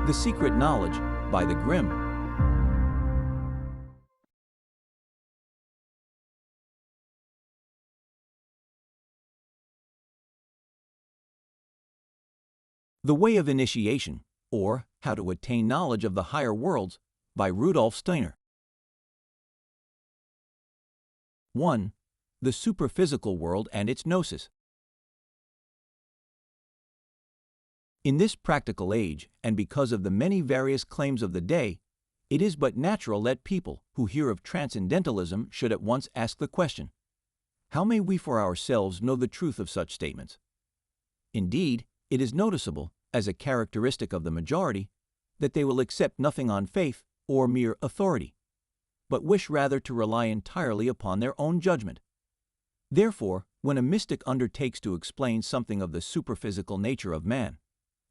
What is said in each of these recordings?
The Secret Knowledge by the Grimm. The Way of Initiation, or How to Attain Knowledge of the Higher Worlds, by Rudolf Steiner. 1. The Superphysical World and its Gnosis. In this practical age, and because of the many various claims of the day, it is but natural that people who hear of transcendentalism should at once ask the question, how may we for ourselves know the truth of such statements? Indeed, it is noticeable, as a characteristic of the majority, that they will accept nothing on faith or mere authority, but wish rather to rely entirely upon their own judgment. Therefore, when a mystic undertakes to explain something of the superphysical nature of man,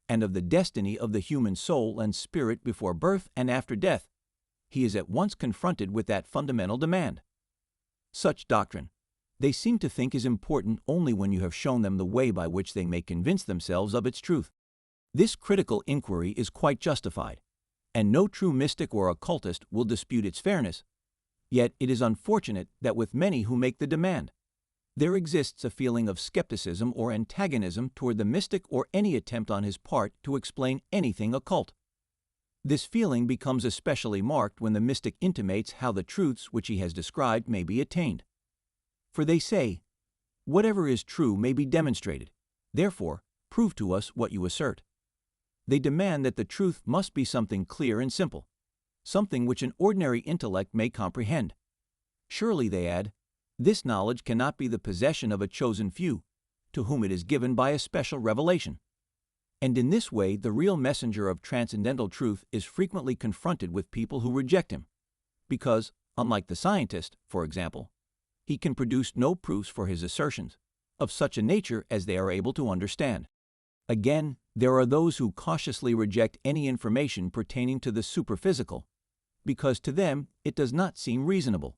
and of the destiny of the human soul and spirit before birth and after death, he is at once confronted with that fundamental demand. Such doctrine, they seem to think, is important only when you have shown them the way by which they may convince themselves of its truth. This critical inquiry is quite justified, and no true mystic or occultist will dispute its fairness. Yet it is unfortunate that with many who make the demand, there exists a feeling of skepticism or antagonism toward the mystic or any attempt on his part to explain anything occult. This feeling becomes especially marked when the mystic intimates how the truths which he has described may be attained. For they say, whatever is true may be demonstrated, therefore prove to us what you assert. They demand that the truth must be something clear and simple, something which an ordinary intellect may comprehend. Surely, they add, this knowledge cannot be the possession of a chosen few, to whom it is given by a special revelation. And in this way, the real messenger of transcendental truth is frequently confronted with people who reject him, because, unlike the scientist, for example, he can produce no proofs for his assertions, of such a nature as they are able to understand. Again, there are those who cautiously reject any information pertaining to the superphysical, because to them it does not seem reasonable.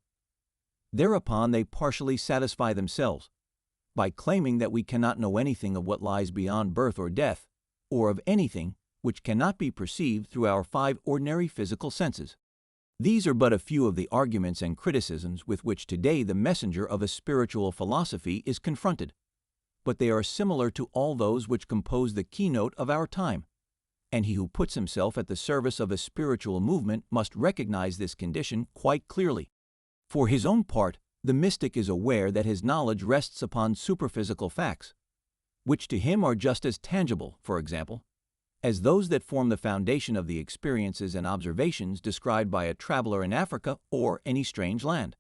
Thereupon they partially satisfy themselves, by claiming that we cannot know anything of what lies beyond birth or death, or of anything which cannot be perceived through our 5 ordinary physical senses. These are but a few of the arguments and criticisms with which today the messenger of a spiritual philosophy is confronted, but they are similar to all those which compose the keynote of our time, and he who puts himself at the service of a spiritual movement must recognize this condition quite clearly. For his own part, the mystic is aware that his knowledge rests upon superphysical facts, which to him are just as tangible, for example, as those that form the foundation of the experiences and observations described by a traveler in Africa or any strange land.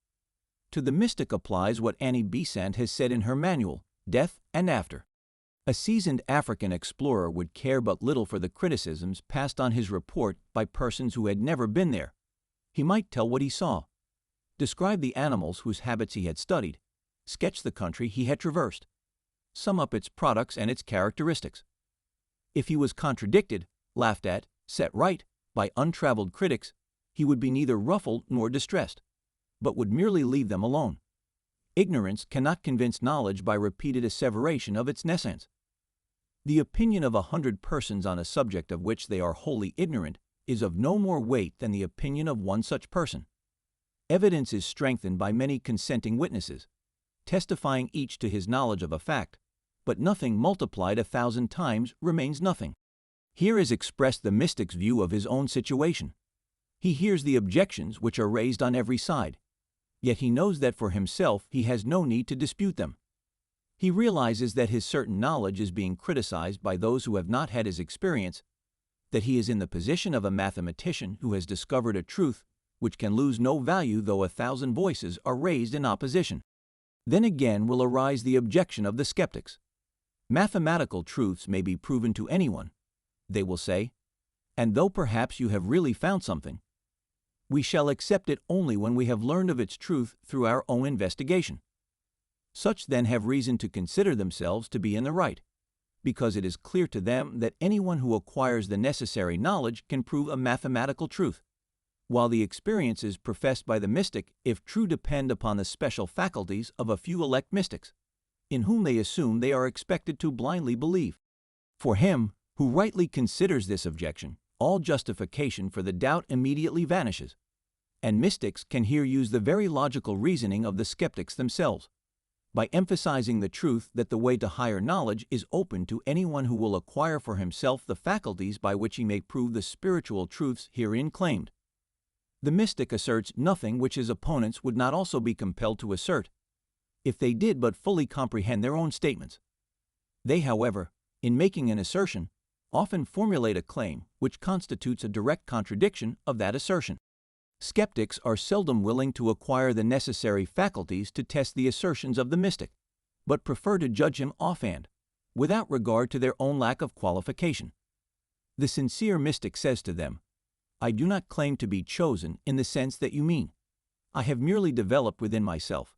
To the mystic applies what Annie Besant has said in her manual, Death and After. A seasoned African explorer would care but little for the criticisms passed on his report by persons who had never been there. He might tell what he saw, describe the animals whose habits he had studied, sketch the country he had traversed, sum up its products and its characteristics. If he was contradicted, laughed at, set right by untraveled critics, he would be neither ruffled nor distressed, but would merely leave them alone. Ignorance cannot convince knowledge by repeated asseveration of its nescience. The opinion of 100 persons on a subject of which they are wholly ignorant is of no more weight than the opinion of one such person. Evidence is strengthened by many consenting witnesses, testifying each to his knowledge of a fact, but nothing multiplied 1,000 times remains nothing. Here is expressed the mystic's view of his own situation. He hears the objections which are raised on every side, yet he knows that for himself he has no need to dispute them. He realizes that his certain knowledge is being criticized by those who have not had his experience, that he is in the position of a mathematician who has discovered a truth which can lose no value though 1,000 voices are raised in opposition. Then again will arise the objection of the skeptics. Mathematical truths may be proven to anyone, they will say, and though perhaps you have really found something, we shall accept it only when we have learned of its truth through our own investigation. Such then have reason to consider themselves to be in the right, because it is clear to them that anyone who acquires the necessary knowledge can prove a mathematical truth, while the experiences professed by the mystic, if true, depend upon the special faculties of a few elect mystics, in whom they assume they are expected to blindly believe. For him who rightly considers this objection, all justification for the doubt immediately vanishes, and mystics can here use the very logical reasoning of the skeptics themselves, by emphasizing the truth that the way to higher knowledge is open to anyone who will acquire for himself the faculties by which he may prove the spiritual truths herein claimed. The mystic asserts nothing which his opponents would not also be compelled to assert, if they did but fully comprehend their own statements. They, however, in making an assertion, often formulate a claim which constitutes a direct contradiction of that assertion. Skeptics are seldom willing to acquire the necessary faculties to test the assertions of the mystic, but prefer to judge him offhand, without regard to their own lack of qualification. The sincere mystic says to them, "I do not claim to be chosen in the sense that you mean. I have merely developed within myself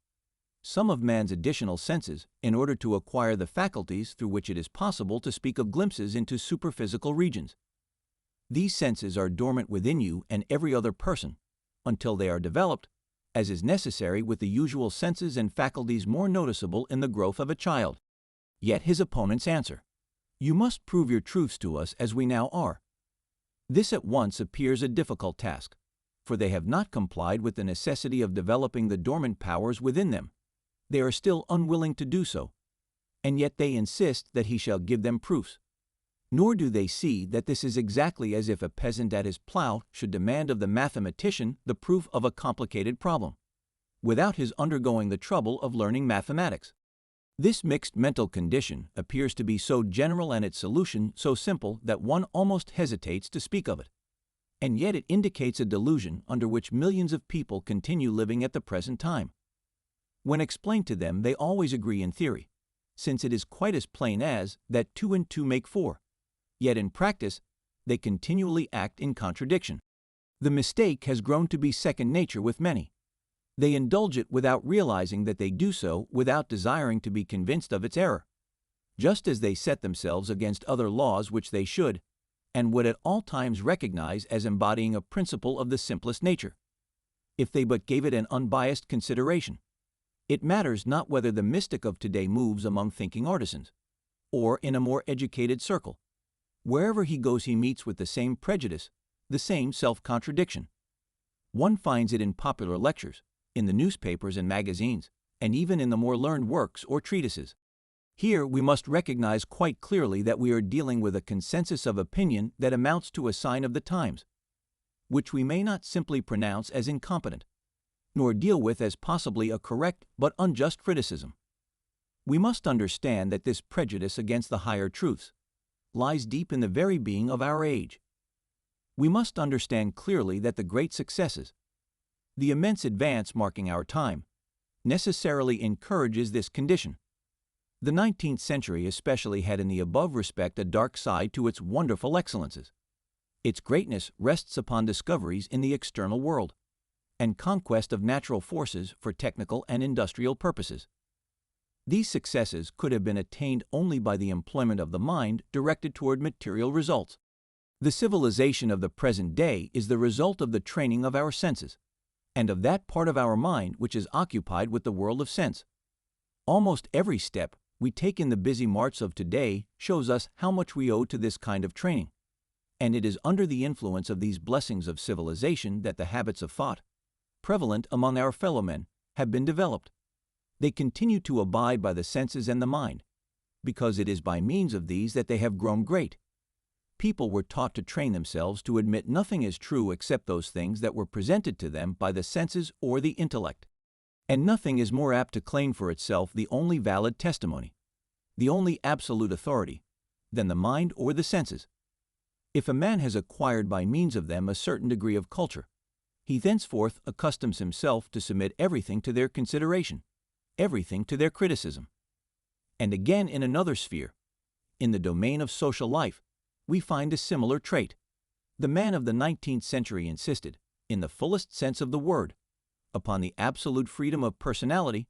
some of man's additional senses in order to acquire the faculties through which it is possible to speak of glimpses into superphysical regions. These senses are dormant within you and every other person, until they are developed, as is necessary with the usual senses and faculties more noticeable in the growth of a child." Yet his opponents answer, "You must prove your truths to us as we now are." This at once appears a difficult task, for they have not complied with the necessity of developing the dormant powers within them. They are still unwilling to do so, and yet they insist that he shall give them proofs. Nor do they see that this is exactly as if a peasant at his plow should demand of the mathematician the proof of a complicated problem, without his undergoing the trouble of learning mathematics. This mixed mental condition appears to be so general and its solution so simple that one almost hesitates to speak of it, and yet it indicates a delusion under which millions of people continue living at the present time. When explained to them, they always agree in theory, since it is quite as plain as that 2 and 2 make 4. Yet in practice, they continually act in contradiction. The mistake has grown to be second nature with many. They indulge it without realizing that they do so without desiring to be convinced of its error, just as they set themselves against other laws which they should, and would at all times recognize as embodying a principle of the simplest nature, if they but gave it an unbiased consideration. It matters not whether the mystic of today moves among thinking artisans, or in a more educated circle. Wherever he goes he meets with the same prejudice, the same self-contradiction. One finds it in popular lectures, in the newspapers and magazines, and even in the more learned works or treatises. Here we must recognize quite clearly that we are dealing with a consensus of opinion that amounts to a sign of the times, which we may not simply pronounce as incompetent, nor deal with as possibly a correct but unjust criticism. We must understand that this prejudice against the higher truths lies deep in the very being of our age. We must understand clearly that the great successes, the immense advance marking our time, necessarily encourages this condition. The 19th century especially had in the above respect a dark side to its wonderful excellences. Its greatness rests upon discoveries in the external world, and conquest of natural forces for technical and industrial purposes. These successes could have been attained only by the employment of the mind directed toward material results. The civilization of the present day is the result of the training of our senses, and of that part of our mind which is occupied with the world of sense. Almost every step we take in the busy march of today shows us how much we owe to this kind of training, and it is under the influence of these blessings of civilization that the habits of thought, prevalent among our fellow men, have been developed. They continue to abide by the senses and the mind, because it is by means of these that they have grown great. People were taught to train themselves to admit nothing as true except those things that were presented to them by the senses or the intellect. And nothing is more apt to claim for itself the only valid testimony, the only absolute authority, than the mind or the senses. If a man has acquired by means of them a certain degree of culture, he thenceforth accustoms himself to submit everything to their consideration, everything to their criticism. And again in another sphere, in the domain of social life, we find a similar trait. The man of the 19th century insisted, in the fullest sense of the word, upon the absolute freedom of personality,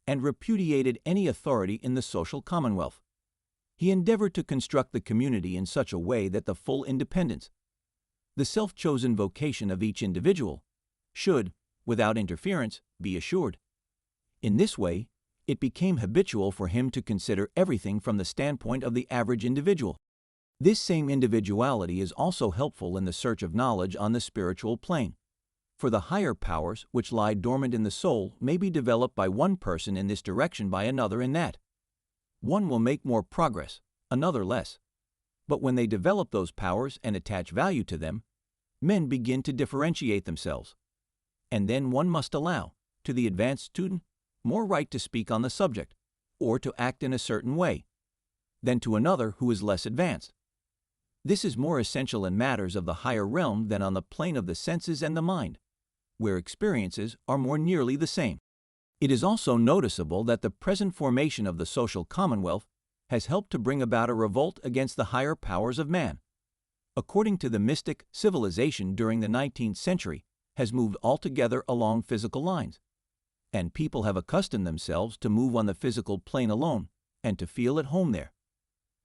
and repudiated any authority in the social commonwealth. He endeavored to construct the community in such a way that the full independence, the self-chosen vocation of each individual, should, without interference, be assured. In this way, it became habitual for him to consider everything from the standpoint of the average individual. This same individuality is also helpful in the search of knowledge on the spiritual plane. For the higher powers which lie dormant in the soul may be developed by one person in this direction by another in that. One will make more progress, another less. But when they develop those powers and attach value to them, men begin to differentiate themselves. And then one must allow, to the advanced student, more right to speak on the subject, or to act in a certain way, than to another who is less advanced. This is more essential in matters of the higher realm than on the plane of the senses and the mind, where experiences are more nearly the same. It is also noticeable that the present formation of the social commonwealth has helped to bring about a revolt against the higher powers of man. According to the mystic, civilization during the 19th century has moved altogether along physical lines, and people have accustomed themselves to move on the physical plane alone and to feel at home there.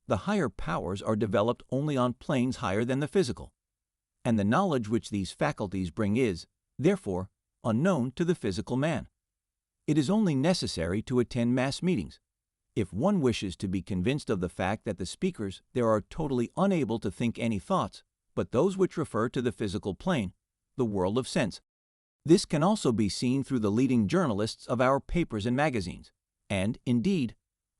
The higher powers are developed only on planes higher than the physical, and the knowledge which these faculties bring is, therefore, unknown to the physical man. It is only necessary to attend mass meetings, if one wishes to be convinced of the fact that the speakers there are totally unable to think any thoughts but those which refer to the physical plane, the world of sense. This can also be seen through the leading journalists of our papers and magazines, and, indeed,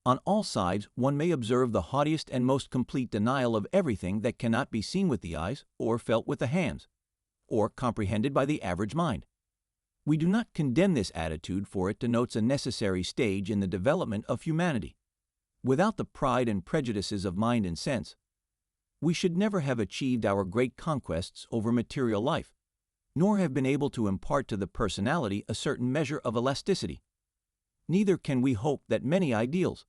on all sides one may observe the haughtiest and most complete denial of everything that cannot be seen with the eyes, or felt with the hands, or comprehended by the average mind. We do not condemn this attitude, for it denotes a necessary stage in the development of humanity. Without the pride and prejudices of mind and sense, we should never have achieved our great conquests over material life, nor have been able to impart to the personality a certain measure of elasticity. Neither can we hope that many ideals,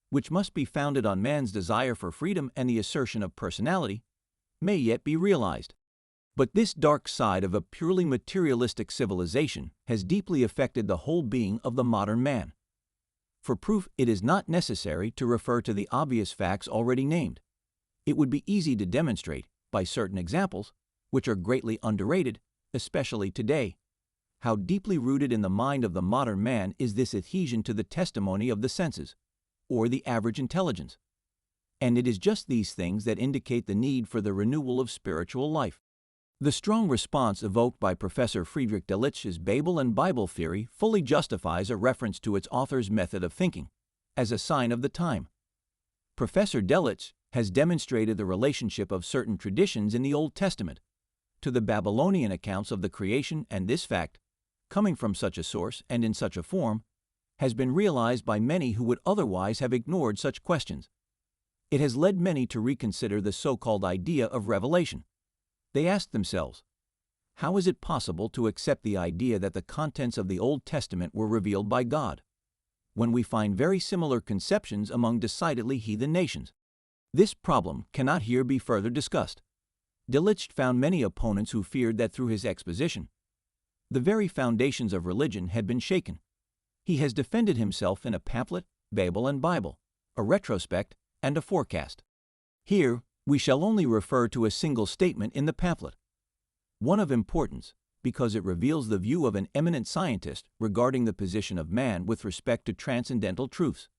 which must be founded on man's desire for freedom and the assertion of personality, may yet be realized. But this dark side of a purely materialistic civilization has deeply affected the whole being of the modern man. For proof, it is not necessary to refer to the obvious facts already named. It would be easy to demonstrate, by certain examples, which are greatly underrated, especially today, how deeply rooted in the mind of the modern man is this adhesion to the testimony of the senses, or the average intelligence. And it is just these things that indicate the need for the renewal of spiritual life. The strong response evoked by Professor Friedrich Delitzsch's Babel and Bible theory fully justifies a reference to its author's method of thinking, as a sign of the time. Professor Delitzsch has demonstrated the relationship of certain traditions in the Old Testament to the Babylonian accounts of the creation, and this fact, coming from such a source and in such a form, has been realized by many who would otherwise have ignored such questions. It has led many to reconsider the so-called idea of revelation. They ask themselves, how is it possible to accept the idea that the contents of the Old Testament were revealed by God, when we find very similar conceptions among decidedly heathen nations? This problem cannot here be further discussed. Delitzsch found many opponents who feared that through his exposition, the very foundations of religion had been shaken. He has defended himself in a pamphlet, Babel and Bible, a retrospect, and a forecast. Here, we shall only refer to a single statement in the pamphlet, one of importance, because it reveals the view of an eminent scientist regarding the position of man with respect to transcendental truths.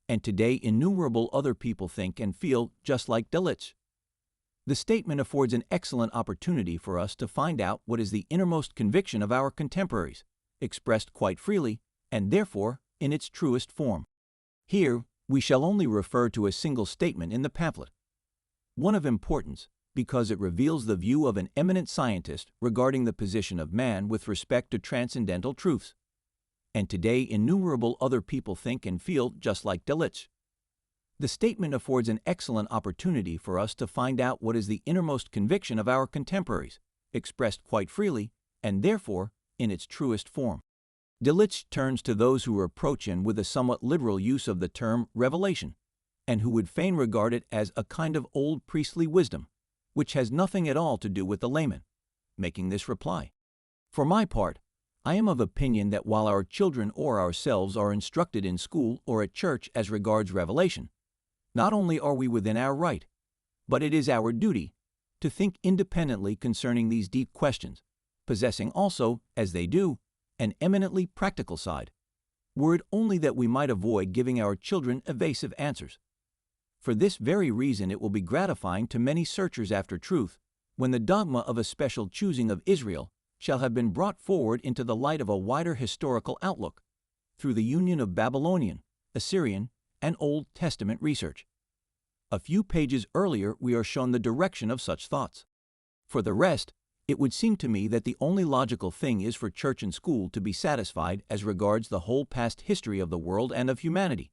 And today innumerable other people think and feel just like Delitzsch. The statement affords an excellent opportunity for us to find out what is the innermost conviction of our contemporaries, expressed quite freely, and therefore in its truest form. Here, we shall only refer to a single statement in the pamphlet, one of importance, because it reveals the view of an eminent scientist regarding the position of man with respect to transcendental truths. And today innumerable other people think and feel just like Delitzsch. The statement affords an excellent opportunity for us to find out what is the innermost conviction of our contemporaries, expressed quite freely, and therefore in its truest form. Delitzsch turns to those who reproach him with a somewhat liberal use of the term revelation, and who would fain regard it as a kind of old priestly wisdom, which has nothing at all to do with the layman, making this reply: For my part, I am of opinion that while our children or ourselves are instructed in school or at church as regards revelation, not only are we within our right, but it is our duty to think independently concerning these deep questions, possessing also, as they do, an eminently practical side, were it only that we might avoid giving our children evasive answers. For this very reason it will be gratifying to many searchers after truth, when the dogma of a special choosing of Israel shall have been brought forward into the light of a wider historical outlook, through the union of Babylonian, Assyrian, and Old Testament research. A few pages earlier we are shown the direction of such thoughts. For the rest, it would seem to me that the only logical thing is for church and school to be satisfied as regards the whole past history of the world and of humanity,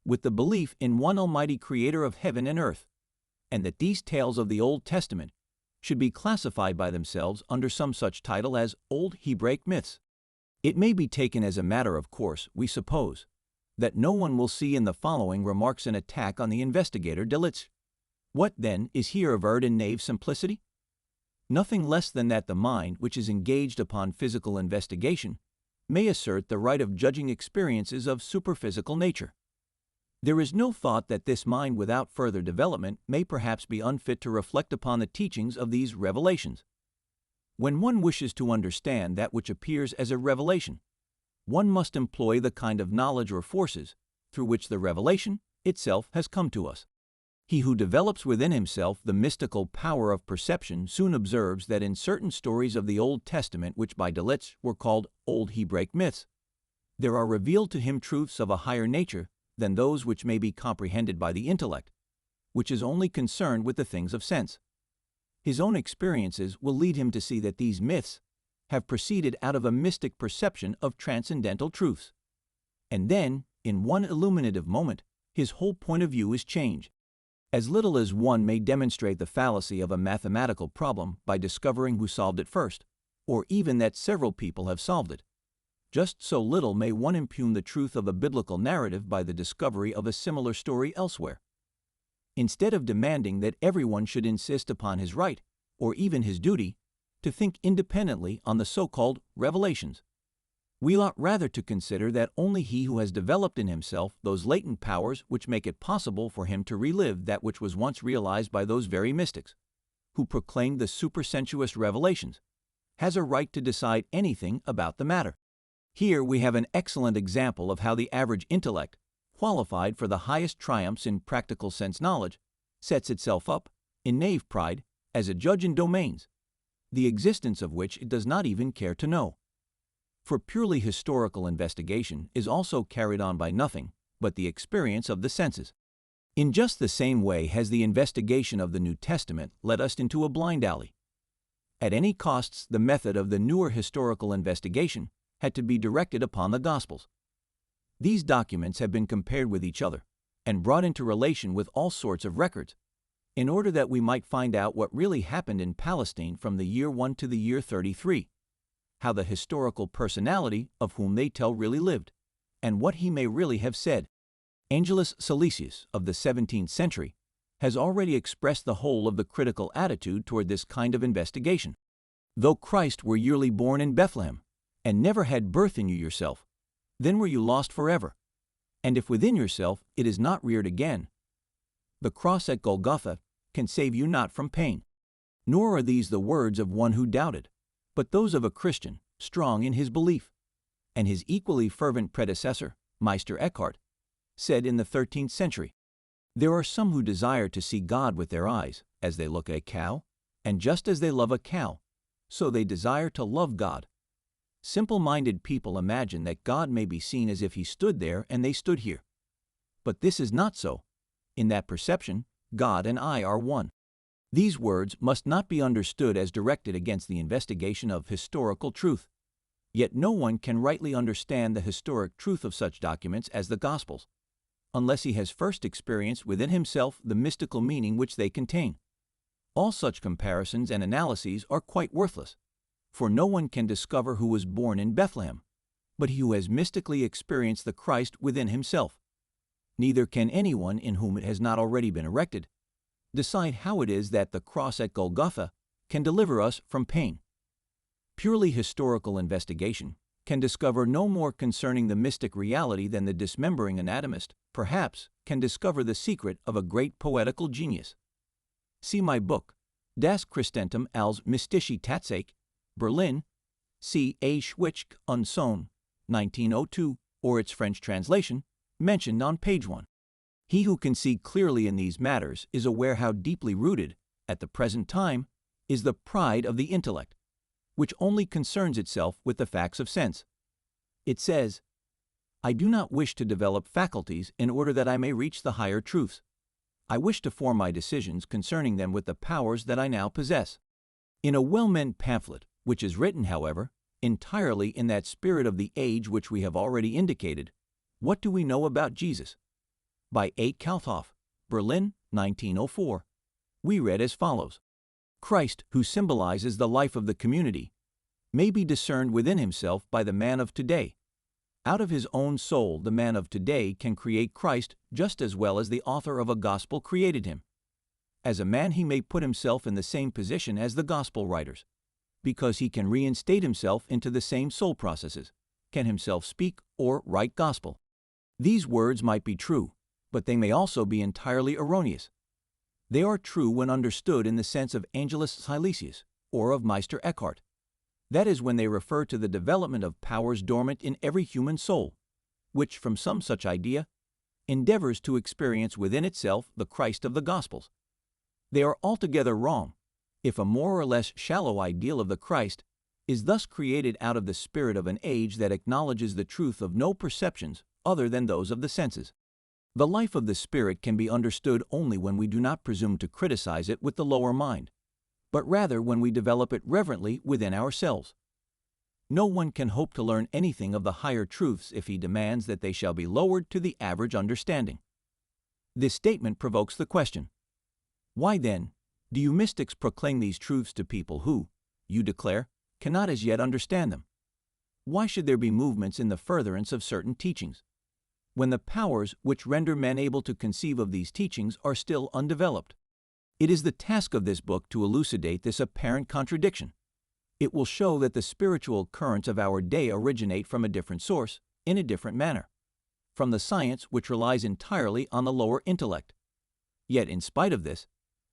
with the belief in one almighty creator of heaven and earth, and that these tales of the Old Testament should be classified by themselves under some such title as Old Hebraic myths. It may be taken as a matter of course, we suppose, that no one will see in the following remarks an attack on the investigator Delitzsch. What, then, is here averred in naive simplicity? Nothing less than that the mind, which is engaged upon physical investigation, may assert the right of judging experiences of superphysical nature. There is no thought that this mind without further development may perhaps be unfit to reflect upon the teachings of these revelations. When one wishes to understand that which appears as a revelation, one must employ the kind of knowledge or forces through which the revelation itself has come to us. He who develops within himself the mystical power of perception soon observes that in certain stories of the Old Testament, which by Delitzsch were called Old Hebraic myths, there are revealed to him truths of a higher nature than those which may be comprehended by the intellect, which is only concerned with the things of sense. His own experiences will lead him to see that these myths have proceeded out of a mystic perception of transcendental truths. And then, in one illuminative moment, his whole point of view is changed. As little as one may demonstrate the fallacy of a mathematical problem by discovering who solved it first, or even that several people have solved it, just so little may one impugn the truth of a biblical narrative by the discovery of a similar story elsewhere. Instead of demanding that everyone should insist upon his right, or even his duty, to think independently on the so-called revelations, we ought rather to consider that only he who has developed in himself those latent powers which make it possible for him to relive that which was once realized by those very mystics, who proclaimed the supersensuous revelations, has a right to decide anything about the matter. Here we have an excellent example of how the average intellect, qualified for the highest triumphs in practical sense knowledge, sets itself up, in naive pride, as a judge in domains, the existence of which it does not even care to know. For purely historical investigation is also carried on by nothing but the experience of the senses. In just the same way has the investigation of the New Testament led us into a blind alley. At any costs, the method of the newer historical investigation had to be directed upon the Gospels. These documents have been compared with each other and brought into relation with all sorts of records, in order that we might find out what really happened in Palestine from the year 1 to the year 33, how the historical personality of whom they tell really lived, and what he may really have said. Angelus Silesius of the 17th century has already expressed the whole of the critical attitude toward this kind of investigation. Though Christ were yearly born in Bethlehem, and never had birth in you yourself, then were you lost forever. And if within yourself it is not reared again, the cross at Golgotha can save you not from pain. Nor are these the words of one who doubted, but those of a Christian, strong in his belief. And his equally fervent predecessor, Meister Eckhart, said in the 13th century, "There are some who desire to see God with their eyes, as they look at a cow, and just as they love a cow, so they desire to love God. Simple-minded people imagine that God may be seen as if he stood there and they stood here. But this is not so. In that perception, God and I are one." These words must not be understood as directed against the investigation of historical truth. Yet no one can rightly understand the historic truth of such documents as the Gospels, unless he has first experienced within himself the mystical meaning which they contain. All such comparisons and analyses are quite worthless, for no one can discover who was born in Bethlehem, but he who has mystically experienced the Christ within himself. Neither can anyone in whom it has not already been erected decide how it is that the cross at Golgotha can deliver us from pain. Purely historical investigation can discover no more concerning the mystic reality than the dismembering anatomist, perhaps, can discover the secret of a great poetical genius. See my book, Das Christentum als mystische Tatsache, Berlin, C. A. Schwitsch und Sohn, 1902, or its French translation, mentioned on page 1. He who can see clearly in these matters is aware how deeply rooted, at the present time, is the pride of the intellect, which only concerns itself with the facts of sense. It says, "I do not wish to develop faculties in order that I may reach the higher truths. I wish to form my decisions concerning them with the powers that I now possess." In a well-meant pamphlet, which is written, however, entirely in that spirit of the age which we have already indicated, What Do We Know About Jesus? By A. Kauthoff, Berlin, 1904, we read as follows: Christ, who symbolizes the life of the community, may be discerned within himself by the man of today. Out of his own soul, the man of today can create Christ just as well as the author of a gospel created him. As a man, he may put himself in the same position as the gospel writers, because he can reinstate himself into the same soul processes, can himself speak or write gospel. These words might be true, but they may also be entirely erroneous. They are true when understood in the sense of Angelus Silesius or of Meister Eckhart. That is when they refer to the development of powers dormant in every human soul, which, from some such idea, endeavors to experience within itself the Christ of the Gospels. They are altogether wrong, if a more or less shallow ideal of the Christ is thus created out of the spirit of an age that acknowledges the truth of no perceptions other than those of the senses. The life of the Spirit can be understood only when we do not presume to criticize it with the lower mind, but rather when we develop it reverently within ourselves. No one can hope to learn anything of the higher truths if he demands that they shall be lowered to the average understanding. This statement provokes the question: why then do you mystics proclaim these truths to people who, you declare, cannot as yet understand them? Why should there be movements in the furtherance of certain teachings, when the powers which render men able to conceive of these teachings are still undeveloped? It is the task of this book to elucidate this apparent contradiction. It will show that the spiritual currents of our day originate from a different source, in a different manner, from the science which relies entirely on the lower intellect. Yet, in spite of this,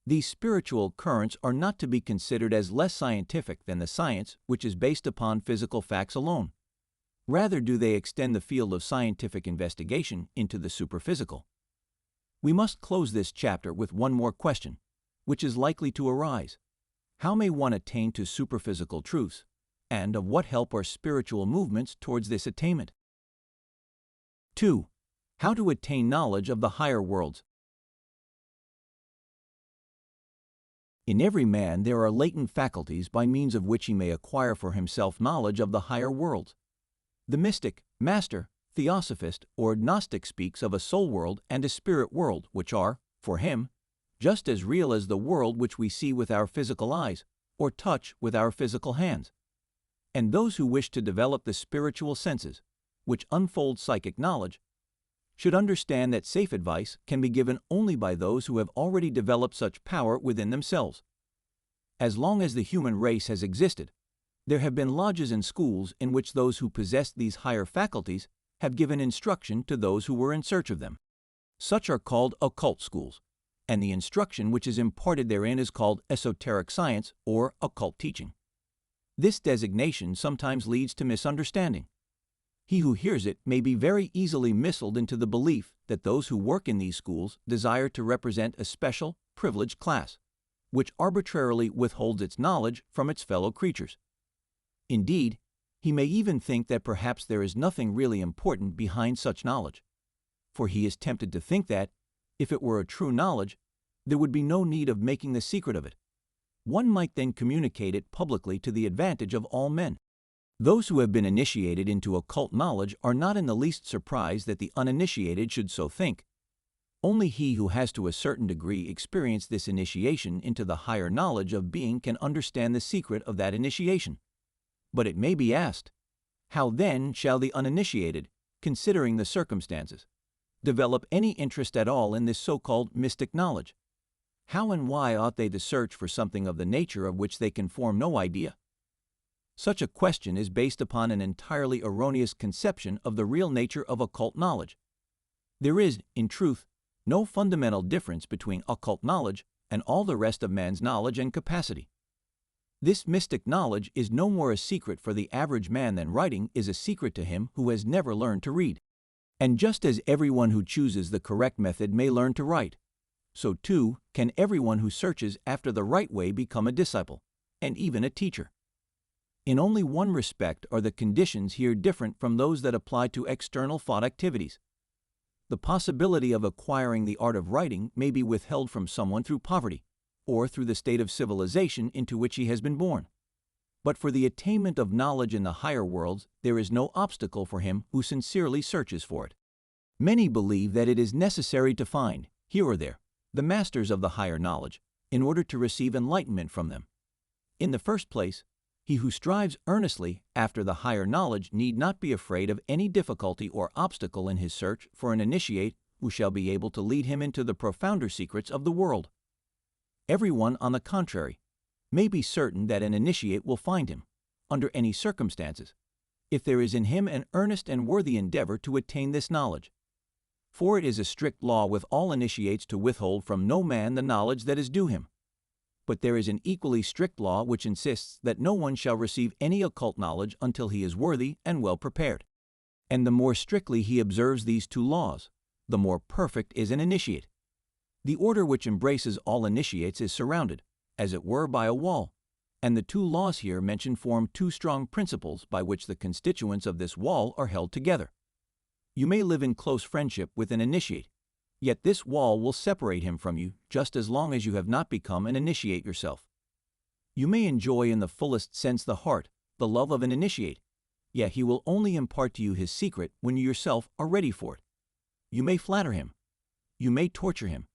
these spiritual currents are not to be considered as less scientific than the science which is based upon physical facts alone. Rather do they extend the field of scientific investigation into the superphysical. We must close this chapter with one more question, which is likely to arise. How may one attain to superphysical truths, and of what help are spiritual movements towards this attainment? 2. How to attain knowledge of the higher worlds. In every man there are latent faculties by means of which he may acquire for himself knowledge of the higher worlds. The mystic, master, theosophist, or Gnostic speaks of a soul world and a spirit world, which are, for him, just as real as the world which we see with our physical eyes, or touch with our physical hands. And those who wish to develop the spiritual senses, which unfold psychic knowledge, should understand that safe advice can be given only by those who have already developed such power within themselves. As long as the human race has existed, there have been lodges and schools in which those who possessed these higher faculties have given instruction to those who were in search of them. Such are called occult schools, and the instruction which is imparted therein is called esoteric science or occult teaching. This designation sometimes leads to misunderstanding. He who hears it may be very easily misled into the belief that those who work in these schools desire to represent a special, privileged class, which arbitrarily withholds its knowledge from its fellow creatures. Indeed, he may even think that perhaps there is nothing really important behind such knowledge, for he is tempted to think that, if it were a true knowledge, there would be no need of making the secret of it. One might then communicate it publicly to the advantage of all men. Those who have been initiated into occult knowledge are not in the least surprised that the uninitiated should so think. Only he who has to a certain degree experienced this initiation into the higher knowledge of being can understand the secret of that initiation. But it may be asked, how then shall the uninitiated, considering the circumstances, develop any interest at all in this so-called mystic knowledge? How and why ought they to search for something of the nature of which they can form no idea? Such a question is based upon an entirely erroneous conception of the real nature of occult knowledge. There is, in truth, no fundamental difference between occult knowledge and all the rest of man's knowledge and capacity. This mystic knowledge is no more a secret for the average man than writing is a secret to him who has never learned to read. And just as everyone who chooses the correct method may learn to write, so too can everyone who searches after the right way become a disciple, and even a teacher. In only one respect are the conditions here different from those that apply to external thought activities. The possibility of acquiring the art of writing may be withheld from someone through poverty, or through the state of civilization into which he has been born. But for the attainment of knowledge in the higher worlds, there is no obstacle for him who sincerely searches for it. Many believe that it is necessary to find, here or there, the masters of the higher knowledge, in order to receive enlightenment from them. In the first place, he who strives earnestly after the higher knowledge need not be afraid of any difficulty or obstacle in his search for an initiate who shall be able to lead him into the profounder secrets of the world. Everyone, on the contrary, may be certain that an initiate will find him, under any circumstances, if there is in him an earnest and worthy endeavor to attain this knowledge. For it is a strict law with all initiates to withhold from no man the knowledge that is due him. But there is an equally strict law which insists that no one shall receive any occult knowledge until he is worthy and well prepared. And the more strictly he observes these two laws, the more perfect is an initiate. The order which embraces all initiates is surrounded, as it were, by a wall, and the two laws here mentioned form two strong principles by which the constituents of this wall are held together. You may live in close friendship with an initiate, yet this wall will separate him from you just as long as you have not become an initiate yourself. You may enjoy in the fullest sense the heart, the love of an initiate, yet he will only impart to you his secret when you yourself are ready for it. You may flatter him. You may torture him.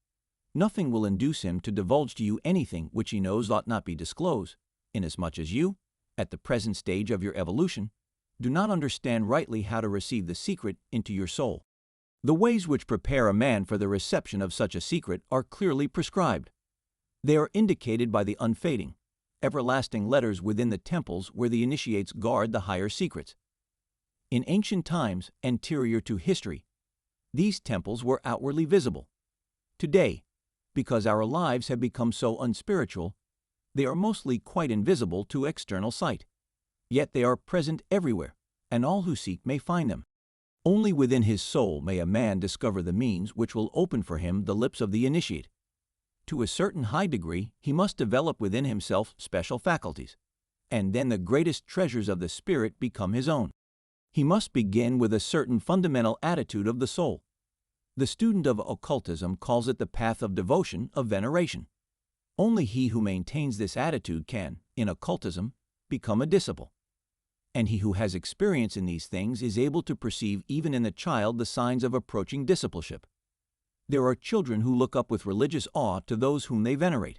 Nothing will induce him to divulge to you anything which he knows ought not be disclosed, inasmuch as you, at the present stage of your evolution, do not understand rightly how to receive the secret into your soul. The ways which prepare a man for the reception of such a secret are clearly prescribed. They are indicated by the unfading, everlasting letters within the temples where the initiates guard the higher secrets. In ancient times, anterior to history, these temples were outwardly visible. Today, because our lives have become so unspiritual, they are mostly quite invisible to external sight. Yet they are present everywhere, and all who seek may find them. Only within his soul may a man discover the means which will open for him the lips of the initiate. To a certain high degree, he must develop within himself special faculties, and then the greatest treasures of the spirit become his own. He must begin with a certain fundamental attitude of the soul. The student of occultism calls it the path of devotion, of veneration. Only he who maintains this attitude can, in occultism, become a disciple. And he who has experience in these things is able to perceive even in the child the signs of approaching discipleship. There are children who look up with religious awe to those whom they venerate.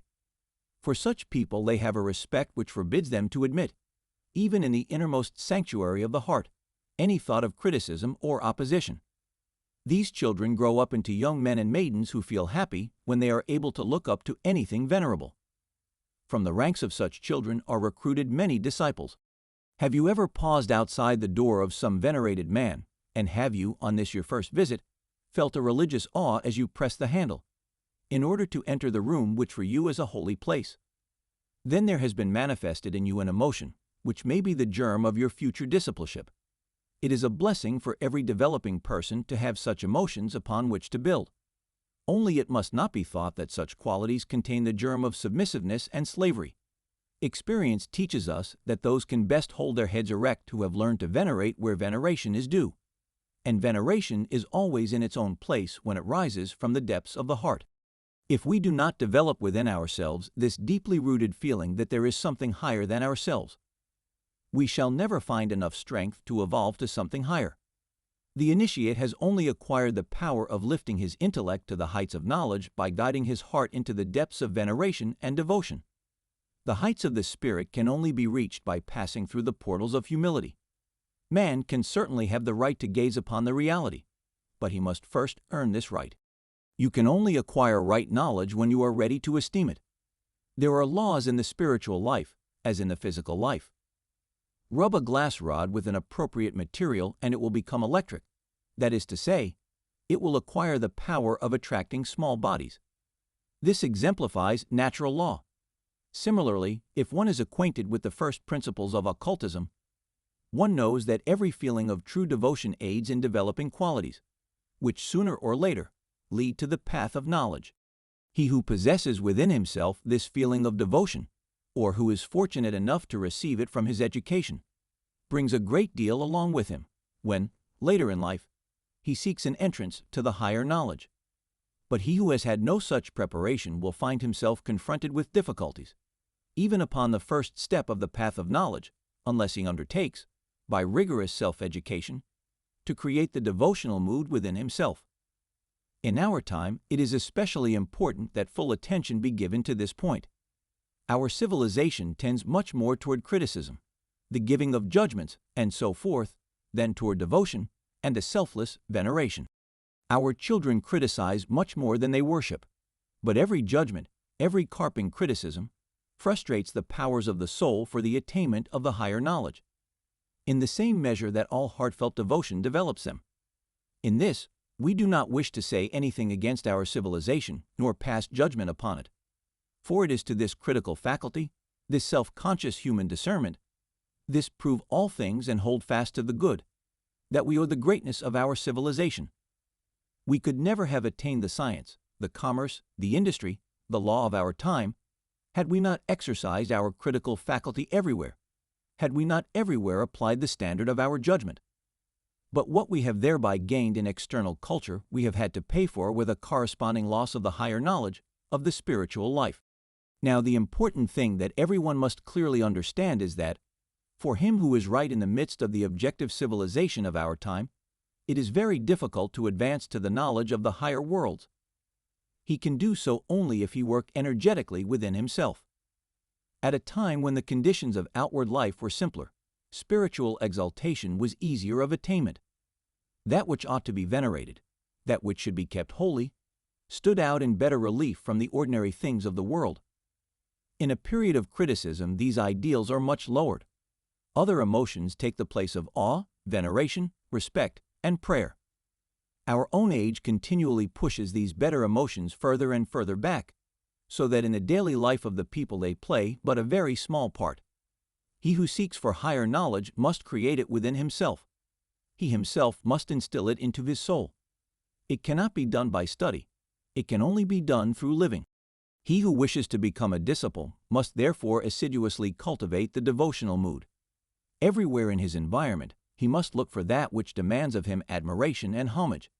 For such people they have a respect which forbids them to admit, even in the innermost sanctuary of the heart, any thought of criticism or opposition. These children grow up into young men and maidens who feel happy when they are able to look up to anything venerable. From the ranks of such children are recruited many disciples. Have you ever paused outside the door of some venerated man, and have you, on this your first visit, felt a religious awe as you pressed the handle, in order to enter the room which for you is a holy place? Then there has been manifested in you an emotion, which may be the germ of your future discipleship. It is a blessing for every developing person to have such emotions upon which to build. Only it must not be thought that such qualities contain the germ of submissiveness and slavery. Experience teaches us that those can best hold their heads erect who have learned to venerate where veneration is due. And veneration is always in its own place when it rises from the depths of the heart. If we do not develop within ourselves this deeply rooted feeling that there is something higher than ourselves, we shall never find enough strength to evolve to something higher. The initiate has only acquired the power of lifting his intellect to the heights of knowledge by guiding his heart into the depths of veneration and devotion. The heights of the spirit can only be reached by passing through the portals of humility. Man can certainly have the right to gaze upon the reality, but he must first earn this right. You can only acquire right knowledge when you are ready to esteem it. There are laws in the spiritual life, as in the physical life. Rub a glass rod with an appropriate material and it will become electric. That is to say, it will acquire the power of attracting small bodies. This exemplifies natural law. Similarly, if one is acquainted with the first principles of occultism, one knows that every feeling of true devotion aids in developing qualities, which sooner or later lead to the path of knowledge. He who possesses within himself this feeling of devotion, or who is fortunate enough to receive it from his education, brings a great deal along with him when, later in life, he seeks an entrance to the higher knowledge. But he who has had no such preparation will find himself confronted with difficulties, even upon the first step of the path of knowledge, unless he undertakes, by rigorous self-education, to create the devotional mood within himself. In our time, it is especially important that full attention be given to this point. Our civilization tends much more toward criticism, the giving of judgments, and so forth, than toward devotion and a selfless veneration. Our children criticize much more than they worship, but every judgment, every carping criticism, frustrates the powers of the soul for the attainment of the higher knowledge, in the same measure that all heartfelt devotion develops them. In this, we do not wish to say anything against our civilization, nor pass judgment upon it. For it is to this critical faculty, this self-conscious human discernment, this prove all things and hold fast to the good, that we owe the greatness of our civilization. We could never have attained the science, the commerce, the industry, the law of our time, had we not exercised our critical faculty everywhere, had we not everywhere applied the standard of our judgment. But what we have thereby gained in external culture we have had to pay for with a corresponding loss of the higher knowledge of the spiritual life. Now, the important thing that everyone must clearly understand is that, for him who is right in the midst of the objective civilization of our time, it is very difficult to advance to the knowledge of the higher worlds. He can do so only if he work energetically within himself. At a time when the conditions of outward life were simpler, spiritual exaltation was easier of attainment. That which ought to be venerated, that which should be kept holy, stood out in better relief from the ordinary things of the world. In a period of criticism, these ideals are much lowered. Other emotions take the place of awe, veneration, respect, and prayer. Our own age continually pushes these better emotions further and further back, so that in the daily life of the people they play but a very small part. He who seeks for higher knowledge must create it within himself. He himself must instill it into his soul. It cannot be done by study. It can only be done through living. He who wishes to become a disciple must therefore assiduously cultivate the devotional mood. Everywhere in his environment, he must look for that which demands of him admiration and homage.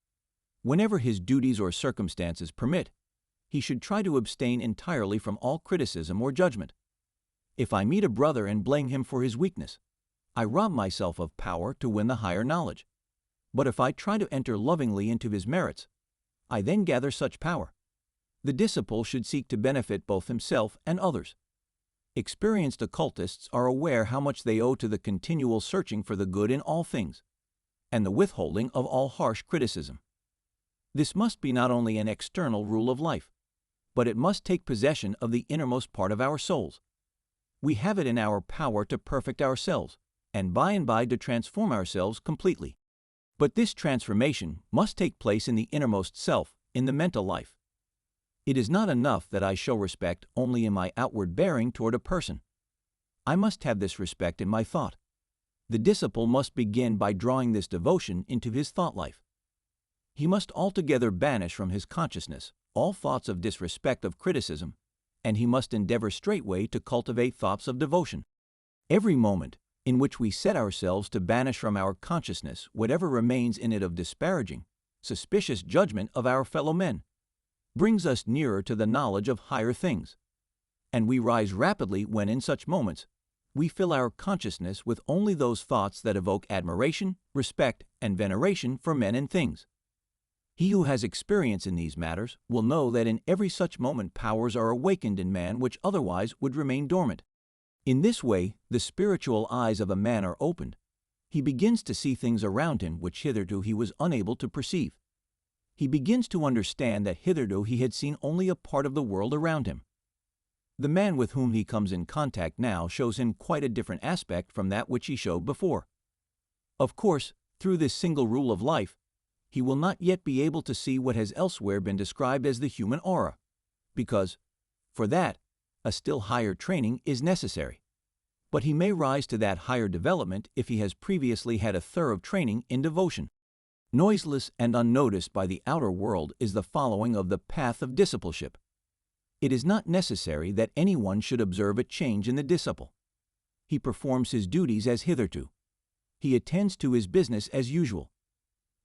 Whenever his duties or circumstances permit, he should try to abstain entirely from all criticism or judgment. If I meet a brother and blame him for his weakness, I rob myself of power to win the higher knowledge. But if I try to enter lovingly into his merits, I then gather such power. The disciple should seek to benefit both himself and others. Experienced occultists are aware how much they owe to the continual searching for the good in all things, and the withholding of all harsh criticism. This must be not only an external rule of life, but it must take possession of the innermost part of our souls. We have it in our power to perfect ourselves, and by to transform ourselves completely. But this transformation must take place in the innermost self, in the mental life. It is not enough that I show respect only in my outward bearing toward a person. I must have this respect in my thought. The disciple must begin by drawing this devotion into his thought life. He must altogether banish from his consciousness all thoughts of disrespect, of criticism, and he must endeavor straightway to cultivate thoughts of devotion. Every moment in which we set ourselves to banish from our consciousness whatever remains in it of disparaging, suspicious judgment of our fellow men, brings us nearer to the knowledge of higher things. And we rise rapidly when in such moments we fill our consciousness with only those thoughts that evoke admiration, respect, and veneration for men and things. He who has experience in these matters will know that in every such moment powers are awakened in man which otherwise would remain dormant. In this way, the spiritual eyes of a man are opened. He begins to see things around him which hitherto he was unable to perceive. He begins to understand that hitherto he had seen only a part of the world around him. The man with whom he comes in contact now shows him quite a different aspect from that which he showed before. Of course, through this single rule of life, he will not yet be able to see what has elsewhere been described as the human aura, because, for that, a still higher training is necessary. But he may rise to that higher development if he has previously had a thorough training in devotion. noiseless and unnoticed by the outer world, is the following of the path of discipleship. It is not necessary that anyone should observe a change in the disciple. He performs his duties as hitherto. He attends to his business as usual.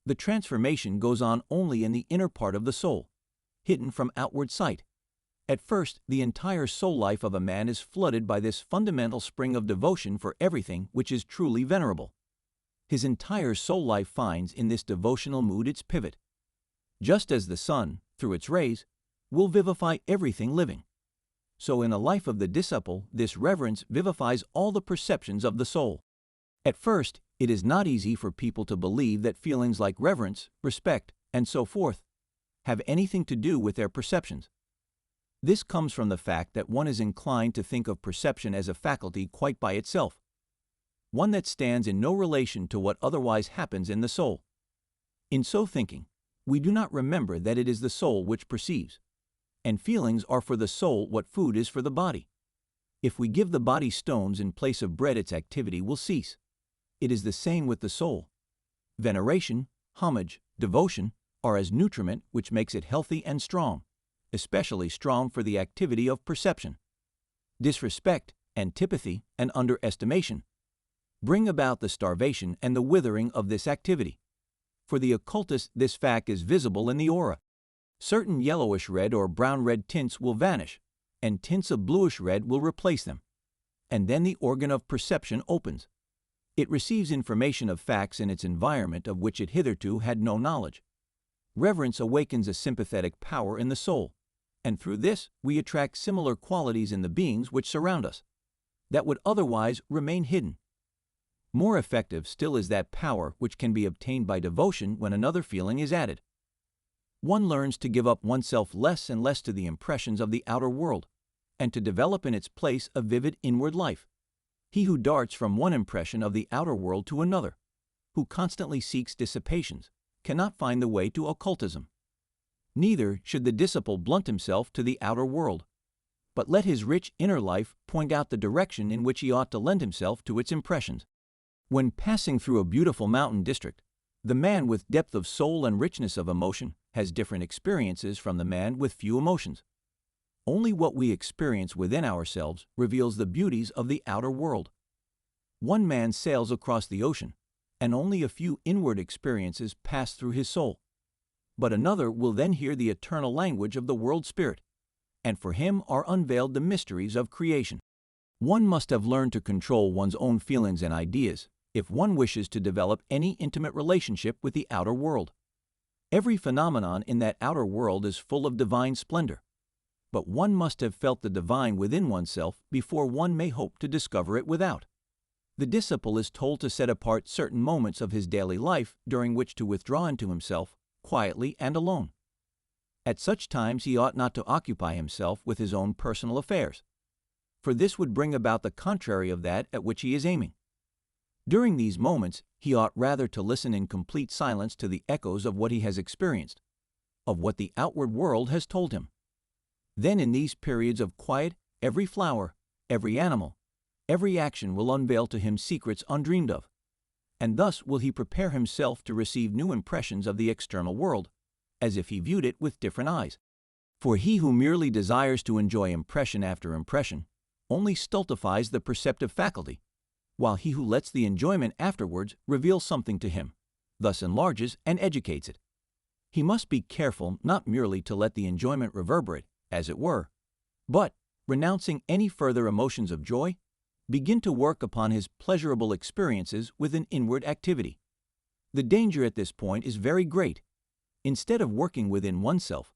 The transformation goes on only in the inner part of the soul, hidden from outward sight. At first, the entire soul life of a man is flooded by this fundamental spring of devotion for everything which is truly venerable. His entire soul life finds in this devotional mood its pivot. Just as the sun, through its rays, will vivify everything living, so in a life of the disciple, this reverence vivifies all the perceptions of the soul. At first, it is not easy for people to believe that feelings like reverence, respect, and so forth have anything to do with their perceptions. This comes from the fact that one is inclined to think of perception as a faculty quite by itself, one that stands in no relation to what otherwise happens in the soul. In so thinking, we do not remember that it is the soul which perceives, and feelings are for the soul what food is for the body. If we give the body stones in place of bread, its activity will cease. It is the same with the soul. Veneration, homage, devotion are as nutriment which makes it healthy and strong, especially strong for the activity of perception. Disrespect, antipathy, and underestimation bring about the starvation and the withering of this activity. For the occultist, this fact is visible in the aura. Certain yellowish red or brown-red tints will vanish, and tints of bluish red will replace them. And then the organ of perception opens. It receives information of facts in its environment of which it hitherto had no knowledge. Reverence awakens a sympathetic power in the soul, and through this we attract similar qualities in the beings which surround us, that would otherwise remain hidden. More effective still is that power which can be obtained by devotion when another feeling is added. One learns to give up oneself less and less to the impressions of the outer world, and to develop in its place a vivid inward life. He who darts from one impression of the outer world to another, who constantly seeks dissipations, cannot find the way to occultism. Neither should the disciple blunt himself to the outer world, but let his rich inner life point out the direction in which he ought to lend himself to its impressions. When passing through a beautiful mountain district, the man with depth of soul and richness of emotion has different experiences from the man with few emotions. Only what we experience within ourselves reveals the beauties of the outer world. One man sails across the ocean, and only a few inward experiences pass through his soul. But another will then hear the eternal language of the world spirit, and for him are unveiled the mysteries of creation. One must have learned to control one's own feelings and ideas if one wishes to develop any intimate relationship with the outer world. Every phenomenon in that outer world is full of divine splendor, but one must have felt the divine within oneself before one may hope to discover it without. The disciple is told to set apart certain moments of his daily life during which to withdraw into himself, quietly and alone. At such times he ought not to occupy himself with his own personal affairs, for this would bring about the contrary of that at which he is aiming. During these moments, he ought rather to listen in complete silence to the echoes of what he has experienced, of what the outward world has told him. Then in these periods of quiet, every flower, every animal, every action will unveil to him secrets undreamed of, and thus will he prepare himself to receive new impressions of the external world, as if he viewed it with different eyes. For he who merely desires to enjoy impression after impression only stultifies the perceptive faculty, while he who lets the enjoyment afterwards reveal something to him, thus enlarges and educates it. He must be careful not merely to let the enjoyment reverberate, as it were, but, renouncing any further emotions of joy, begin to work upon his pleasurable experiences with an inward activity. The danger at this point is very great. Instead of working within oneself,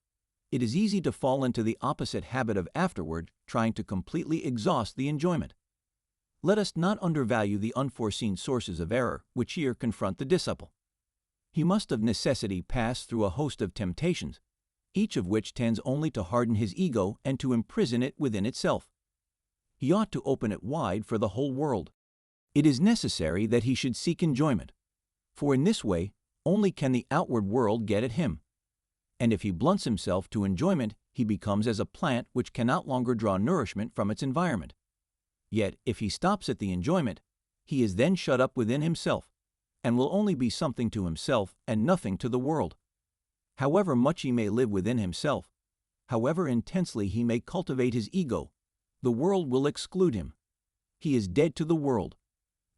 it is easy to fall into the opposite habit of afterward trying to completely exhaust the enjoyment. Let us not undervalue the unforeseen sources of error which here confront the disciple. He must of necessity pass through a host of temptations, each of which tends only to harden his ego and to imprison it within itself. He ought to open it wide for the whole world. It is necessary that he should seek enjoyment, for in this way only can the outward world get at him. And if he blunts himself to enjoyment, he becomes as a plant which cannot longer draw nourishment from its environment. Yet if he stops at the enjoyment, he is then shut up within himself, and will only be something to himself and nothing to the world. However much he may live within himself, however intensely he may cultivate his ego, the world will exclude him. He is dead to the world.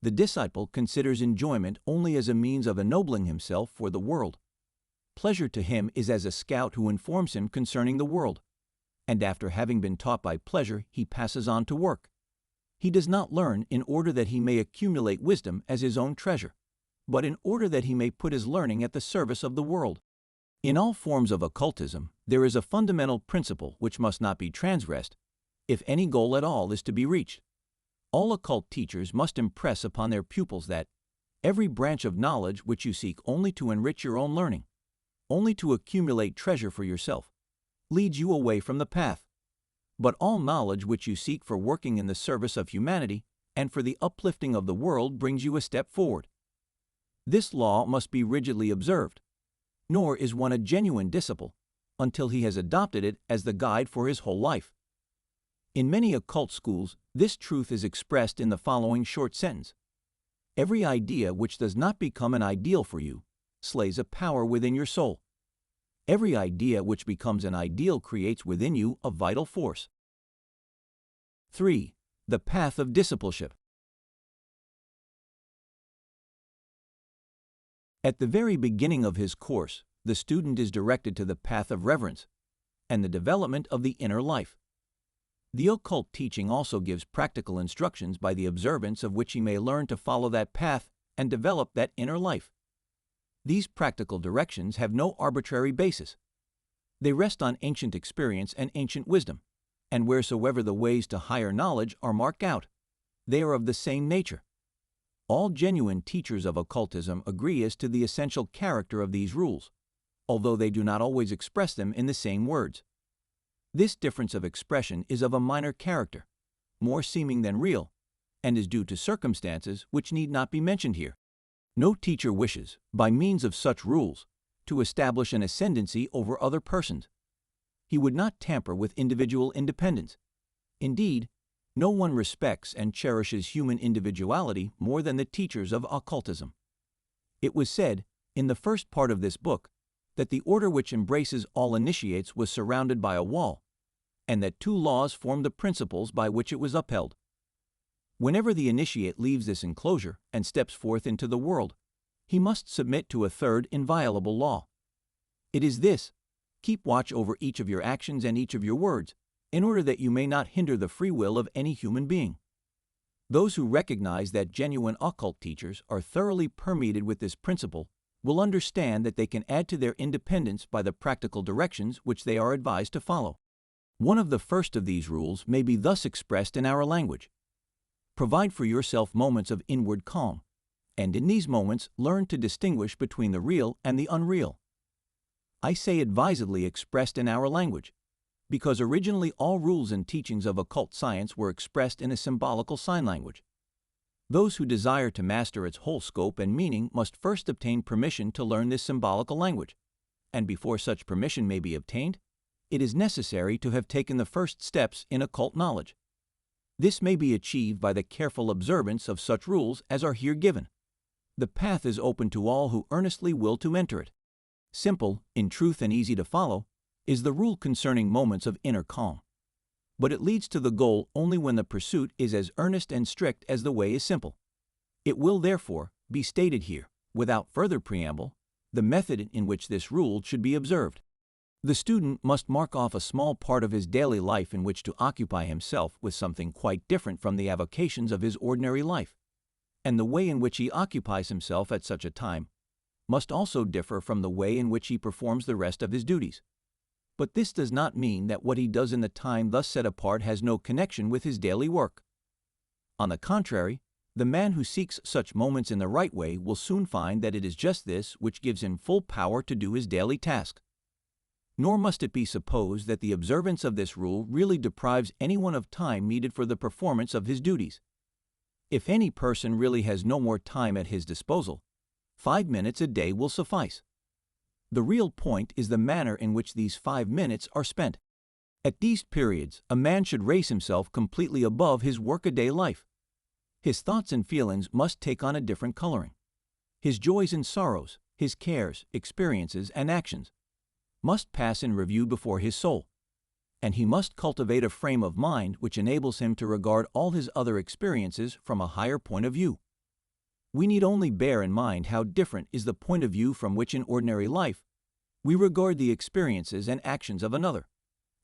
The disciple considers enjoyment only as a means of ennobling himself for the world. Pleasure to him is as a scout who informs him concerning the world, and after having been taught by pleasure, he passes on to work. He does not learn in order that he may accumulate wisdom as his own treasure, but in order that he may put his learning at the service of the world. In all forms of occultism, there is a fundamental principle which must not be transgressed, if any goal at all is to be reached. All occult teachers must impress upon their pupils that every branch of knowledge which you seek only to enrich your own learning, only to accumulate treasure for yourself, leads you away from the path. But all knowledge which you seek for working in the service of humanity and for the uplifting of the world brings you a step forward. This law must be rigidly observed, nor is one a genuine disciple until he has adopted it as the guide for his whole life. In many occult schools, this truth is expressed in the following short sentence: every idea which does not become an ideal for you slays a power within your soul. Every idea which becomes an ideal creates within you a vital force. 3. The Path of Discipleship. At the very beginning of his course, the student is directed to the path of reverence and the development of the inner life. The occult teaching also gives practical instructions by the observance of which he may learn to follow that path and develop that inner life. These practical directions have no arbitrary basis. They rest on ancient experience and ancient wisdom, and wheresoever the ways to higher knowledge are marked out, they are of the same nature. All genuine teachers of occultism agree as to the essential character of these rules, although they do not always express them in the same words. This difference of expression is of a minor character, more seeming than real, and is due to circumstances which need not be mentioned here. No teacher wishes, by means of such rules, to establish an ascendancy over other persons. He would not tamper with individual independence. Indeed, no one respects and cherishes human individuality more than the teachers of occultism. It was said, in the first part of this book, that the order which embraces all initiates was surrounded by a wall, and that two laws formed the principles by which it was upheld. Whenever the initiate leaves this enclosure and steps forth into the world, he must submit to a third inviolable law. It is this: keep watch over each of your actions and each of your words, in order that you may not hinder the free will of any human being. Those who recognize that genuine occult teachers are thoroughly permeated with this principle will understand that they can add to their independence by the practical directions which they are advised to follow. One of the first of these rules may be thus expressed in our language: provide for yourself moments of inward calm, and in these moments learn to distinguish between the real and the unreal. I say advisedly expressed in our language, because originally all rules and teachings of occult science were expressed in a symbolical sign language. Those who desire to master its whole scope and meaning must first obtain permission to learn this symbolical language, and before such permission may be obtained, it is necessary to have taken the first steps in occult knowledge. This may be achieved by the careful observance of such rules as are here given. The path is open to all who earnestly will to enter it. Simple, in truth and easy to follow, is the rule concerning moments of inner calm. But it leads to the goal only when the pursuit is as earnest and strict as the way is simple. It will, therefore, be stated here, without further preamble, the method in which this rule should be observed. The student must mark off a small part of his daily life in which to occupy himself with something quite different from the avocations of his ordinary life, and the way in which he occupies himself at such a time must also differ from the way in which he performs the rest of his duties. But this does not mean that what he does in the time thus set apart has no connection with his daily work. On the contrary, the man who seeks such moments in the right way will soon find that it is just this which gives him full power to do his daily task. Nor must it be supposed that the observance of this rule really deprives anyone of time needed for the performance of his duties. If any person really has no more time at his disposal, 5 minutes a day will suffice. The real point is the manner in which these 5 minutes are spent. At these periods, a man should raise himself completely above his workaday life. His thoughts and feelings must take on a different coloring. His joys and sorrows, his cares, experiences, and actions must pass in review before his soul, and he must cultivate a frame of mind which enables him to regard all his other experiences from a higher point of view. We need only bear in mind how different is the point of view from which in ordinary life we regard the experiences and actions of another,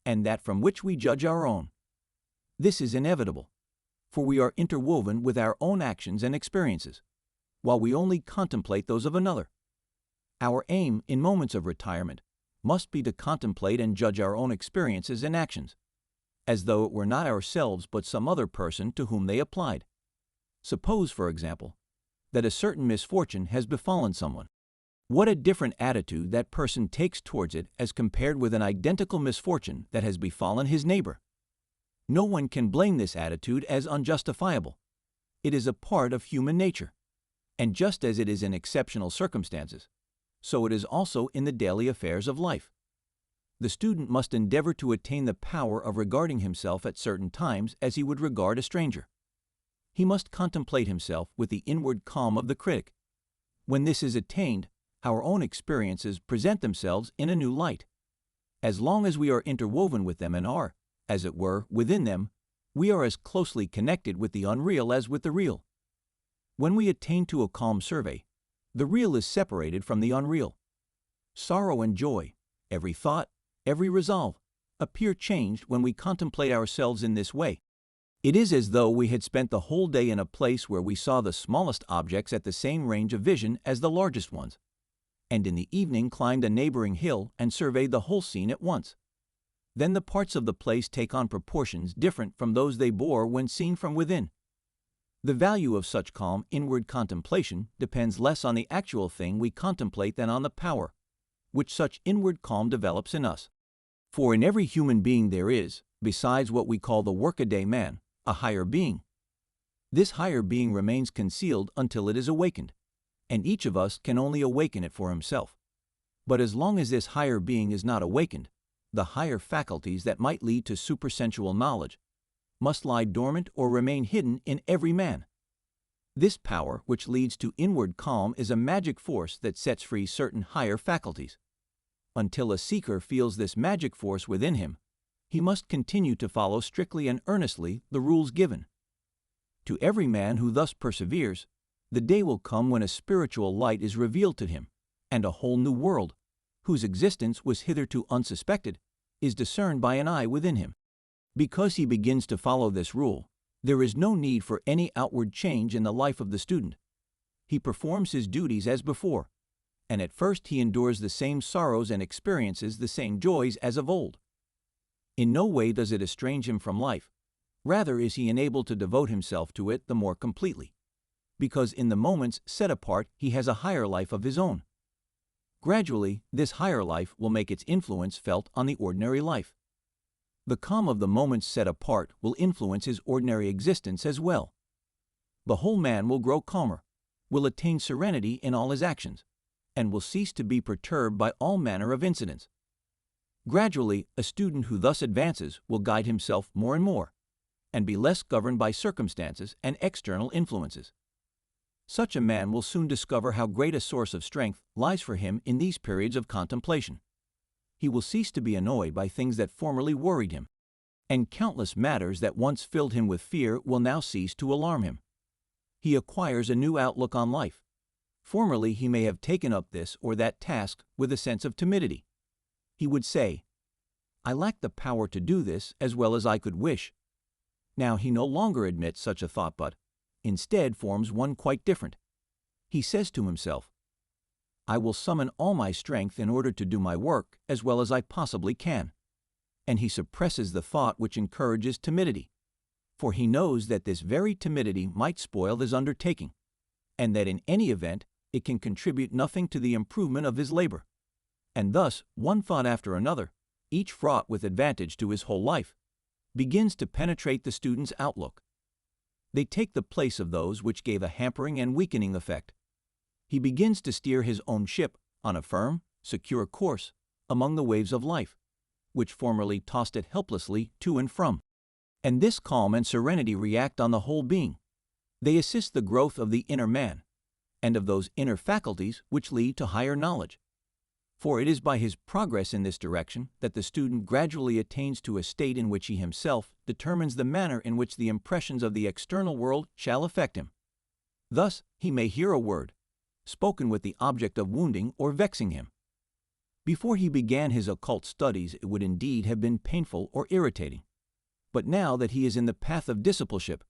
and that from which we judge our own. This is inevitable, for we are interwoven with our own actions and experiences, while we only contemplate those of another. Our aim in moments of retirement must be to contemplate and judge our own experiences and actions, as though it were not ourselves but some other person to whom they applied. Suppose, for example, that a certain misfortune has befallen someone. What a different attitude that person takes towards it as compared with an identical misfortune that has befallen his neighbor. No one can blame this attitude as unjustifiable. It is a part of human nature, and just as it is in exceptional circumstances, so it is also in the daily affairs of life. The student must endeavor to attain the power of regarding himself at certain times as he would regard a stranger. He must contemplate himself with the inward calm of the critic. When this is attained, our own experiences present themselves in a new light. As long as we are interwoven with them and are, as it were, within them, we are as closely connected with the unreal as with the real. When we attain to a calm survey, the real is separated from the unreal. Sorrow and joy, every thought, every resolve, appear changed when we contemplate ourselves in this way. It is as though we had spent the whole day in a place where we saw the smallest objects at the same range of vision as the largest ones, and in the evening climbed a neighboring hill and surveyed the whole scene at once. Then the parts of the place take on proportions different from those they bore when seen from within. The value of such calm inward contemplation depends less on the actual thing we contemplate than on the power which such inward calm develops in us. For in every human being there is, besides what we call the workaday man, a higher being. This higher being remains concealed until it is awakened, and each of us can only awaken it for himself. But as long as this higher being is not awakened, the higher faculties that might lead to supersensual knowledge must lie dormant or remain hidden in every man. This power which leads to inward calm is a magic force that sets free certain higher faculties. Until a seeker feels this magic force within him, he must continue to follow strictly and earnestly the rules given. To every man who thus perseveres, the day will come when a spiritual light is revealed to him, and a whole new world, whose existence was hitherto unsuspected, is discerned by an eye within him. Because he begins to follow this rule, there is no need for any outward change in the life of the student. He performs his duties as before, and at first he endures the same sorrows and experiences the same joys as of old. In no way does it estrange him from life, rather is he enabled to devote himself to it the more completely, because in the moments set apart he has a higher life of his own. Gradually, this higher life will make its influence felt on the ordinary life. The calm of the moments set apart will influence his ordinary existence as well. The whole man will grow calmer, will attain serenity in all his actions, and will cease to be perturbed by all manner of incidents. Gradually, a student who thus advances will guide himself more and more, and be less governed by circumstances and external influences. Such a man will soon discover how great a source of strength lies for him in these periods of contemplation. He will cease to be annoyed by things that formerly worried him, and countless matters that once filled him with fear will now cease to alarm him. He acquires a new outlook on life. Formerly he may have taken up this or that task with a sense of timidity. He would say, "I lack the power to do this as well as I could wish." Now he no longer admits such a thought but, instead, forms one quite different. He says to himself, "I will summon all my strength in order to do my work as well as I possibly can." And he suppresses the thought which encourages timidity, for he knows that this very timidity might spoil his undertaking, and that in any event it can contribute nothing to the improvement of his labor. And thus, one thought after another, each fraught with advantage to his whole life, begins to penetrate the student's outlook. They take the place of those which gave a hampering and weakening effect. He begins to steer his own ship on a firm, secure course among the waves of life, which formerly tossed it helplessly to and from. And this calm and serenity react on the whole being. They assist the growth of the inner man, and of those inner faculties which lead to higher knowledge. For it is by his progress in this direction that the student gradually attains to a state in which he himself determines the manner in which the impressions of the external world shall affect him. Thus, he may hear a word, spoken with the object of wounding or vexing him. Before he began his occult studies, it would indeed have been painful or irritating. But now that he is in the path of discipleship,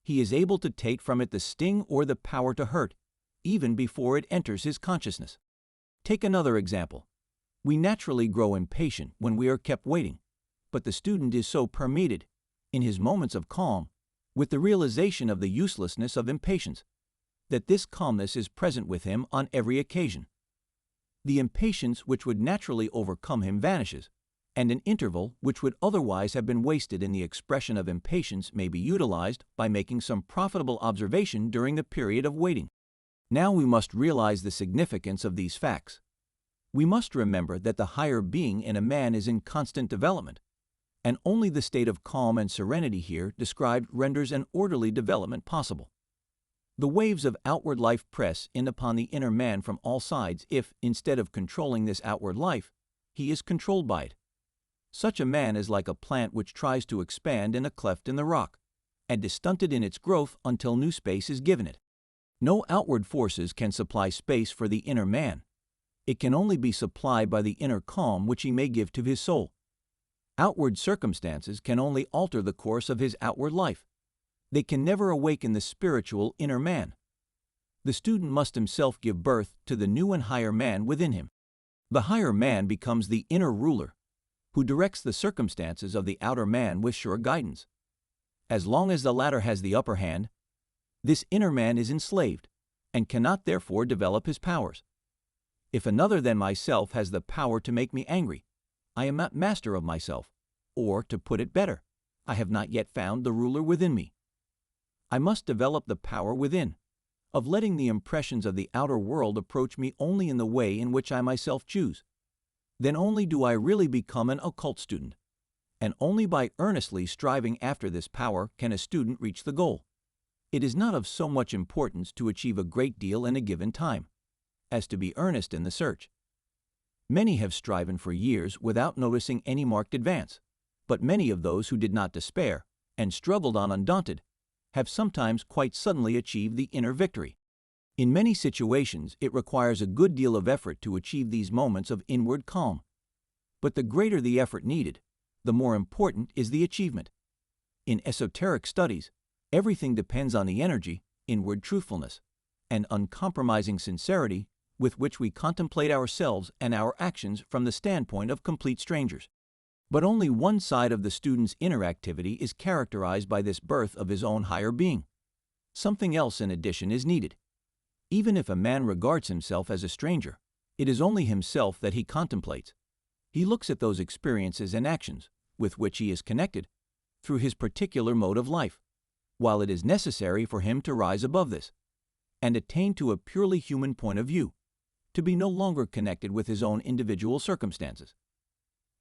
he is able to take from it the sting or the power to hurt, even before it enters his consciousness. Take another example. We naturally grow impatient when we are kept waiting, but the student is so permeated, in his moments of calm, with the realization of the uselessness of impatience, that this calmness is present with him on every occasion. The impatience which would naturally overcome him vanishes, and an interval which would otherwise have been wasted in the expression of impatience may be utilized by making some profitable observation during the period of waiting. Now we must realize the significance of these facts. We must remember that the higher being in a man is in constant development, and only the state of calm and serenity here described renders an orderly development possible. The waves of outward life press in upon the inner man from all sides if, instead of controlling this outward life, he is controlled by it. Such a man is like a plant which tries to expand in a cleft in the rock, and is stunted in its growth until new space is given it. No outward forces can supply space for the inner man. It can only be supplied by the inner calm which he may give to his soul. Outward circumstances can only alter the course of his outward life. They can never awaken the spiritual inner man. The student must himself give birth to the new and higher man within him. The higher man becomes the inner ruler, who directs the circumstances of the outer man with sure guidance. As long as the latter has the upper hand, this inner man is enslaved, and cannot therefore develop his powers. If another than myself has the power to make me angry, I am not master of myself, or, to put it better, I have not yet found the ruler within me. I must develop the power within, of letting the impressions of the outer world approach me only in the way in which I myself choose. Then only do I really become an occult student, and only by earnestly striving after this power can a student reach the goal. It is not of so much importance to achieve a great deal in a given time, as to be earnest in the search. Many have striven for years without noticing any marked advance, but many of those who did not despair, and struggled on undaunted, have sometimes quite suddenly achieved the inner victory. In many situations, it requires a good deal of effort to achieve these moments of inward calm. But the greater the effort needed, the more important is the achievement. In esoteric studies, everything depends on the energy, inward truthfulness, and uncompromising sincerity with which we contemplate ourselves and our actions from the standpoint of complete strangers. But only one side of the student's inner activity is characterized by this birth of his own higher being. Something else in addition is needed. Even if a man regards himself as a stranger, it is only himself that he contemplates. He looks at those experiences and actions with which he is connected through his particular mode of life, while it is necessary for him to rise above this, and attain to a purely human point of view, to be no longer connected with his own individual circumstances.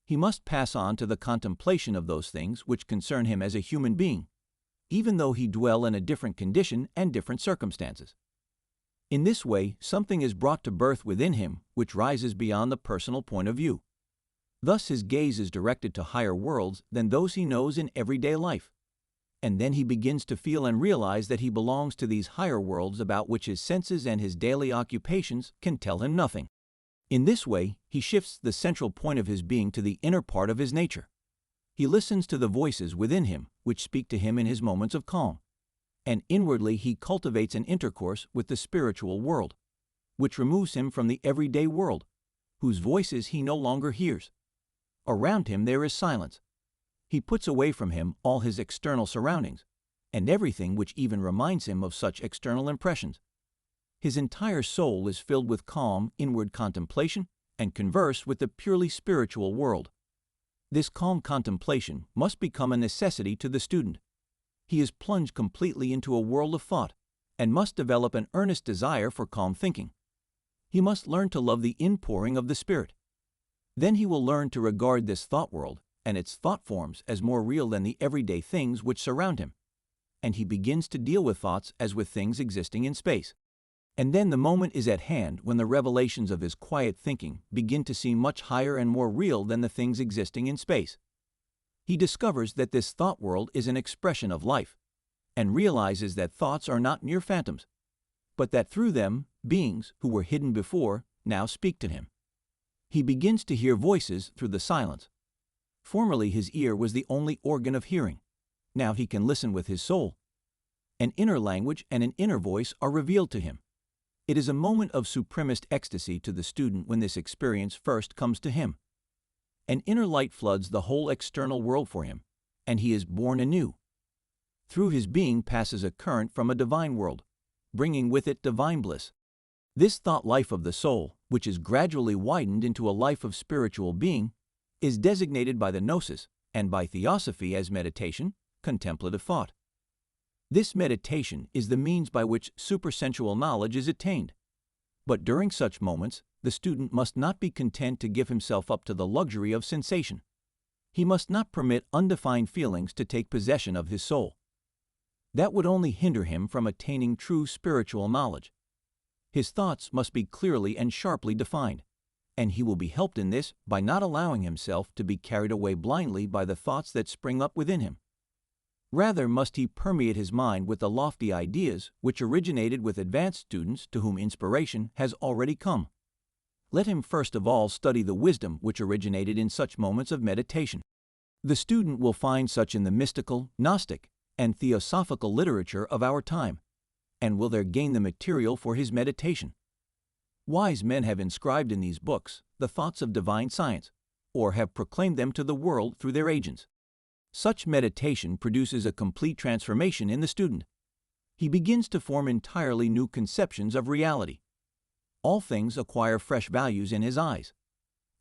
He must pass on to the contemplation of those things which concern him as a human being, even though he dwell in a different condition and different circumstances. In this way, something is brought to birth within him which rises beyond the personal point of view. Thus his gaze is directed to higher worlds than those he knows in everyday life, and then he begins to feel and realize that he belongs to these higher worlds about which his senses and his daily occupations can tell him nothing. In this way, he shifts the central point of his being to the inner part of his nature. He listens to the voices within him which speak to him in his moments of calm, and inwardly he cultivates an intercourse with the spiritual world, which removes him from the everyday world, whose voices he no longer hears. Around him there is silence. He puts away from him all his external surroundings, and everything which even reminds him of such external impressions. His entire soul is filled with calm, inward contemplation and converse with the purely spiritual world. This calm contemplation must become a necessity to the student. He is plunged completely into a world of thought and must develop an earnest desire for calm thinking. He must learn to love the inpouring of the Spirit. Then he will learn to regard this thought world and its thought forms as more real than the everyday things which surround him, and he begins to deal with thoughts as with things existing in space. And then the moment is at hand when the revelations of his quiet thinking begin to seem much higher and more real than the things existing in space. He discovers that this thought world is an expression of life, and realizes that thoughts are not mere phantoms, but that through them, beings who were hidden before now speak to him. He begins to hear voices through the silence. Formerly his ear was the only organ of hearing. Now he can listen with his soul. An inner language and an inner voice are revealed to him. It is a moment of supremest ecstasy to the student when this experience first comes to him. An inner light floods the whole external world for him, and he is born anew. Through his being passes a current from a divine world, bringing with it divine bliss. This thought life of the soul, which is gradually widened into a life of spiritual being, is designated by the Gnosis and by Theosophy as meditation, contemplative thought. This meditation is the means by which supersensual knowledge is attained. But during such moments, the student must not be content to give himself up to the luxury of sensation. He must not permit undefined feelings to take possession of his soul. That would only hinder him from attaining true spiritual knowledge. His thoughts must be clearly and sharply defined, and he will be helped in this by not allowing himself to be carried away blindly by the thoughts that spring up within him. Rather must he permeate his mind with the lofty ideas which originated with advanced students to whom inspiration has already come. Let him first of all study the wisdom which originated in such moments of meditation. The student will find such in the mystical, Gnostic, and theosophical literature of our time, and will there gain the material for his meditation. Wise men have inscribed in these books the thoughts of divine science, or have proclaimed them to the world through their agents. Such meditation produces a complete transformation in the student. He begins to form entirely new conceptions of reality. All things acquire fresh values in his eyes,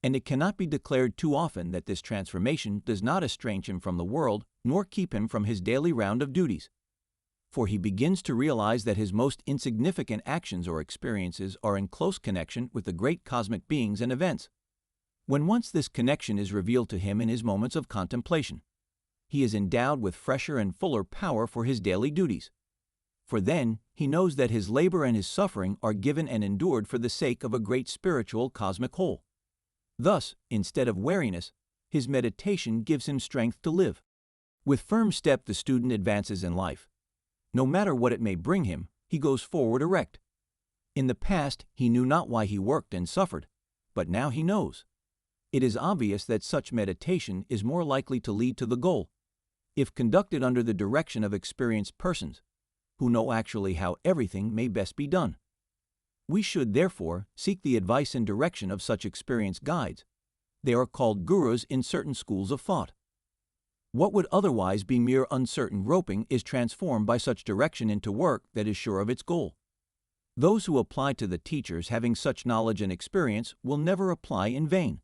and it cannot be declared too often that this transformation does not estrange him from the world nor keep him from his daily round of duties. For he begins to realize that his most insignificant actions or experiences are in close connection with the great cosmic beings and events. When once this connection is revealed to him in his moments of contemplation, he is endowed with fresher and fuller power for his daily duties. For then he knows that his labor and his suffering are given and endured for the sake of a great spiritual cosmic whole. Thus, instead of weariness, his meditation gives him strength to live. With firm step the student advances in life. No matter what it may bring him, he goes forward erect. In the past he knew not why he worked and suffered, but now he knows. It is obvious that such meditation is more likely to lead to the goal, if conducted under the direction of experienced persons, who know actually how everything may best be done. We should, therefore, seek the advice and direction of such experienced guides. They are called gurus in certain schools of thought. What would otherwise be mere uncertain groping is transformed by such direction into work that is sure of its goal. Those who apply to the teachers having such knowledge and experience will never apply in vain.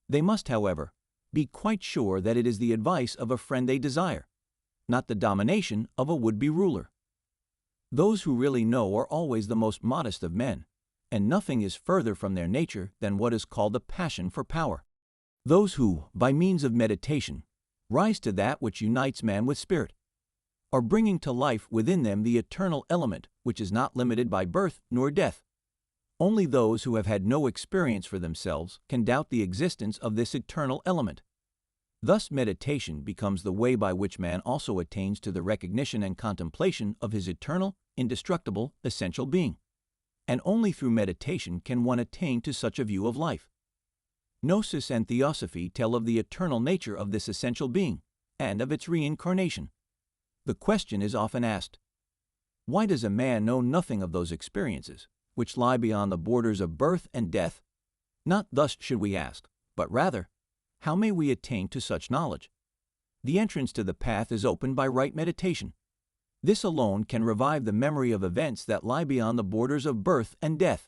They must, however, be quite sure that it is the advice of a friend they desire, not the domination of a would-be ruler. Those who really know are always the most modest of men, and nothing is further from their nature than what is called a passion for power. Those who, by means of meditation, rise to that which unites man with spirit, are bringing to life within them the eternal element which is not limited by birth nor death. Only those who have had no experience for themselves can doubt the existence of this eternal element. Thus meditation becomes the way by which man also attains to the recognition and contemplation of his eternal, indestructible, essential being. And only through meditation can one attain to such a view of life. Gnosis and Theosophy tell of the eternal nature of this essential being, and of its reincarnation. The question is often asked, why does a man know nothing of those experiences, which lie beyond the borders of birth and death? Not thus should we ask, but rather, how may we attain to such knowledge? The entrance to the path is opened by right meditation. This alone can revive the memory of events that lie beyond the borders of birth and death.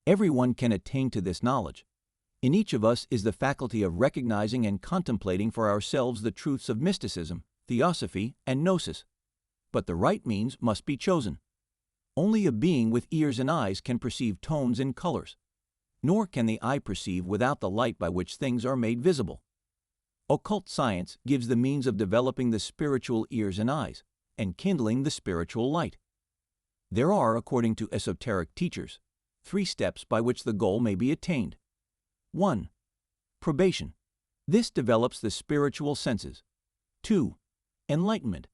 Everyone can attain to this knowledge. In each of us is the faculty of recognizing and contemplating for ourselves the truths of mysticism, Theosophy, and Gnosis. But the right means must be chosen. Only a being with ears and eyes can perceive tones and colors, nor can the eye perceive without the light by which things are made visible. Occult science gives the means of developing the spiritual ears and eyes, and kindling the spiritual light. There are, according to esoteric teachers, 3 steps by which the goal may be attained. 1. Probation. This develops the spiritual senses. 2. Enlightenment.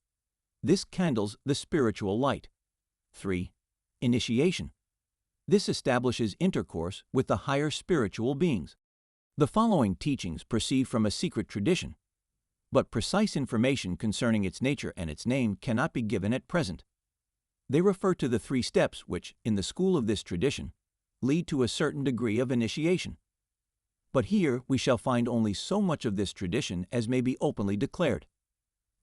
This kindles the spiritual light. 3. Initiation. This establishes intercourse with the higher spiritual beings. The following teachings proceed from a secret tradition, but precise information concerning its nature and its name cannot be given at present. They refer to the 3 steps which, in the school of this tradition, lead to a certain degree of initiation. But here we shall find only so much of this tradition as may be openly declared.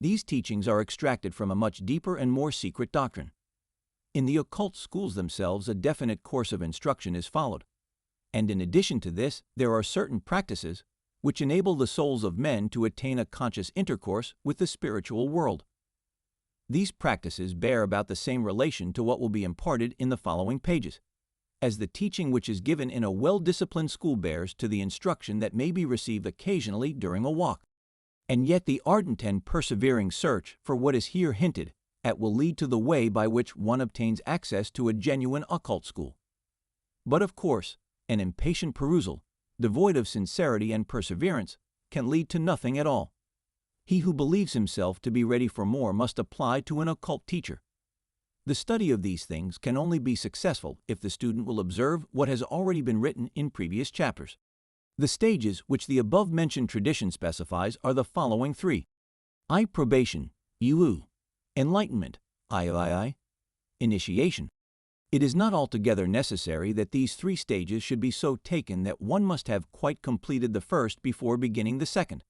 These teachings are extracted from a much deeper and more secret doctrine. In the occult schools themselves, a definite course of instruction is followed, and in addition to this, there are certain practices which enable the souls of men to attain a conscious intercourse with the spiritual world. These practices bear about the same relation to what will be imparted in the following pages, as the teaching which is given in a well-disciplined school bears to the instruction that may be received occasionally during a walk. And yet the ardent and persevering search for what is here hinted at will lead to the way by which one obtains access to a genuine occult school. But of course, an impatient perusal, devoid of sincerity and perseverance, can lead to nothing at all. He who believes himself to be ready for more must apply to an occult teacher. The study of these things can only be successful if the student will observe what has already been written in previous chapters. The stages which the above-mentioned tradition specifies are the following 3. Probation, Enlightenment, Initiation. It is not altogether necessary that these 3 stages should be so taken that one must have quite completed the first before beginning the second,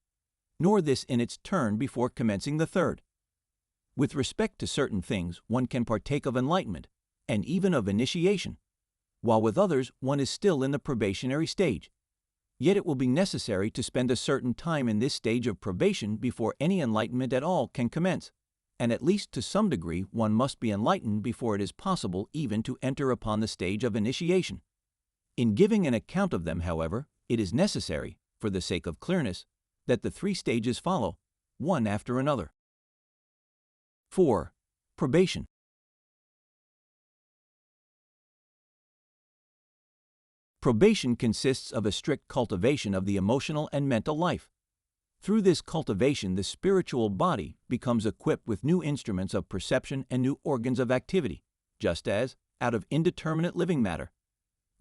nor this in its turn before commencing the third. With respect to certain things, one can partake of enlightenment, and even of initiation, while with others one is still in the probationary stage. Yet it will be necessary to spend a certain time in this stage of probation before any enlightenment at all can commence, and at least to some degree one must be enlightened before it is possible even to enter upon the stage of initiation. In giving an account of them, however, it is necessary, for the sake of clearness, that the 3 stages follow, one after another. 4. Probation. Probation consists of a strict cultivation of the emotional and mental life. Through this cultivation, the spiritual body becomes equipped with new instruments of perception and new organs of activity, just as, out of indeterminate living matter,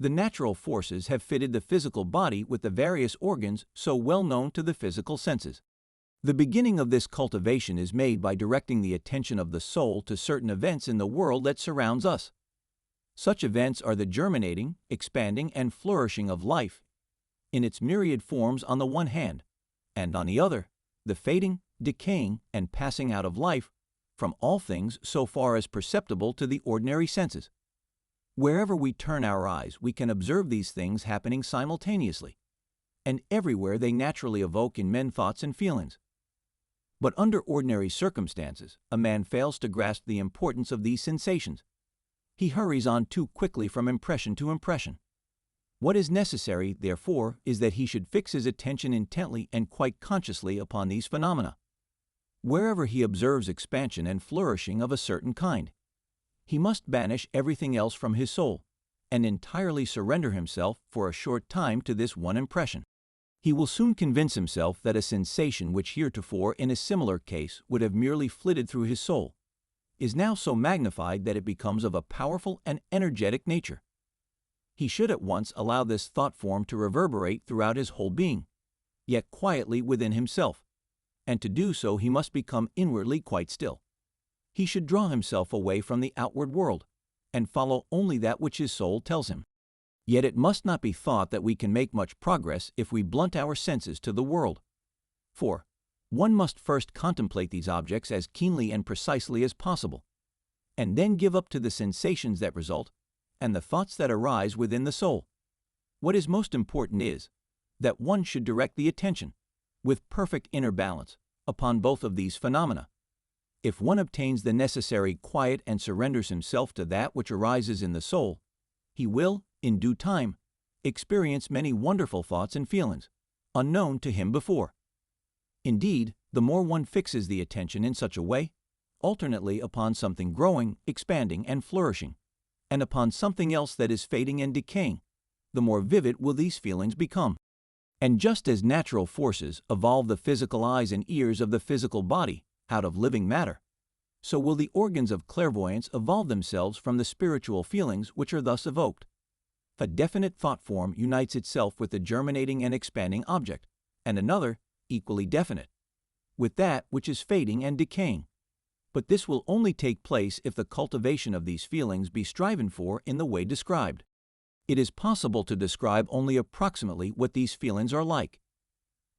the natural forces have fitted the physical body with the various organs so well known to the physical senses. The beginning of this cultivation is made by directing the attention of the soul to certain events in the world that surrounds us. Such events are the germinating, expanding, and flourishing of life in its myriad forms on the one hand, and on the other, the fading, decaying, and passing out of life from all things so far as perceptible to the ordinary senses. Wherever we turn our eyes, we can observe these things happening simultaneously, and everywhere they naturally evoke in men thoughts and feelings. But under ordinary circumstances, a man fails to grasp the importance of these sensations. He hurries on too quickly from impression to impression. What is necessary, therefore, is that he should fix his attention intently and quite consciously upon these phenomena. Wherever he observes expansion and flourishing of a certain kind, he must banish everything else from his soul, and entirely surrender himself for a short time to this one impression. He will soon convince himself that a sensation which heretofore in a similar case would have merely flitted through his soul, is now so magnified that it becomes of a powerful and energetic nature. He should at once allow this thought form to reverberate throughout his whole being, yet quietly within himself, and to do so he must become inwardly quite still. He should draw himself away from the outward world, and follow only that which his soul tells him. Yet it must not be thought that we can make much progress if we blunt our senses to the world. For one must first contemplate these objects as keenly and precisely as possible, and then give up to the sensations that result and the thoughts that arise within the soul. What is most important is that one should direct the attention, with perfect inner balance, upon both of these phenomena. If one obtains the necessary quiet and surrenders himself to that which arises in the soul, he will, in due time, experience many wonderful thoughts and feelings, unknown to him before. Indeed, the more one fixes the attention in such a way, alternately upon something growing, expanding, and flourishing, and upon something else that is fading and decaying, the more vivid will these feelings become. And just as natural forces evolve the physical eyes and ears of the physical body out of living matter, so will the organs of clairvoyance evolve themselves from the spiritual feelings which are thus evoked. A definite thought form unites itself with the germinating and expanding object, and another, equally definite, with that which is fading and decaying. But this will only take place if the cultivation of these feelings be striven for in the way described. It is possible to describe only approximately what these feelings are like.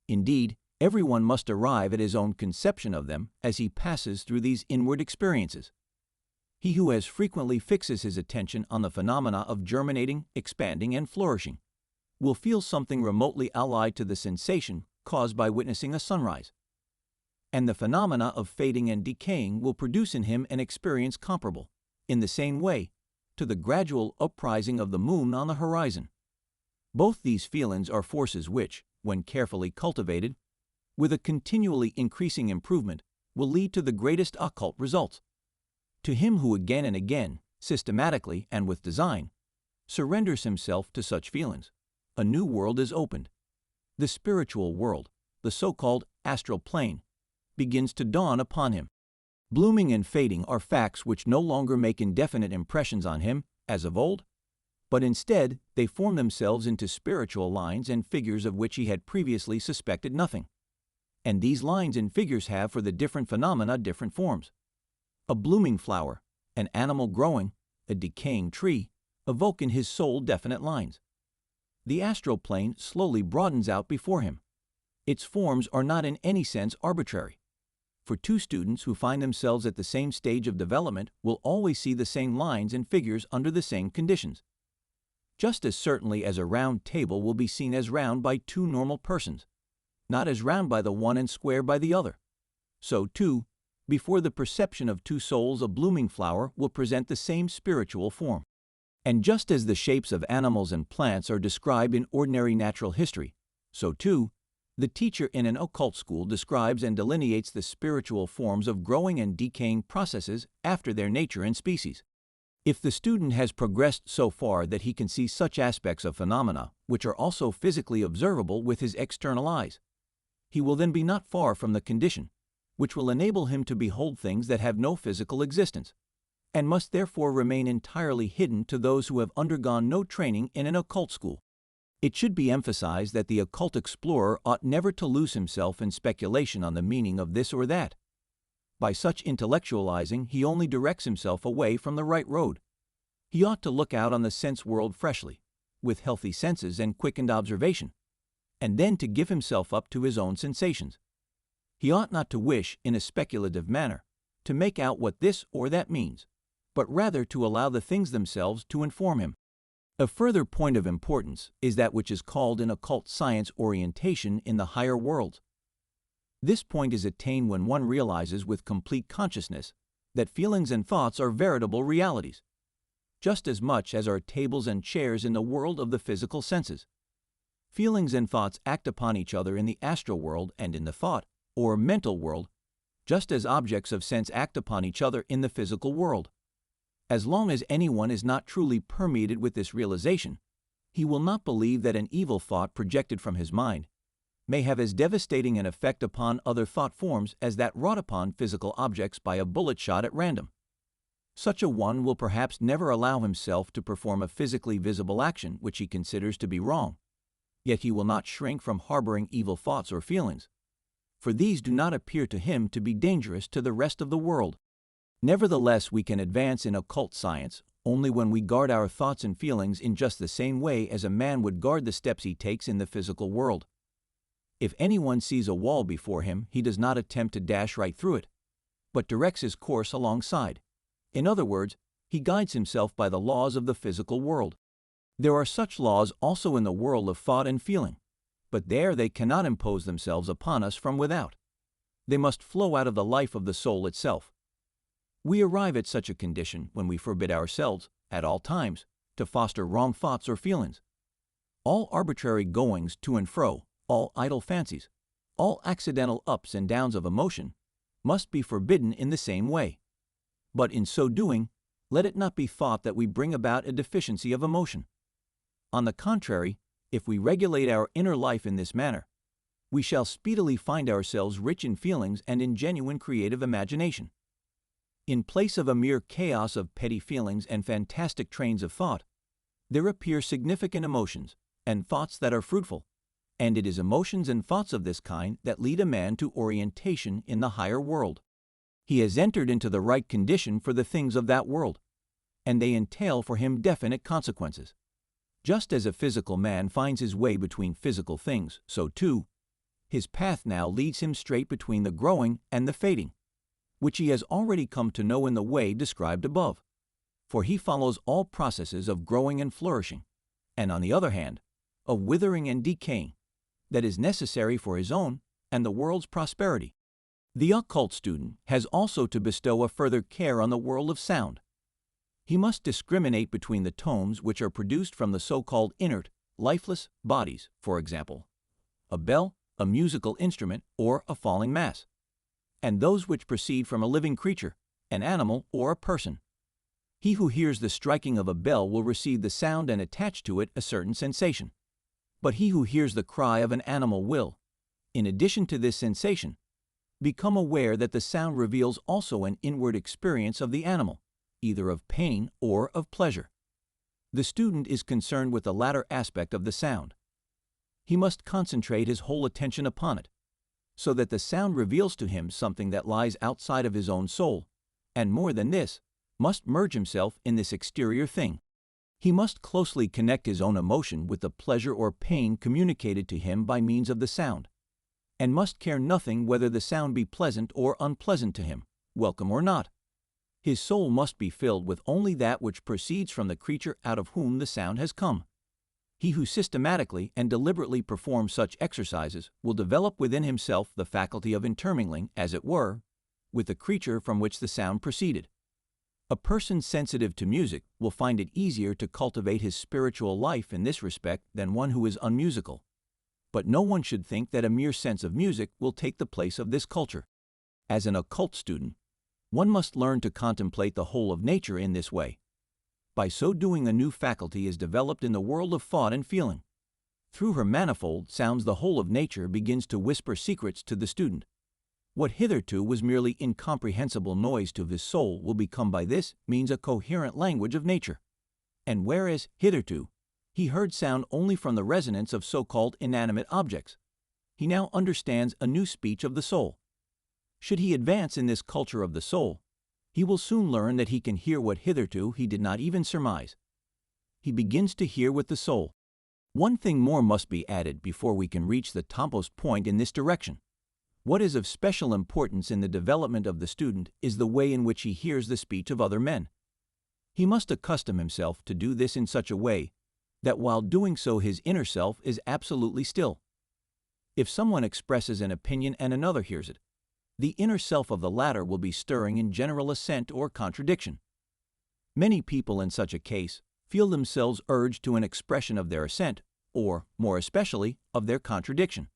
Indeed, everyone must arrive at his own conception of them as he passes through these inward experiences. He who as frequently fixes his attention on the phenomena of germinating, expanding, and flourishing will feel something remotely allied to the sensation caused by witnessing a sunrise. And the phenomena of fading and decaying will produce in him an experience comparable, in the same way, to the gradual uprising of the moon on the horizon. Both these feelings are forces which, when carefully cultivated, with a continually increasing improvement, will lead to the greatest occult results. To him who again and again, systematically and with design, surrenders himself to such feelings, a new world is opened. The spiritual world, the so-called astral plane, begins to dawn upon him. Blooming and fading are facts which no longer make indefinite impressions on him, as of old, but instead they form themselves into spiritual lines and figures of which he had previously suspected nothing. And these lines and figures have for the different phenomena different forms. A blooming flower, an animal growing, a decaying tree, evoke in his soul definite lines. The astral plane slowly broadens out before him. Its forms are not in any sense arbitrary. For two students who find themselves at the same stage of development will always see the same lines and figures under the same conditions. Just as certainly as a round table will be seen as round by two normal persons, not as round by the one and square by the other, so too, before the perception of two souls a blooming flower will present the same spiritual form. And just as the shapes of animals and plants are described in ordinary natural history, so too, the teacher in an occult school describes and delineates the spiritual forms of growing and decaying processes after their nature and species. If the student has progressed so far that he can see such aspects of phenomena which are also physically observable with his external eyes, he will then be not far from the condition which will enable him to behold things that have no physical existence, and must therefore remain entirely hidden to those who have undergone no training in an occult school. It should be emphasized that the occult explorer ought never to lose himself in speculation on the meaning of this or that. By such intellectualizing, he only directs himself away from the right road. He ought to look out on the sense world freshly, with healthy senses and quickened observation, and then to give himself up to his own sensations. He ought not to wish, in a speculative manner, to make out what this or that means, but rather to allow the things themselves to inform him. A further point of importance is that which is called in occult science orientation in the higher worlds. This point is attained when one realizes with complete consciousness that feelings and thoughts are veritable realities, just as much as are tables and chairs in the world of the physical senses. Feelings and thoughts act upon each other in the astral world and in the thought, or mental world, just as objects of sense act upon each other in the physical world. As long as anyone is not truly permeated with this realization, he will not believe that an evil thought projected from his mind may have as devastating an effect upon other thought forms as that wrought upon physical objects by a bullet shot at random. Such a one will perhaps never allow himself to perform a physically visible action which he considers to be wrong, yet he will not shrink from harboring evil thoughts or feelings, for these do not appear to him to be dangerous to the rest of the world. Nevertheless, we can advance in occult science only when we guard our thoughts and feelings in just the same way as a man would guard the steps he takes in the physical world. If anyone sees a wall before him, he does not attempt to dash right through it, but directs his course alongside. In other words, he guides himself by the laws of the physical world. There are such laws also in the world of thought and feeling, but there they cannot impose themselves upon us from without. They must flow out of the life of the soul itself. We arrive at such a condition when we forbid ourselves, at all times, to foster wrong thoughts or feelings. All arbitrary goings to and fro, all idle fancies, all accidental ups and downs of emotion, must be forbidden in the same way. But in so doing, let it not be thought that we bring about a deficiency of emotion. On the contrary, if we regulate our inner life in this manner, we shall speedily find ourselves rich in feelings and in genuine creative imagination. In place of a mere chaos of petty feelings and fantastic trains of thought, there appear significant emotions and thoughts that are fruitful, and it is emotions and thoughts of this kind that lead a man to orientation in the higher world. He has entered into the right condition for the things of that world, and they entail for him definite consequences. Just as a physical man finds his way between physical things, so too, his path now leads him straight between the growing and the fading, which he has already come to know in the way described above, for he follows all processes of growing and flourishing, and on the other hand, of withering and decaying, that is necessary for his own and the world's prosperity. The occult student has also to bestow a further care on the world of sound. He must discriminate between the tones which are produced from the so-called inert, lifeless bodies, for example, a bell, a musical instrument, or a falling mass, and those which proceed from a living creature, an animal, or a person. He who hears the striking of a bell will receive the sound and attach to it a certain sensation. But he who hears the cry of an animal will, in addition to this sensation, become aware that the sound reveals also an inward experience of the animal, either of pain or of pleasure. The student is concerned with the latter aspect of the sound. He must concentrate his whole attention upon it, so that the sound reveals to him something that lies outside of his own soul, and more than this, must merge himself in this exterior thing. He must closely connect his own emotion with the pleasure or pain communicated to him by means of the sound, and must care nothing whether the sound be pleasant or unpleasant to him, welcome or not. His soul must be filled with only that which proceeds from the creature out of whom the sound has come. He who systematically and deliberately performs such exercises will develop within himself the faculty of intermingling, as it were, with the creature from which the sound proceeded. A person sensitive to music will find it easier to cultivate his spiritual life in this respect than one who is unmusical. But no one should think that a mere sense of music will take the place of this culture. As an occult student, one must learn to contemplate the whole of nature in this way. By so doing, a new faculty is developed in the world of thought and feeling. Through her manifold sounds, the whole of nature begins to whisper secrets to the student. What hitherto was merely incomprehensible noise to his soul will become by this means a coherent language of nature. And whereas hitherto he heard sound only from the resonance of so-called inanimate objects, he now understands a new speech of the soul. Should he advance in this culture of the soul, he will soon learn that he can hear what hitherto he did not even surmise. He begins to hear with the soul. One thing more must be added before we can reach the topmost point in this direction. What is of special importance in the development of the student is the way in which he hears the speech of other men. He must accustom himself to do this in such a way that while doing so his inner self is absolutely still. If someone expresses an opinion and another hears it, the inner self of the latter will be stirring in general assent or contradiction. Many people in such a case feel themselves urged to an expression of their assent, or, more especially, of their contradiction.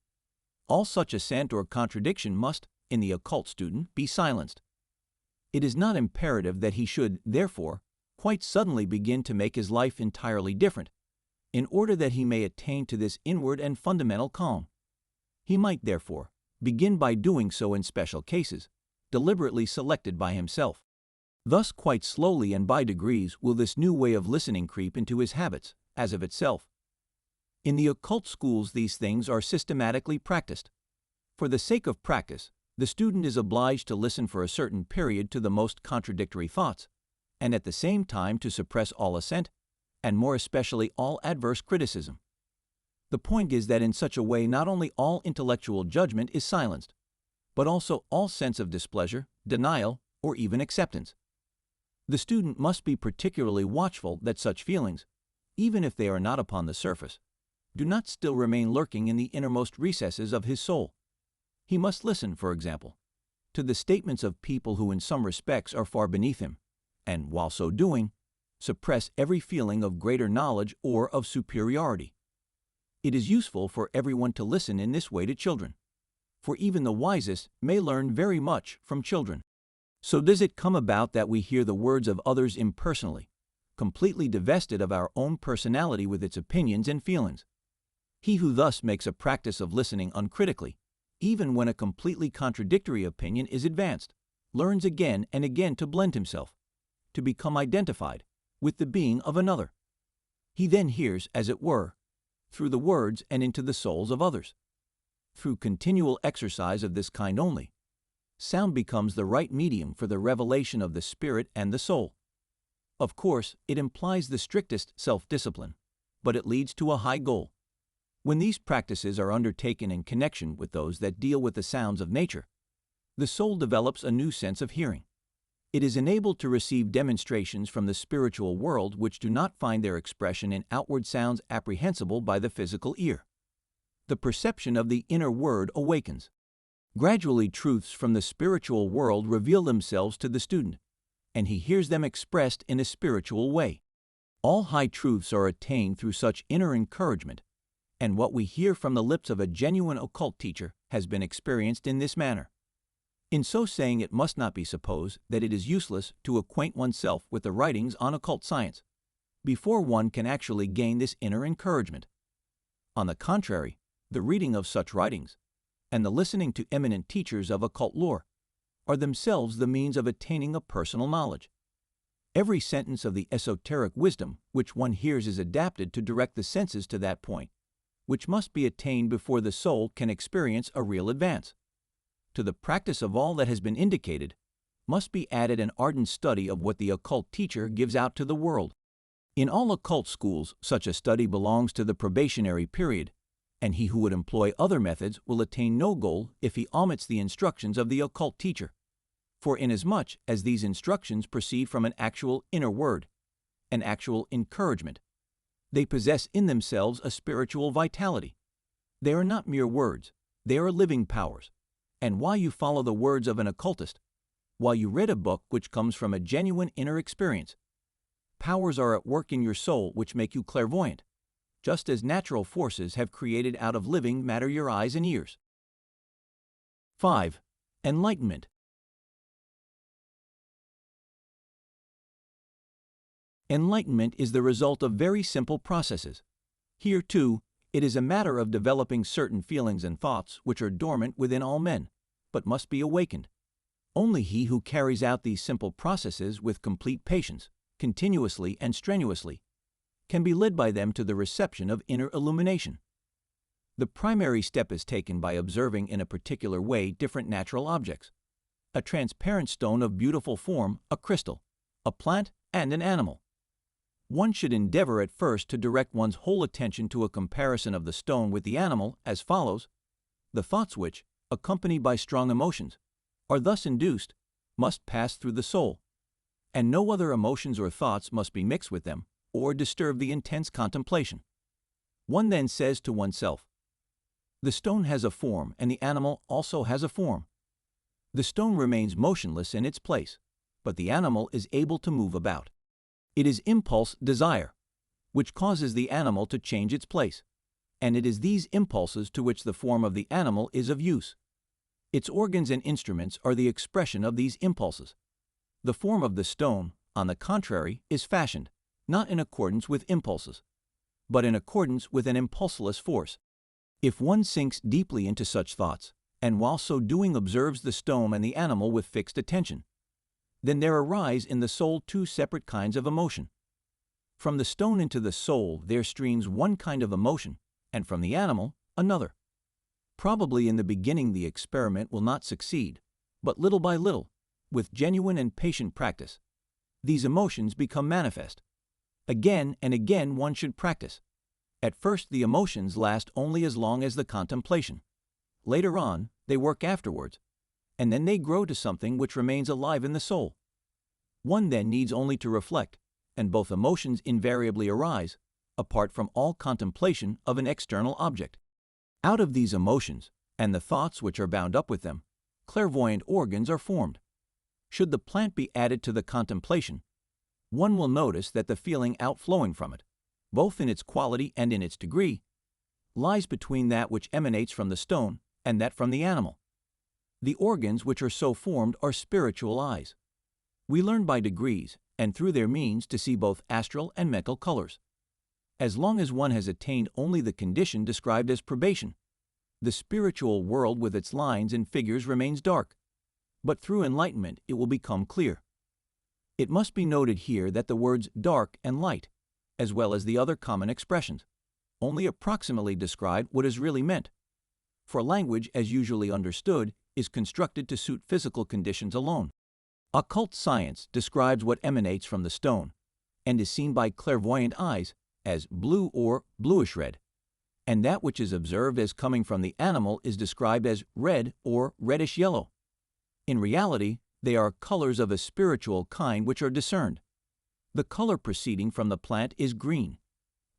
All such assent or contradiction must, in the occult student, be silenced. It is not imperative that he should, therefore, quite suddenly begin to make his life entirely different, in order that he may attain to this inward and fundamental calm. He might, therefore, begin by doing so in special cases, deliberately selected by himself. Thus, quite slowly and by degrees will this new way of listening creep into his habits, as of itself. In the occult schools these things are systematically practiced. For the sake of practice, the student is obliged to listen for a certain period to the most contradictory thoughts, and at the same time to suppress all assent, and more especially all adverse criticism. The point is that in such a way not only all intellectual judgment is silenced, but also all sense of displeasure, denial, or even acceptance. The student must be particularly watchful that such feelings, even if they are not upon the surface, do not still remain lurking in the innermost recesses of his soul. He must listen, for example, to the statements of people who in some respects are far beneath him, and, while so doing, suppress every feeling of greater knowledge or of superiority. It is useful for everyone to listen in this way to children. for even the wisest may learn very much from children. So does it come about that we hear the words of others impersonally, completely divested of our own personality with its opinions and feelings? He who thus makes a practice of listening uncritically, even when a completely contradictory opinion is advanced, learns again and again to blend himself, to become identified with the being of another. He then hears, as it were, through the words and into the souls of others. Through continual exercise of this kind only, sound becomes the right medium for the revelation of the spirit and the soul. Of course, it implies the strictest self-discipline, but it leads to a high goal. When these practices are undertaken in connection with those that deal with the sounds of nature, the soul develops a new sense of hearing. It is enabled to receive demonstrations from the spiritual world which do not find their expression in outward sounds apprehensible by the physical ear. The perception of the inner word awakens. Gradually, truths from the spiritual world reveal themselves to the student, and he hears them expressed in a spiritual way. All high truths are attained through such inner encouragement, and what we hear from the lips of a genuine occult teacher has been experienced in this manner. In so saying, it must not be supposed that it is useless to acquaint oneself with the writings on occult science, before one can actually gain this inner encouragement. On the contrary, the reading of such writings, and the listening to eminent teachers of occult lore, are themselves the means of attaining a personal knowledge. Every sentence of the esoteric wisdom which one hears is adapted to direct the senses to that point, which must be attained before the soul can experience a real advance. To the practice of all that has been indicated must be added an ardent study of what the occult teacher gives out to the world. In all occult schools, such a study belongs to the probationary period, and he who would employ other methods will attain no goal if he omits the instructions of the occult teacher. For inasmuch as these instructions proceed from an actual inner word, an actual encouragement, they possess in themselves a spiritual vitality. They are not mere words, they are living powers. And while you follow the words of an occultist, while you read a book which comes from a genuine inner experience, powers are at work in your soul which make you clairvoyant, just as natural forces have created out of living matter your eyes and ears. 5. Enlightenment. Enlightenment is the result of very simple processes. Here, too, it is a matter of developing certain feelings and thoughts which are dormant within all men, but must be awakened. Only he who carries out these simple processes with complete patience, continuously and strenuously, can be led by them to the reception of inner illumination. The primary step is taken by observing in a particular way different natural objects: a transparent stone of beautiful form, a crystal, a plant, and an animal. One should endeavor at first to direct one's whole attention to a comparison of the stone with the animal as follows. The thoughts which, accompanied by strong emotions, are thus induced, must pass through the soul, and no other emotions or thoughts must be mixed with them or disturb the intense contemplation. One then says to oneself, "The stone has a form and the animal also has a form. The stone remains motionless in its place, but the animal is able to move about. It is impulse desire, which causes the animal to change its place, and it is these impulses to which the form of the animal is of use. Its organs and instruments are the expression of these impulses. The form of the stone, on the contrary, is fashioned, not in accordance with impulses, but in accordance with an impulseless force. If one sinks deeply into such thoughts, and while so doing observes the stone and the animal with fixed attention, then there arise in the soul two separate kinds of emotion. From the stone into the soul there streams one kind of emotion, and from the animal another. Probably in the beginning the experiment will not succeed, but little by little, with genuine and patient practice, these emotions become manifest. Again and again one should practice. At first the emotions last only as long as the contemplation. Later on, they work afterwards, and then they grow to something which remains alive in the soul. One then needs only to reflect, and both emotions invariably arise, apart from all contemplation of an external object. Out of these emotions, and the thoughts which are bound up with them, clairvoyant organs are formed. Should the plant be added to the contemplation, one will notice that the feeling outflowing from it, both in its quality and in its degree, lies between that which emanates from the stone and that from the animal. The organs which are so formed are spiritual eyes. We learn by degrees, and through their means, to see both astral and mental colors. As long as one has attained only the condition described as probation, the spiritual world with its lines and figures remains dark, but through enlightenment it will become clear. It must be noted here that the words dark and light, as well as the other common expressions, only approximately describe what is really meant, for language as usually understood is constructed to suit physical conditions alone. Occult science describes what emanates from the stone, and is seen by clairvoyant eyes as blue or bluish-red, and that which is observed as coming from the animal is described as red or reddish-yellow. In reality, they are colors of a spiritual kind which are discerned. The color proceeding from the plant is green.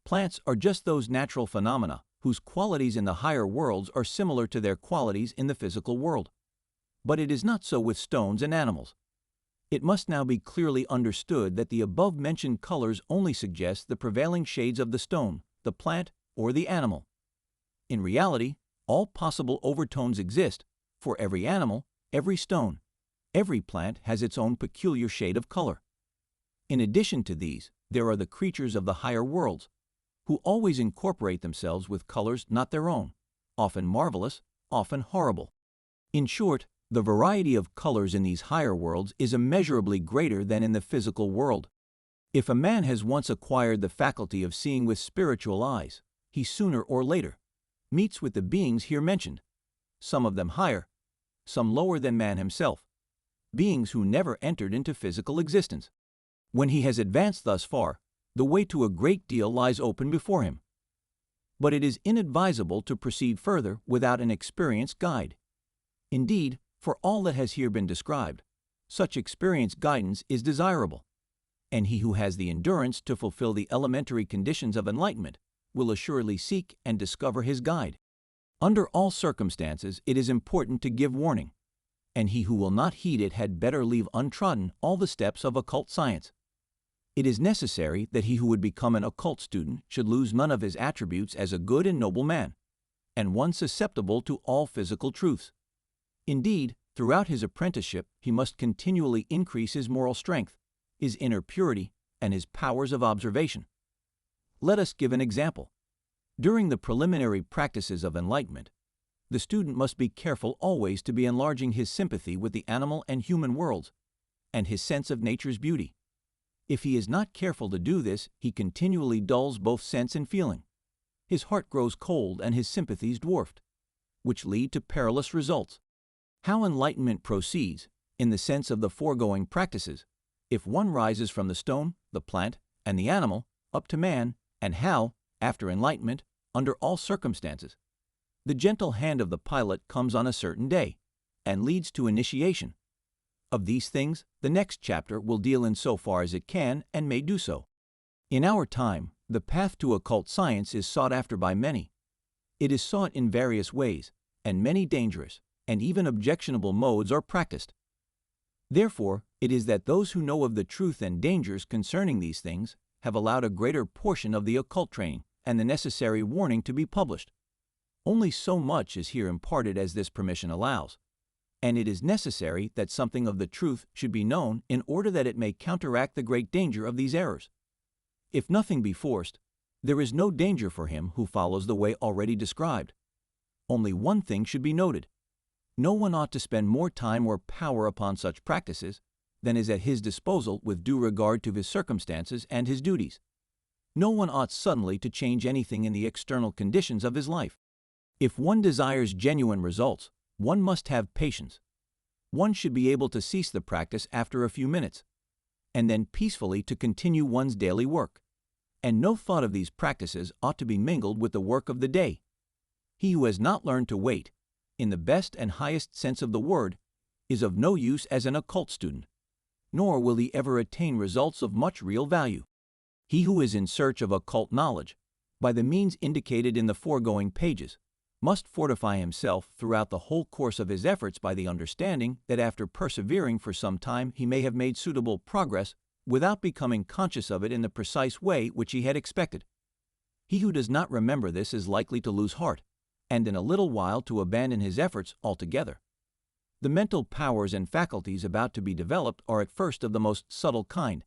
Plants are just those natural phenomena whose qualities in the higher worlds are similar to their qualities in the physical world. But it is not so with stones and animals. It must now be clearly understood that the above-mentioned colors only suggest the prevailing shades of the stone, the plant, or the animal. In reality, all possible overtones exist, for every animal, every stone, every plant has its own peculiar shade of color. In addition to these, there are the creatures of the higher worlds, who always incorporate themselves with colors not their own, often marvelous, often horrible. In short, the variety of colors in these higher worlds is immeasurably greater than in the physical world. If a man has once acquired the faculty of seeing with spiritual eyes, he sooner or later meets with the beings here mentioned, some of them higher, some lower than man himself, beings who never entered into physical existence. When he has advanced thus far, the way to a great deal lies open before him. But it is inadvisable to proceed further without an experienced guide. Indeed, for all that has here been described, such experienced guidance is desirable, and he who has the endurance to fulfill the elementary conditions of enlightenment will assuredly seek and discover his guide. Under all circumstances, it is important to give warning, and he who will not heed it had better leave untrodden all the steps of occult science. It is necessary that he who would become an occult student should lose none of his attributes as a good and noble man, and one susceptible to all physical truths. Indeed, throughout his apprenticeship, he must continually increase his moral strength, his inner purity, and his powers of observation. Let us give an example. During the preliminary practices of enlightenment, the student must be careful always to be enlarging his sympathy with the animal and human worlds, and his sense of nature's beauty. If he is not careful to do this, he continually dulls both sense and feeling. His heart grows cold and his sympathies dwarfed, which lead to perilous results. How enlightenment proceeds, in the sense of the foregoing practices, if one rises from the stone, the plant, and the animal, up to man, and how, after enlightenment, under all circumstances, the gentle hand of the pilot comes on a certain day, and leads to initiation. Of these things, the next chapter will deal in so far as it can and may do so. In our time, the path to occult science is sought after by many. It is sought in various ways, and many dangerous, and even objectionable modes are practiced. Therefore, it is that those who know of the truth and dangers concerning these things have allowed a greater portion of the occult training and the necessary warning to be published. Only so much is here imparted as this permission allows, and it is necessary that something of the truth should be known in order that it may counteract the great danger of these errors. If nothing be forced, there is no danger for him who follows the way already described. Only one thing should be noted. No one ought to spend more time or power upon such practices than is at his disposal with due regard to his circumstances and his duties. No one ought suddenly to change anything in the external conditions of his life. If one desires genuine results, one must have patience. One should be able to cease the practice after a few minutes, and then peacefully to continue one's daily work. And no thought of these practices ought to be mingled with the work of the day. He who has not learned to wait, in the best and highest sense of the word, is of no use as an occult student, nor will he ever attain results of much real value. He who is in search of occult knowledge, by the means indicated in the foregoing pages, must fortify himself throughout the whole course of his efforts by the understanding that after persevering for some time he may have made suitable progress without becoming conscious of it in the precise way which he had expected. He who does not remember this is likely to lose heart, and in a little while to abandon his efforts altogether. The mental powers and faculties about to be developed are at first of the most subtle kind,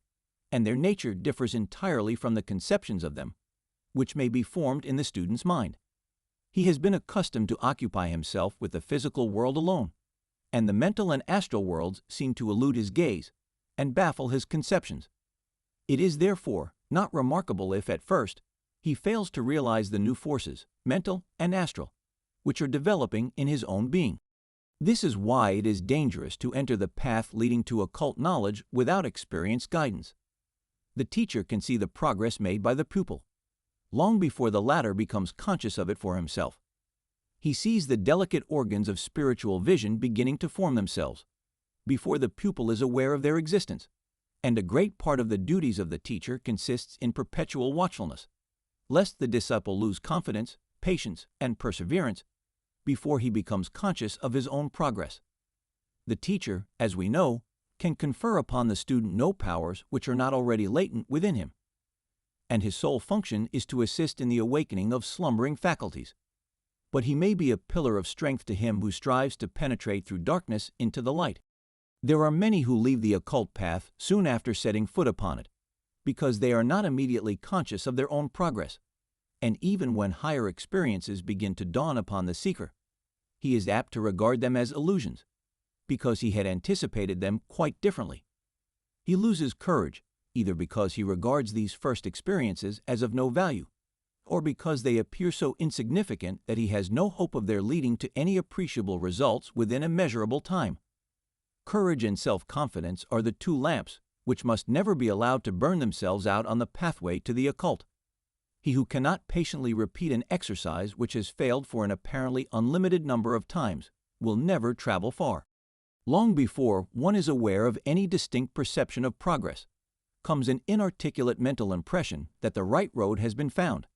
and their nature differs entirely from the conceptions of them, which may be formed in the student's mind. He has been accustomed to occupy himself with the physical world alone, and the mental and astral worlds seem to elude his gaze and baffle his conceptions. It is therefore not remarkable if, at first, he fails to realize the new forces, mental and astral, which are developing in his own being. This is why it is dangerous to enter the path leading to occult knowledge without experienced guidance. The teacher can see the progress made by the pupil, long before the latter becomes conscious of it for himself. He sees the delicate organs of spiritual vision beginning to form themselves, before the pupil is aware of their existence, and a great part of the duties of the teacher consists in perpetual watchfulness, lest the disciple lose confidence, patience, and perseverance before he becomes conscious of his own progress. The teacher, as we know, can confer upon the student no powers which are not already latent within him, and his sole function is to assist in the awakening of slumbering faculties. But he may be a pillar of strength to him who strives to penetrate through darkness into the light. There are many who leave the occult path soon after setting foot upon it, because they are not immediately conscious of their own progress, and even when higher experiences begin to dawn upon the seeker, he is apt to regard them as illusions, because he had anticipated them quite differently. He loses courage, either because he regards these first experiences as of no value, or because they appear so insignificant that he has no hope of their leading to any appreciable results within a measurable time. Courage and self-confidence are the two lamps which must never be allowed to burn themselves out on the pathway to the occult. He who cannot patiently repeat an exercise which has failed for an apparently unlimited number of times will never travel far. Long before one is aware of any distinct perception of progress, comes an inarticulate mental impression that the right road has been found.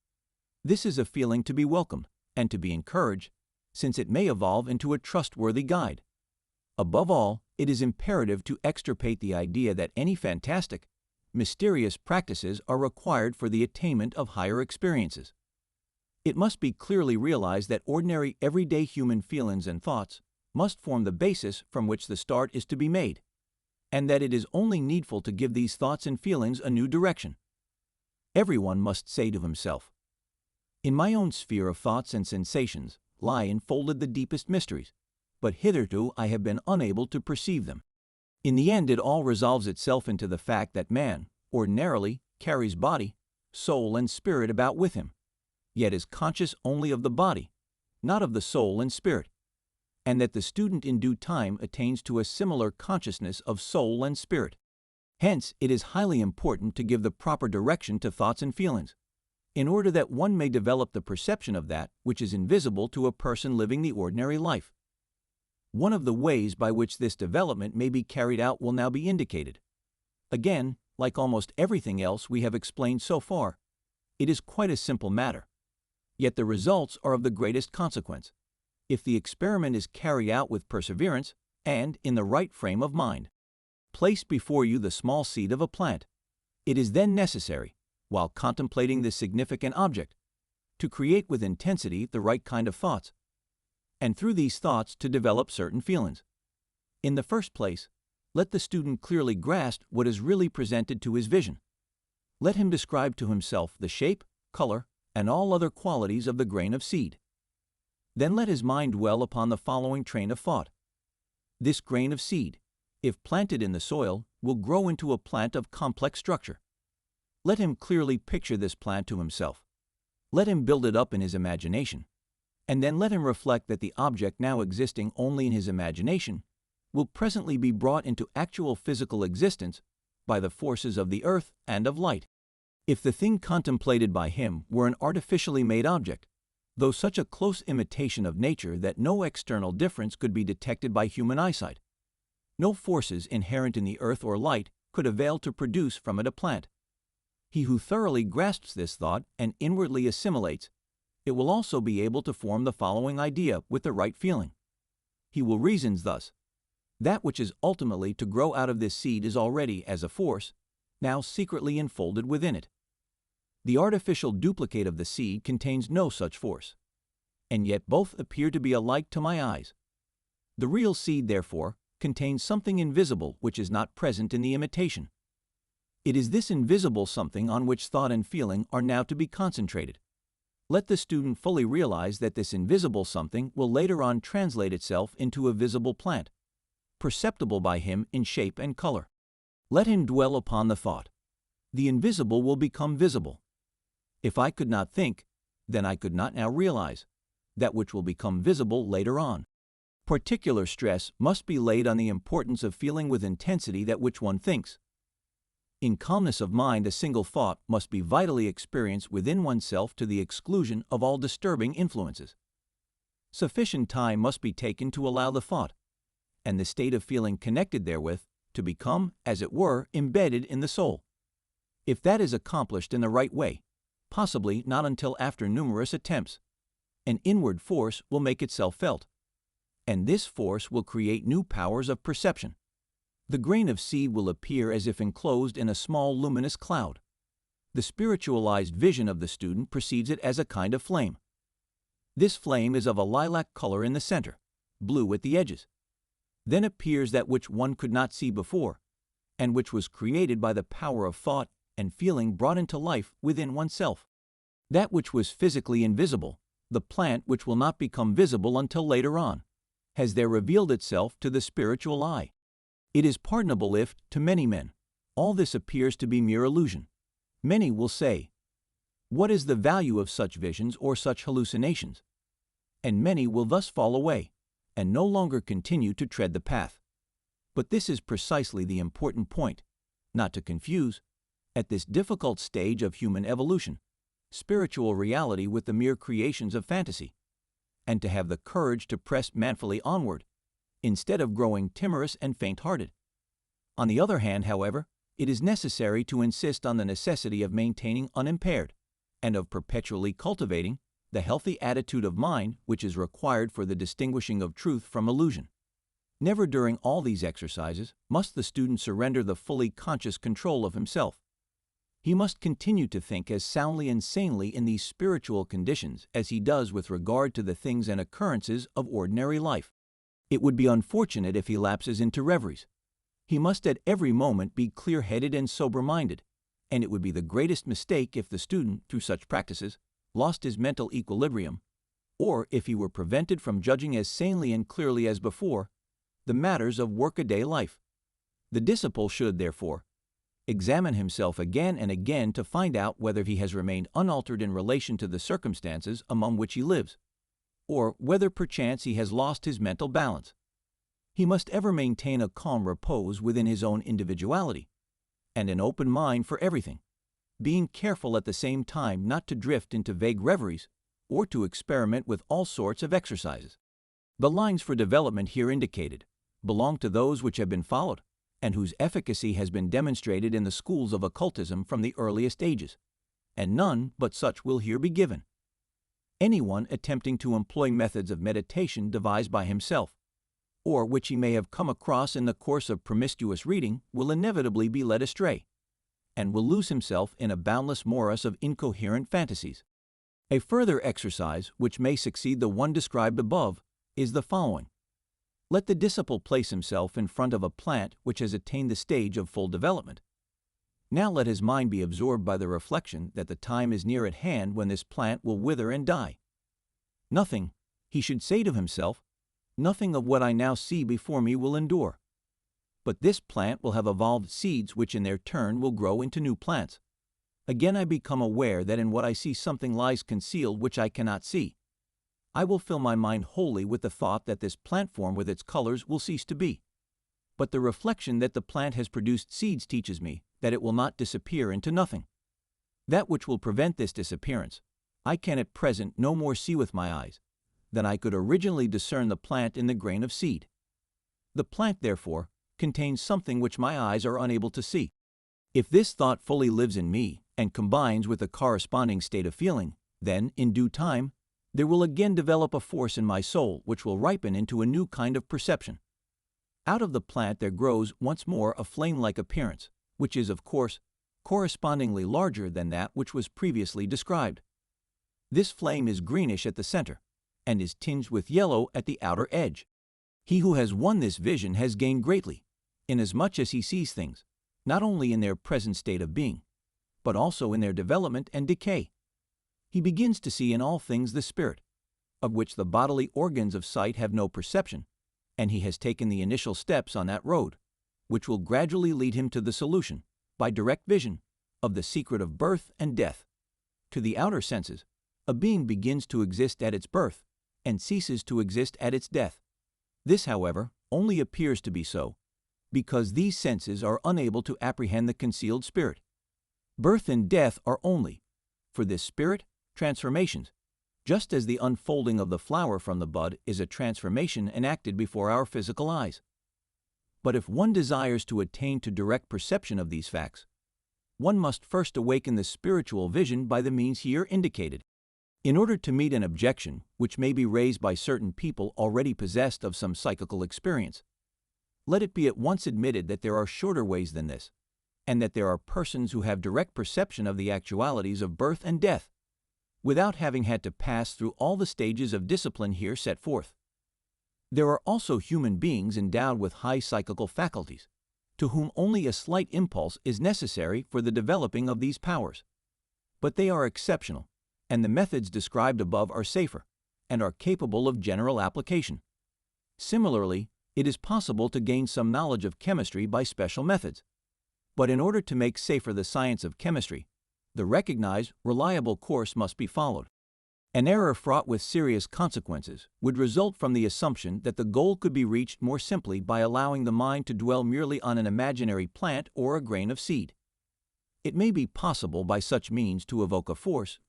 This is a feeling to be welcomed and to be encouraged, since it may evolve into a trustworthy guide. Above all, it is imperative to extirpate the idea that any fantastic, mysterious practices are required for the attainment of higher experiences. It must be clearly realized that ordinary everyday human feelings and thoughts must form the basis from which the start is to be made, and that it is only needful to give these thoughts and feelings a new direction. Everyone must say to himself, "In my own sphere of thoughts and sensations lie enfolded the deepest mysteries, but hitherto I have been unable to perceive them." In the end, it all resolves itself into the fact that man, ordinarily, carries body, soul, and spirit about with him, yet is conscious only of the body, not of the soul and spirit, and that the student in due time attains to a similar consciousness of soul and spirit. Hence, it is highly important to give the proper direction to thoughts and feelings, in order that one may develop the perception of that which is invisible to a person living the ordinary life. One of the ways by which this development may be carried out will now be indicated. Again, like almost everything else we have explained so far, it is quite a simple matter. Yet the results are of the greatest consequence, if the experiment is carried out with perseverance and in the right frame of mind. Place before you the small seed of a plant. It is then necessary, while contemplating this significant object, to create with intensity the right kind of thoughts, and through these thoughts to develop certain feelings. In the first place, let the student clearly grasp what is really presented to his vision. Let him describe to himself the shape, color, and all other qualities of the grain of seed. Then let his mind dwell upon the following train of thought. This grain of seed, if planted in the soil, will grow into a plant of complex structure. Let him clearly picture this plant to himself. Let him build it up in his imagination, and then let him reflect that the object now existing only in his imagination will presently be brought into actual physical existence by the forces of the earth and of light. If the thing contemplated by him were an artificially made object, though such a close imitation of nature that no external difference could be detected by human eyesight, no forces inherent in the earth or light could avail to produce from it a plant. He who thoroughly grasps this thought and inwardly assimilates, it will also be able to form the following idea with the right feeling. He will reason thus: that which is ultimately to grow out of this seed is already, as a force, now secretly enfolded within it. The artificial duplicate of the seed contains no such force. and yet both appear to be alike to my eyes. The real seed, therefore, contains something invisible which is not present in the imitation. It is this invisible something on which thought and feeling are now to be concentrated. Let the student fully realize that this invisible something will later on translate itself into a visible plant, perceptible by him in shape and color. Let him dwell upon the thought. The invisible will become visible. If I could not think, then I could not now realize that which will become visible later on. Particular stress must be laid on the importance of feeling with intensity that which one thinks. In calmness of mind, a single thought must be vitally experienced within oneself to the exclusion of all disturbing influences. Sufficient time must be taken to allow the thought, and the state of feeling connected therewith, to become, as it were, embedded in the soul. If that is accomplished in the right way, possibly not until after numerous attempts, an inward force will make itself felt, and this force will create new powers of perception. The grain of seed will appear as if enclosed in a small luminous cloud. The spiritualized vision of the student perceives it as a kind of flame. This flame is of a lilac color in the center, blue at the edges. Then appears that which one could not see before, and which was created by the power of thought and feeling brought into life within oneself. That which was physically invisible, the plant which will not become visible until later on, has there revealed itself to the spiritual eye. It is pardonable if, to many men, all this appears to be mere illusion. Many will say, "What is the value of such visions or such hallucinations?" And many will thus fall away, and no longer continue to tread the path. But this is precisely the important point, not to confuse, at this difficult stage of human evolution, spiritual reality with the mere creations of fantasy, and to have the courage to press manfully onward, instead of growing timorous and faint-hearted. On the other hand, however, it is necessary to insist on the necessity of maintaining unimpaired, and of perpetually cultivating, the healthy attitude of mind which is required for the distinguishing of truth from illusion. Never during all these exercises must the student surrender the fully conscious control of himself. He must continue to think as soundly and sanely in these spiritual conditions as he does with regard to the things and occurrences of ordinary life. It would be unfortunate if he lapses into reveries. He must at every moment be clear-headed and sober-minded, and it would be the greatest mistake if the student, through such practices, lost his mental equilibrium, or if he were prevented from judging as sanely and clearly as before the matters of workaday life. The disciple should, therefore, examine himself again and again to find out whether he has remained unaltered in relation to the circumstances among which he lives, or whether perchance he has lost his mental balance. He must ever maintain a calm repose within his own individuality, and an open mind for everything, being careful at the same time not to drift into vague reveries or to experiment with all sorts of exercises. The lines for development here indicated belong to those which have been followed, and whose efficacy has been demonstrated in the schools of occultism from the earliest ages, and none but such will here be given. Anyone attempting to employ methods of meditation devised by himself, or which he may have come across in the course of promiscuous reading, will inevitably be led astray, and will lose himself in a boundless morass of incoherent fantasies. A further exercise, which may succeed the one described above, is the following. Let the disciple place himself in front of a plant which has attained the stage of full development. Now let his mind be absorbed by the reflection that the time is near at hand when this plant will wither and die. Nothing, he should say to himself, nothing of what I now see before me will endure. But this plant will have evolved seeds which in their turn will grow into new plants. Again I become aware that in what I see something lies concealed which I cannot see. I will fill my mind wholly with the thought that this plant form with its colors will cease to be. But the reflection that the plant has produced seeds teaches me that it will not disappear into nothing. That which will prevent this disappearance, I can at present no more see with my eyes than I could originally discern the plant in the grain of seed. The plant, therefore, contains something which my eyes are unable to see. If this thought fully lives in me and combines with a corresponding state of feeling, then, in due time, there will again develop a force in my soul which will ripen into a new kind of perception. Out of the plant there grows once more a flame-like appearance, which is, of course, correspondingly larger than that which was previously described. This flame is greenish at the center, and is tinged with yellow at the outer edge. He who has won this vision has gained greatly, inasmuch as he sees things, not only in their present state of being, but also in their development and decay. He begins to see in all things the spirit, of which the bodily organs of sight have no perception, and he has taken the initial steps on that road, which will gradually lead him to the solution, by direct vision, of the secret of birth and death. To the outer senses, a being begins to exist at its birth and ceases to exist at its death. This, however, only appears to be so, because these senses are unable to apprehend the concealed spirit. Birth and death are only, for this spirit, transformations, just as the unfolding of the flower from the bud is a transformation enacted before our physical eyes. But if one desires to attain to direct perception of these facts, one must first awaken the spiritual vision by the means here indicated. In order to meet an objection which may be raised by certain people already possessed of some psychical experience, let it be at once admitted that there are shorter ways than this, and that there are persons who have direct perception of the actualities of birth and death, without having had to pass through all the stages of discipline here set forth. There are also human beings endowed with high psychical faculties, to whom only a slight impulse is necessary for the developing of these powers. But they are exceptional, and the methods described above are safer, and are capable of general application. Similarly, it is possible to gain some knowledge of chemistry by special methods. But in order to make safer the science of chemistry, the recognized, reliable course must be followed. An error fraught with serious consequences would result from the assumption that the goal could be reached more simply by allowing the mind to dwell merely on an imaginary plant or a grain of seed. It may be possible by such means to evoke a force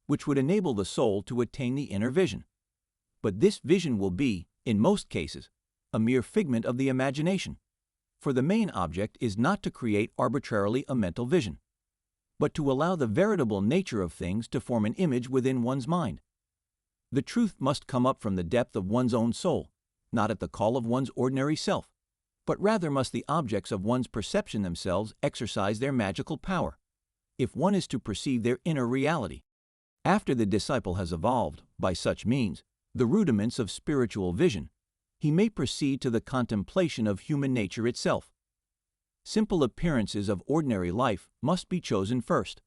which would enable the soul to attain the inner vision. But this vision will be, in most cases, a mere figment of the imagination, for the main object is not to create arbitrarily a mental vision, but to allow the veritable nature of things to form an image within one's mind. The truth must come up from the depth of one's own soul, not at the call of one's ordinary self, but rather must the objects of one's perception themselves exercise their magical power, if one is to perceive their inner reality. After the disciple has evolved, by such means, the rudiments of spiritual vision, he may proceed to the contemplation of human nature itself. Simple appearances of ordinary life must be chosen first.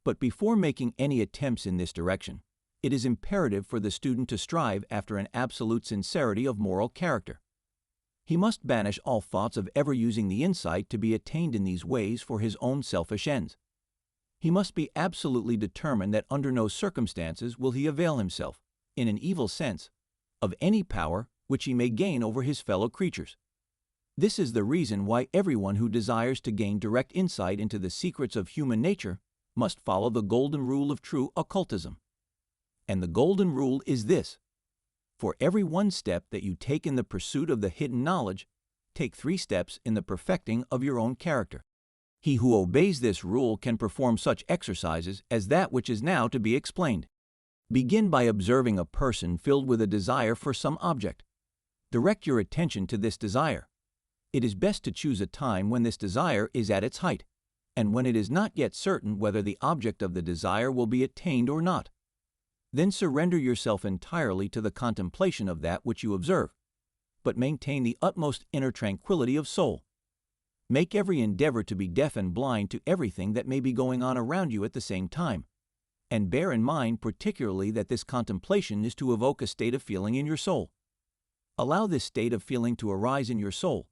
But before making any attempts in this direction, it is imperative for the student to strive after an absolute sincerity of moral character. He must banish all thoughts of ever using the insight to be attained in these ways for his own selfish ends. He must be absolutely determined that under no circumstances will he avail himself, in an evil sense, of any power which he may gain over his fellow creatures. This is the reason why everyone who desires to gain direct insight into the secrets of human nature must follow the golden rule of true occultism. And the golden rule is this: for every one step that you take in the pursuit of the hidden knowledge, take 3 steps in the perfecting of your own character. He who obeys this rule can perform such exercises as that which is now to be explained. Begin by observing a person filled with a desire for some object. Direct your attention to this desire. It is best to choose a time when this desire is at its height, and when it is not yet certain whether the object of the desire will be attained or not. Then surrender yourself entirely to the contemplation of that which you observe, but maintain the utmost inner tranquility of soul. Make every endeavor to be deaf and blind to everything that may be going on around you at the same time, and bear in mind particularly that this contemplation is to evoke a state of feeling in your soul. Allow this state of feeling to arise in your soul,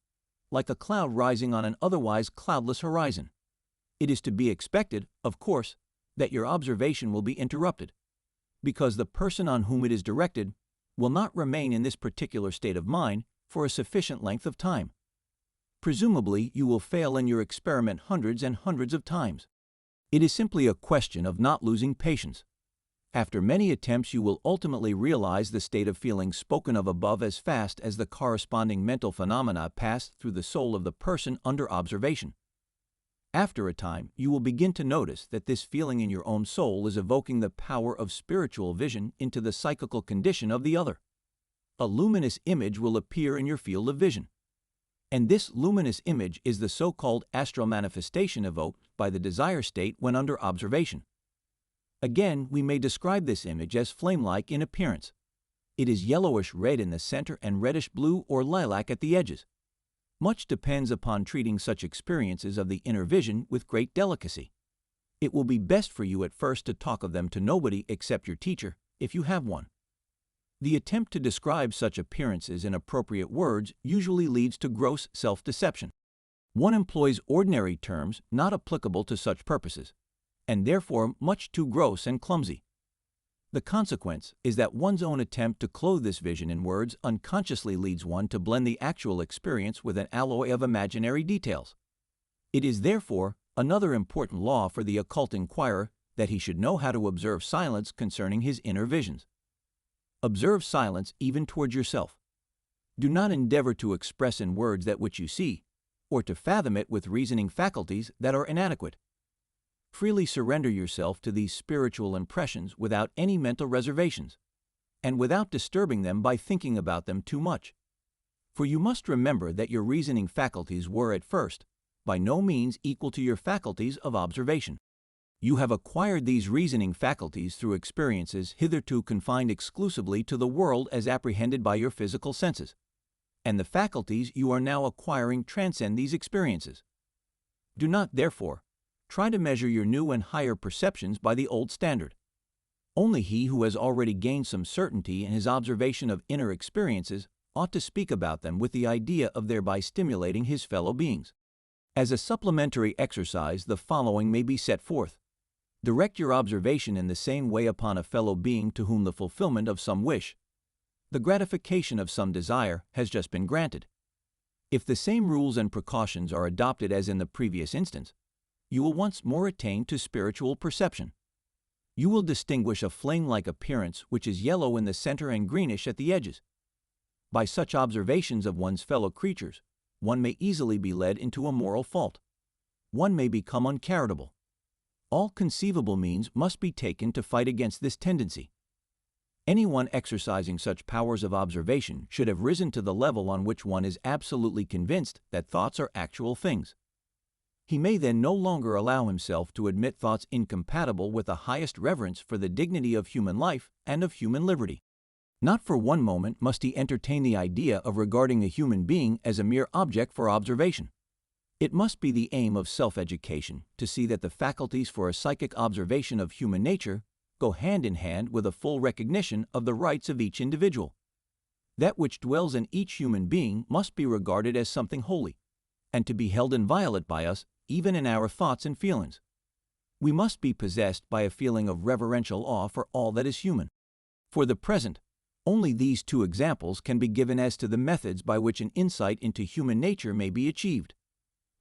like a cloud rising on an otherwise cloudless horizon. It is to be expected, of course, that your observation will be interrupted, because the person on whom it is directed will not remain in this particular state of mind for a sufficient length of time. Presumably, you will fail in your experiment hundreds and hundreds of times. It is simply a question of not losing patience. After many attempts, you will ultimately realize the state of feeling spoken of above as fast as the corresponding mental phenomena pass through the soul of the person under observation. After a time, you will begin to notice that this feeling in your own soul is evoking the power of spiritual vision into the psychical condition of the other. A luminous image will appear in your field of vision, and this luminous image is the so-called astral manifestation evoked by the desire state when under observation. Again, we may describe this image as flame-like in appearance. It is yellowish-red in the center and reddish-blue or lilac at the edges. Much depends upon treating such experiences of the inner vision with great delicacy. It will be best for you at first to talk of them to nobody except your teacher, if you have one. The attempt to describe such appearances in appropriate words usually leads to gross self-deception. One employs ordinary terms not applicable to such purposes, and therefore much too gross and clumsy. The consequence is that one's own attempt to clothe this vision in words unconsciously leads one to blend the actual experience with an alloy of imaginary details. It is therefore another important law for the occult inquirer that he should know how to observe silence concerning his inner visions. Observe silence even towards yourself. Do not endeavor to express in words that which you see, or to fathom it with reasoning faculties that are inadequate. Freely surrender yourself to these spiritual impressions without any mental reservations, and without disturbing them by thinking about them too much. For you must remember that your reasoning faculties were at first by no means equal to your faculties of observation. You have acquired these reasoning faculties through experiences hitherto confined exclusively to the world as apprehended by your physical senses, and the faculties you are now acquiring transcend these experiences. Do not, therefore, try to measure your new and higher perceptions by the old standard. Only he who has already gained some certainty in his observation of inner experiences ought to speak about them with the idea of thereby stimulating his fellow beings. As a supplementary exercise, the following may be set forth. Direct your observation in the same way upon a fellow being to whom the fulfillment of some wish, the gratification of some desire, has just been granted. If the same rules and precautions are adopted as in the previous instance, you will once more attain to spiritual perception. You will distinguish a flame-like appearance which is yellow in the center and greenish at the edges. By such observations of one's fellow creatures, one may easily be led into a moral fault. One may become uncharitable. All conceivable means must be taken to fight against this tendency. Anyone exercising such powers of observation should have risen to the level on which one is absolutely convinced that thoughts are actual things. He may then no longer allow himself to admit thoughts incompatible with the highest reverence for the dignity of human life and of human liberty. Not for one moment must he entertain the idea of regarding a human being as a mere object for observation. It must be the aim of self-education to see that the faculties for a psychic observation of human nature go hand in hand with a full recognition of the rights of each individual. That which dwells in each human being must be regarded as something holy, and to be held inviolate by us even in our thoughts and feelings. We must be possessed by a feeling of reverential awe for all that is human. For the present, only these two examples can be given as to the methods by which an insight into human nature may be achieved,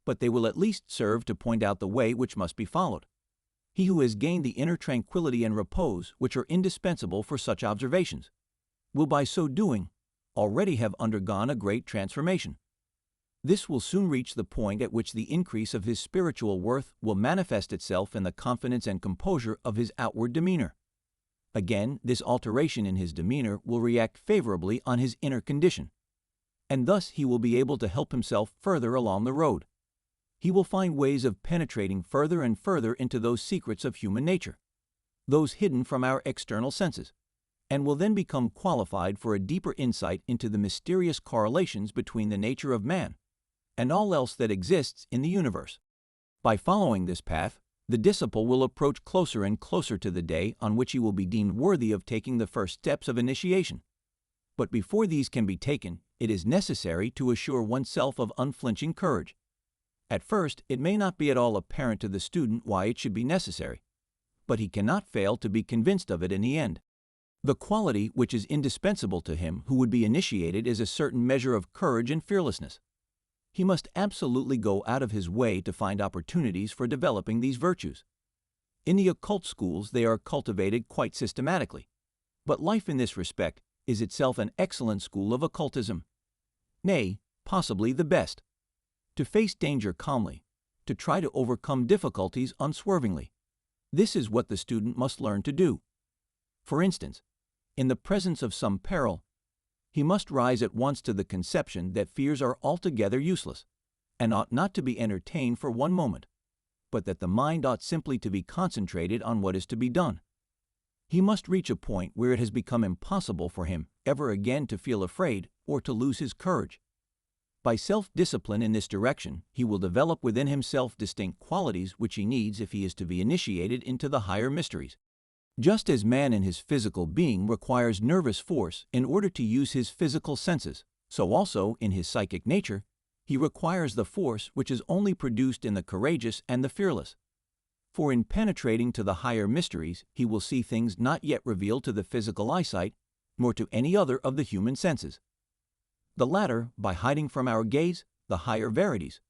but they will at least serve to point out the way which must be followed. He who has gained the inner tranquility and repose which are indispensable for such observations will by so doing already have undergone a great transformation. This will soon reach the point at which the increase of his spiritual worth will manifest itself in the confidence and composure of his outward demeanor. Again, this alteration in his demeanor will react favorably on his inner condition, and thus he will be able to help himself further along the road. He will find ways of penetrating further and further into those secrets of human nature, those hidden from our external senses, and will then become qualified for a deeper insight into the mysterious correlations between the nature of man and all else that exists in the universe. By following this path, the disciple will approach closer and closer to the day on which he will be deemed worthy of taking the first steps of initiation. But before these can be taken, it is necessary to assure oneself of unflinching courage. At first, it may not be at all apparent to the student why it should be necessary, but he cannot fail to be convinced of it in the end. The quality which is indispensable to him who would be initiated is a certain measure of courage and fearlessness. He must absolutely go out of his way to find opportunities for developing these virtues. In the occult schools they are cultivated quite systematically, but life in this respect is itself an excellent school of occultism. Nay, possibly the best. To face danger calmly, to try to overcome difficulties unswervingly. This is what the student must learn to do. For instance, in the presence of some peril, he must rise at once to the conception that fears are altogether useless, and ought not to be entertained for one moment, but that the mind ought simply to be concentrated on what is to be done. He must reach a point where it has become impossible for him ever again to feel afraid or to lose his courage. By self-discipline in this direction, he will develop within himself distinct qualities which he needs if he is to be initiated into the higher mysteries. Just as man in his physical being requires nervous force in order to use his physical senses, so also in his psychic nature, he requires the force which is only produced in the courageous and the fearless. For in penetrating to the higher mysteries, he will see things not yet revealed to the physical eyesight, nor to any other of the human senses. The latter, by hiding from our gaze the higher verities,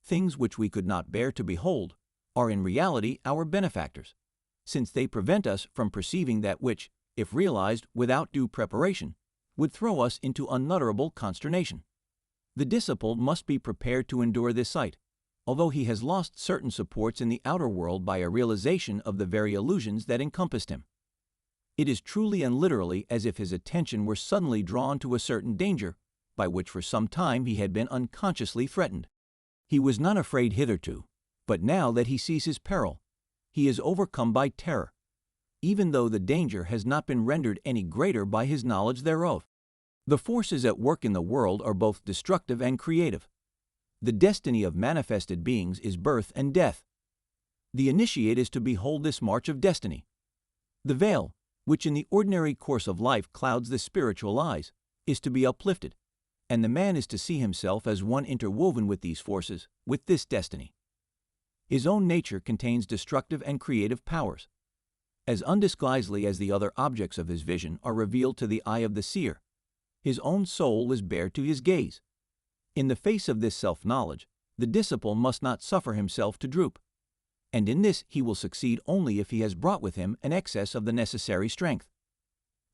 things which we could not bear to behold, are in reality our benefactors, since they prevent us from perceiving that which, if realized without due preparation, would throw us into unutterable consternation. The disciple must be prepared to endure this sight, although he has lost certain supports in the outer world by a realization of the very illusions that encompassed him. It is truly and literally as if his attention were suddenly drawn to a certain danger, by which for some time he had been unconsciously threatened. He was not afraid hitherto, but now that he sees his peril, he is overcome by terror, even though the danger has not been rendered any greater by his knowledge thereof. The forces at work in the world are both destructive and creative. The destiny of manifested beings is birth and death. The initiate is to behold this march of destiny. The veil, which in the ordinary course of life clouds the spiritual eyes, is to be uplifted, and the man is to see himself as one interwoven with these forces, with this destiny. His own nature contains destructive and creative powers. As undisguisedly as the other objects of his vision are revealed to the eye of the seer, his own soul is bare to his gaze. In the face of this self-knowledge, the disciple must not suffer himself to droop, and in this he will succeed only if he has brought with him an excess of the necessary strength.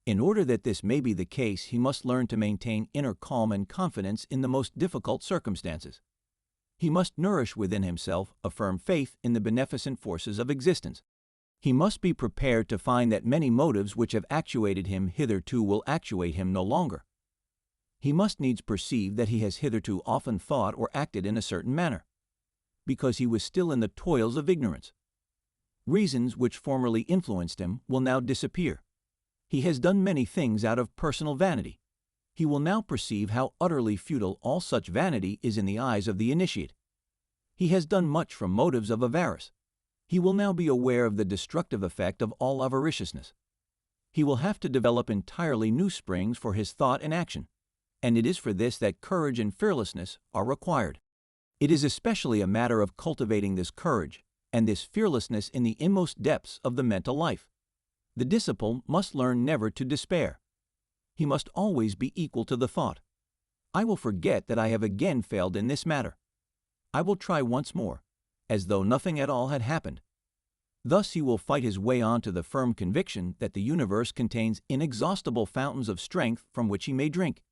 In order that this may be the case, he must learn to maintain inner calm and confidence in the most difficult circumstances. He must nourish within himself a firm faith in the beneficent forces of existence. He must be prepared to find that many motives which have actuated him hitherto will actuate him no longer. He must needs perceive that he has hitherto often thought or acted in a certain manner, because he was still in the toils of ignorance. Reasons which formerly influenced him will now disappear. He has done many things out of personal vanity. He will now perceive how utterly futile all such vanity is in the eyes of the initiate. He has done much from motives of avarice. He will now be aware of the destructive effect of all avariciousness. He will have to develop entirely new springs for his thought and action, and it is for this that courage and fearlessness are required. It is especially a matter of cultivating this courage and this fearlessness in the inmost depths of the mental life. The disciple must learn never to despair. He must always be equal to the thought, "I will forget that I have again failed in this matter. I will try once more," as though nothing at all had happened. Thus he will fight his way on to the firm conviction that the universe contains inexhaustible fountains of strength from which he may drink.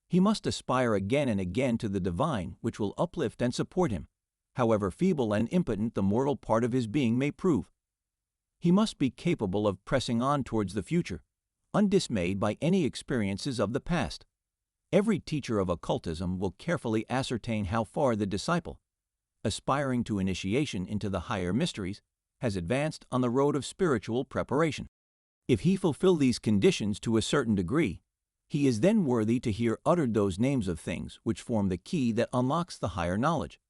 He must aspire again and again to the divine which will uplift and support him, however feeble and impotent the mortal part of his being may prove. He must be capable of pressing on towards the future, undismayed by any experiences of the past. Every teacher of occultism will carefully ascertain how far the disciple, aspiring to initiation into the higher mysteries, has advanced on the road of spiritual preparation. If he fulfill these conditions to a certain degree, he is then worthy to hear uttered those names of things which form the key that unlocks the higher knowledge.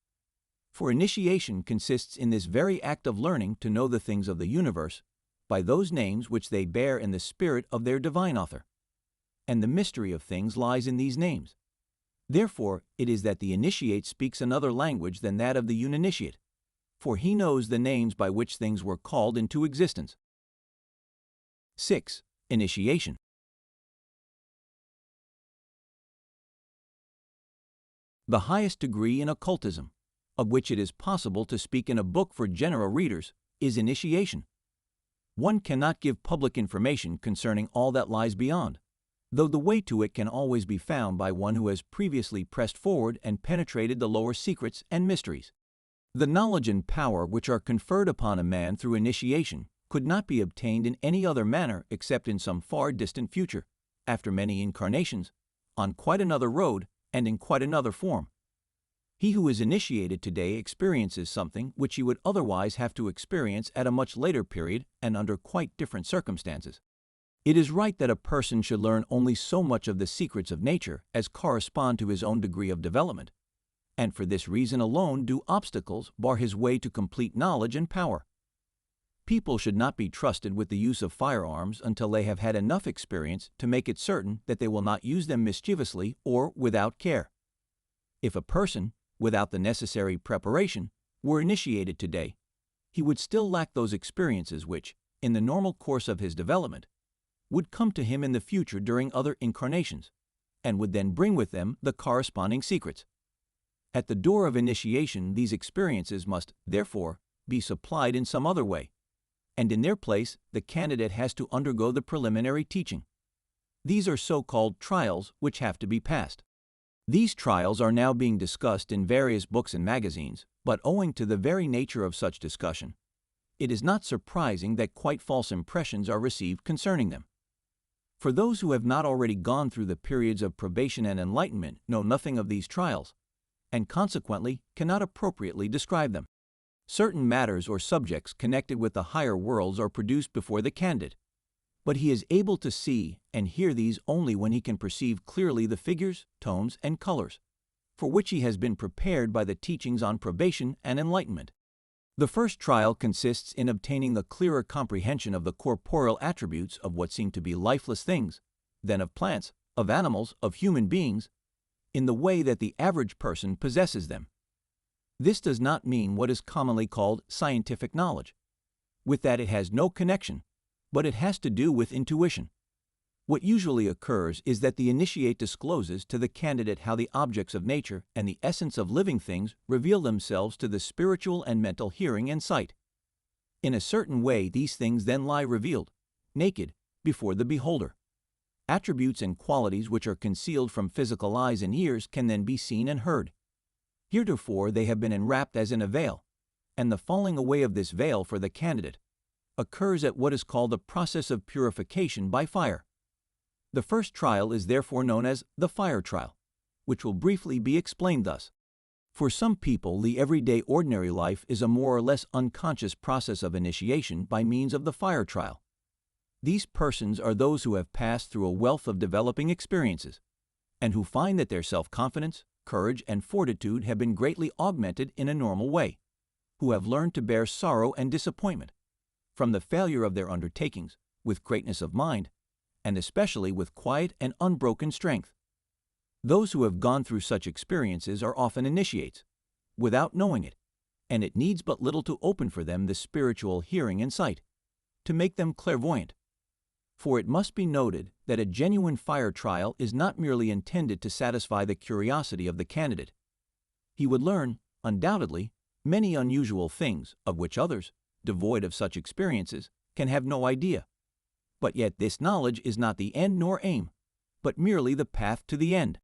For initiation consists in this very act of learning to know the things of the universe by those names which they bear in the spirit of their divine author. And the mystery of things lies in these names. Therefore it is that the initiate speaks another language than that of the uninitiate, for he knows the names by which things were called into existence. 6. Initiation. The highest degree in occultism, of which it is possible to speak in a book for general readers, is initiation. One cannot give public information concerning all that lies beyond, though the way to it can always be found by one who has previously pressed forward and penetrated the lower secrets and mysteries. The knowledge and power which are conferred upon a man through initiation could not be obtained in any other manner except in some far distant future, after many incarnations, on quite another road and in quite another form. He who is initiated today experiences something which he would otherwise have to experience at a much later period and under quite different circumstances. It is right that a person should learn only so much of the secrets of nature as correspond to his own degree of development, and for this reason alone do obstacles bar his way to complete knowledge and power. People should not be trusted with the use of firearms until they have had enough experience to make it certain that they will not use them mischievously or without care. If a person, without the necessary preparation, were initiated today, he would still lack those experiences which, in the normal course of his development, would come to him in the future during other incarnations, and would then bring with them the corresponding secrets. At the door of initiation, these experiences must, therefore, be supplied in some other way, and in their place the candidate has to undergo the preliminary teaching. These are so-called trials which have to be passed. These trials are now being discussed in various books and magazines, but owing to the very nature of such discussion, it is not surprising that quite false impressions are received concerning them. For those who have not already gone through the periods of probation and enlightenment know nothing of these trials, and consequently cannot appropriately describe them. Certain matters or subjects connected with the higher worlds are produced before the candidate, but he is able to see and hear these only when he can perceive clearly the figures, tones, and colors, for which he has been prepared by the teachings on probation and enlightenment. The first trial consists in obtaining the clearer comprehension of the corporeal attributes of what seem to be lifeless things, then of plants, of animals, of human beings, in the way that the average person possesses them. This does not mean what is commonly called scientific knowledge. With that it has no connection, but it has to do with intuition. What usually occurs is that the initiate discloses to the candidate how the objects of nature and the essence of living things reveal themselves to the spiritual and mental hearing and sight. In a certain way, these things then lie revealed, naked, before the beholder. Attributes and qualities which are concealed from physical eyes and ears can then be seen and heard. Heretofore they have been enwrapped as in a veil, and the falling away of this veil for the candidate occurs at what is called the process of purification by fire. The first trial is therefore known as the fire trial, which will briefly be explained thus. For some people, the everyday ordinary life is a more or less unconscious process of initiation by means of the fire trial. These persons are those who have passed through a wealth of developing experiences, and who find that their self-confidence, courage, and fortitude have been greatly augmented in a normal way, who have learned to bear sorrow and disappointment from the failure of their undertakings with greatness of mind, and especially with quiet and unbroken strength. Those who have gone through such experiences are often initiates, without knowing it, and it needs but little to open for them the spiritual hearing and sight, to make them clairvoyant. For it must be noted that a genuine fire trial is not merely intended to satisfy the curiosity of the candidate. He would learn, undoubtedly, many unusual things, of which others, devoid of such experiences, can have no idea. But yet this knowledge is not the end nor aim, but merely the path to the end.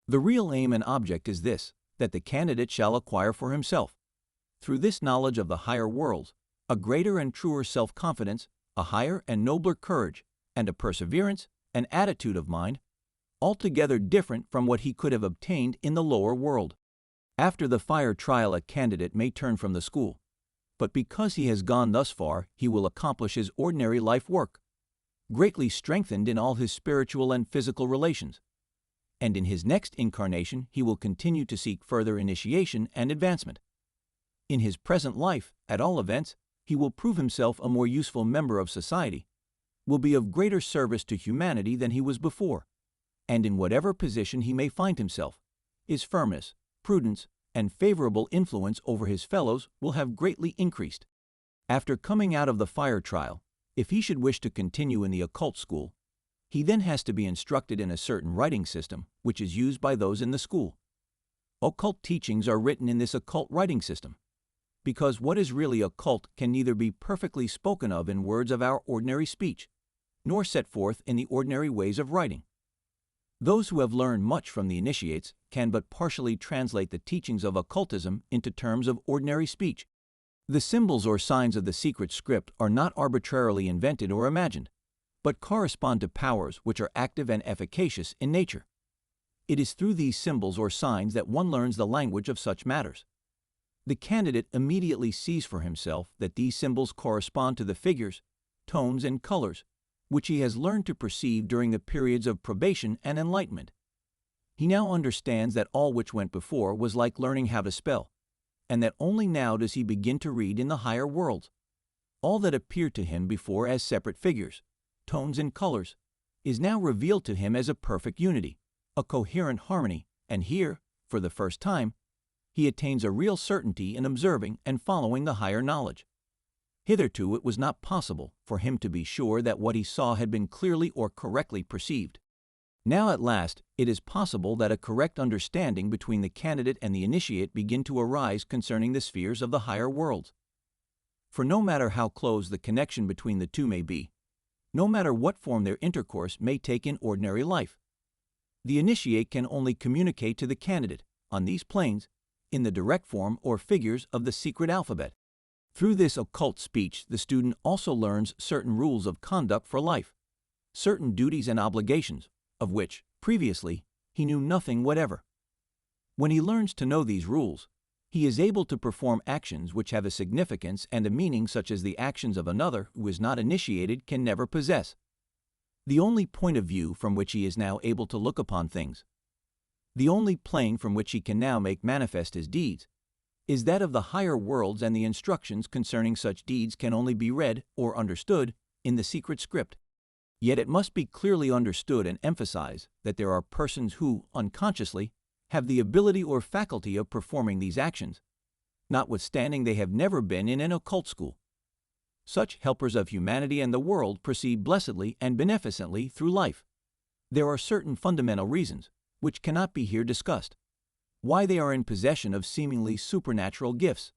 The real aim and object is this, that the candidate shall acquire for himself, through this knowledge of the higher worlds, a greater and truer self-confidence, a higher and nobler courage, and a perseverance, an attitude of mind, altogether different from what he could have obtained in the lower world. After the fire trial a candidate may turn from the school, but because he has gone thus far, he will accomplish his ordinary life work, greatly strengthened in all his spiritual and physical relations, and in his next incarnation he will continue to seek further initiation and advancement. In his present life, at all events, he will prove himself a more useful member of society, will be of greater service to humanity than he was before, and in whatever position he may find himself, his firmness, prudence, and favorable influence over his fellows will have greatly increased. After coming out of the fire trial, if he should wish to continue in the occult school, he then has to be instructed in a certain writing system which is used by those in the school. Occult teachings are written in this occult writing system, because what is really occult can neither be perfectly spoken of in words of our ordinary speech, nor set forth in the ordinary ways of writing. Those who have learned much from the initiates can but partially translate the teachings of occultism into terms of ordinary speech. The symbols or signs of the secret script are not arbitrarily invented or imagined, but correspond to powers which are active and efficacious in nature. It is through these symbols or signs that one learns the language of such matters. The candidate immediately sees for himself that these symbols correspond to the figures, tones, and colors which he has learned to perceive during the periods of probation and enlightenment. He now understands that all which went before was like learning how to spell, and that only now does he begin to read in the higher worlds. All that appeared to him before as separate figures, tones and colors, is now revealed to him as a perfect unity, a coherent harmony, and here, for the first time, he attains a real certainty in observing and following the higher knowledge. Hitherto it was not possible for him to be sure that what he saw had been clearly or correctly perceived. Now at last it is possible that a correct understanding between the candidate and the initiate begin to arise concerning the spheres of the higher worlds. For no matter how close the connection between the two may be, no matter what form their intercourse may take in ordinary life, the initiate can only communicate to the candidate, on these planes, in the direct form or figures of the secret alphabet. Through this occult speech, the student also learns certain rules of conduct for life, certain duties and obligations, of which, previously, he knew nothing whatever. When he learns to know these rules, he is able to perform actions which have a significance and a meaning such as the actions of another who is not initiated can never possess. The only point of view from which he is now able to look upon things, the only plane from which he can now make manifest his deeds, is that of the higher worlds, and the instructions concerning such deeds can only be read or understood in the secret script. Yet it must be clearly understood and emphasized that there are persons who, unconsciously, have the ability or faculty of performing these actions, notwithstanding they have never been in an occult school. Such helpers of humanity and the world proceed blessedly and beneficently through life. There are certain fundamental reasons, which cannot be here discussed, why they are in possession of seemingly supernatural gifts.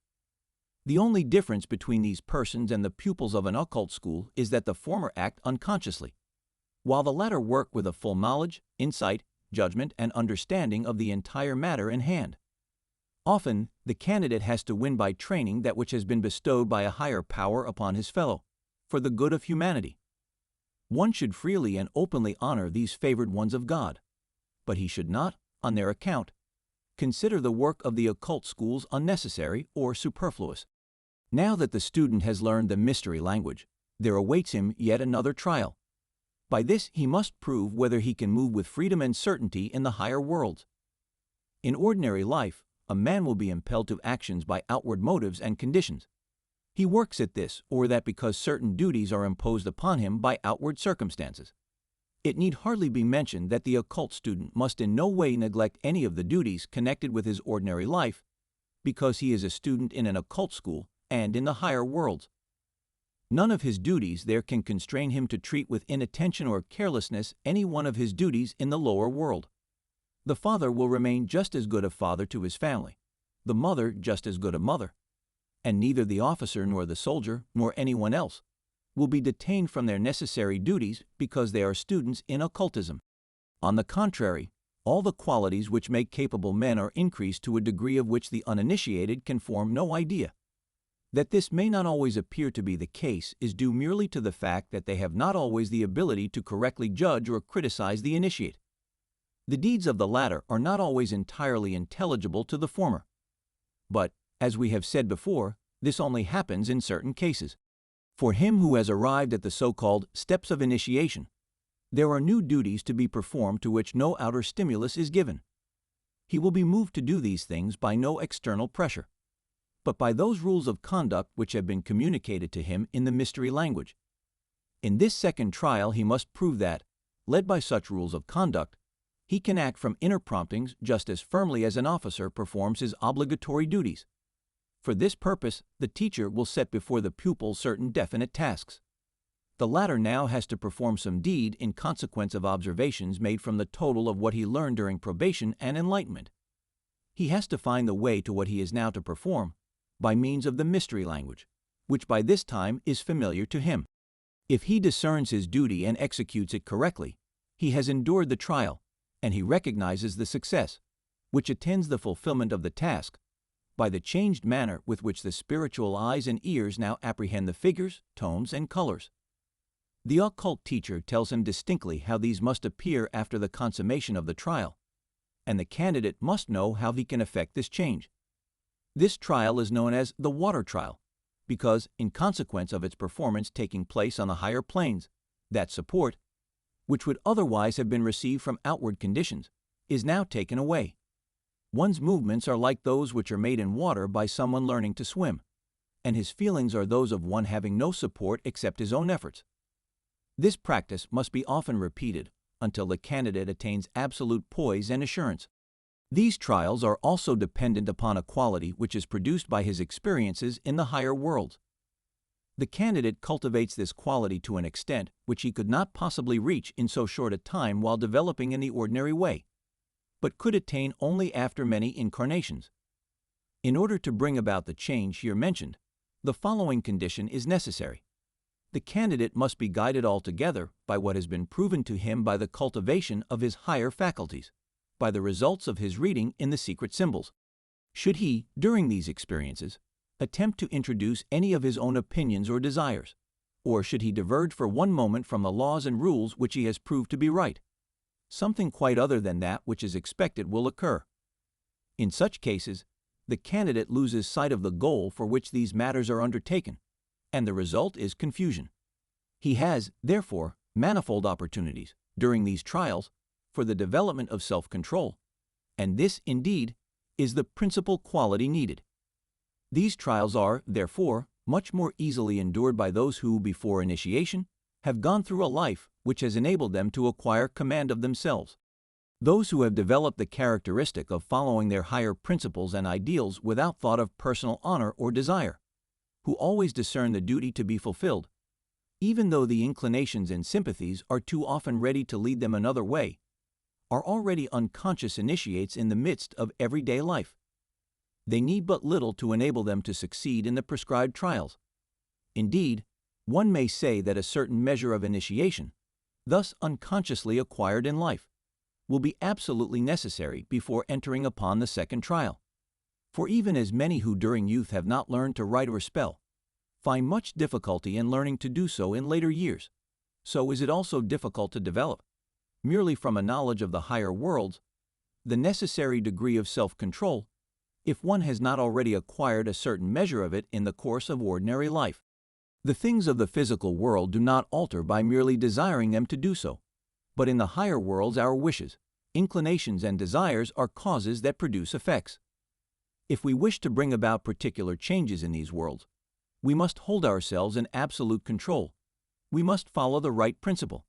The only difference between these persons and the pupils of an occult school is that the former act unconsciously, while the latter work with a full knowledge, insight, judgment, and understanding of the entire matter in hand. Often, the candidate has to win by training that which has been bestowed by a higher power upon his fellow, for the good of humanity. One should freely and openly honor these favored ones of God, but he should not, on their account, consider the work of the occult schools unnecessary or superfluous. Now that the student has learned the mystery language, there awaits him yet another trial. By this he must prove whether he can move with freedom and certainty in the higher worlds. In ordinary life, a man will be impelled to actions by outward motives and conditions. He works at this or that because certain duties are imposed upon him by outward circumstances. It need hardly be mentioned that the occult student must in no way neglect any of the duties connected with his ordinary life, because he is a student in an occult school and in the higher worlds. None of his duties there can constrain him to treat with inattention or carelessness any one of his duties in the lower world. The father will remain just as good a father to his family, the mother just as good a mother, and neither the officer nor the soldier nor anyone else will be detained from their necessary duties because they are students in occultism. On the contrary, all the qualities which make capable men are increased to a degree of which the uninitiated can form no idea. That this may not always appear to be the case is due merely to the fact that they have not always the ability to correctly judge or criticize the initiate. The deeds of the latter are not always entirely intelligible to the former. But, as we have said before, this only happens in certain cases. For him who has arrived at the so-called steps of initiation, there are new duties to be performed to which no outer stimulus is given. He will be moved to do these things by no external pressure, but by those rules of conduct which have been communicated to him in the mystery language. In this second trial he must prove that, led by such rules of conduct, he can act from inner promptings just as firmly as an officer performs his obligatory duties. For this purpose, the teacher will set before the pupil certain definite tasks. The latter now has to perform some deed in consequence of observations made from the total of what he learned during probation and enlightenment. He has to find the way to what he is now to perform by means of the mystery language, which by this time is familiar to him. If he discerns his duty and executes it correctly, he has endured the trial, and he recognizes the success, which attends the fulfillment of the task, by the changed manner with which the spiritual eyes and ears now apprehend the figures, tones, and colors. The occult teacher tells him distinctly how these must appear after the consummation of the trial, and the candidate must know how he can effect this change. This trial is known as the water trial, because, in consequence of its performance taking place on the higher planes, That support, which would otherwise have been received from outward conditions, is now taken away. One's movements are like those which are made in water by someone learning to swim, and his feelings are those of one having no support except his own efforts. This practice must be often repeated until the candidate attains absolute poise and assurance. These trials are also dependent upon a quality which is produced by his experiences in the higher worlds. The candidate cultivates this quality to an extent which he could not possibly reach in so short a time while developing in the ordinary way, but could attain only after many incarnations. In order to bring about the change here mentioned, the following condition is necessary. The candidate must be guided altogether by what has been proven to him by the cultivation of his higher faculties, by the results of his reading in the secret symbols. Should he, during these experiences, attempt to introduce any of his own opinions or desires, or should he diverge for one moment from the laws and rules which he has proved to be right, something quite other than that which is expected will occur. In such cases, the candidate loses sight of the goal for which these matters are undertaken, and the result is confusion. He has, therefore, manifold opportunities, during these trials, for the development of self-control, and this, indeed, is the principal quality needed. These trials are, therefore, much more easily endured by those who, before initiation, have gone through a life which has enabled them to acquire command of themselves. Those who have developed the characteristic of following their higher principles and ideals without thought of personal honor or desire, who always discern the duty to be fulfilled, even though the inclinations and sympathies are too often ready to lead them another way, are already unconscious initiates in the midst of everyday life. They need but little to enable them to succeed in the prescribed trials. Indeed, one may say that a certain measure of initiation, thus unconsciously acquired in life, will be absolutely necessary before entering upon the second trial. For even as many who during youth have not learned to write or spell, find much difficulty in learning to do so in later years, so is it also difficult to develop, merely from a knowledge of the higher worlds, the necessary degree of self-control, if one has not already acquired a certain measure of it in the course of ordinary life. The things of the physical world do not alter by merely desiring them to do so, but in the higher worlds our wishes, inclinations, and desires are causes that produce effects. If we wish to bring about particular changes in these worlds, we must hold ourselves in absolute control. We must follow the right principle,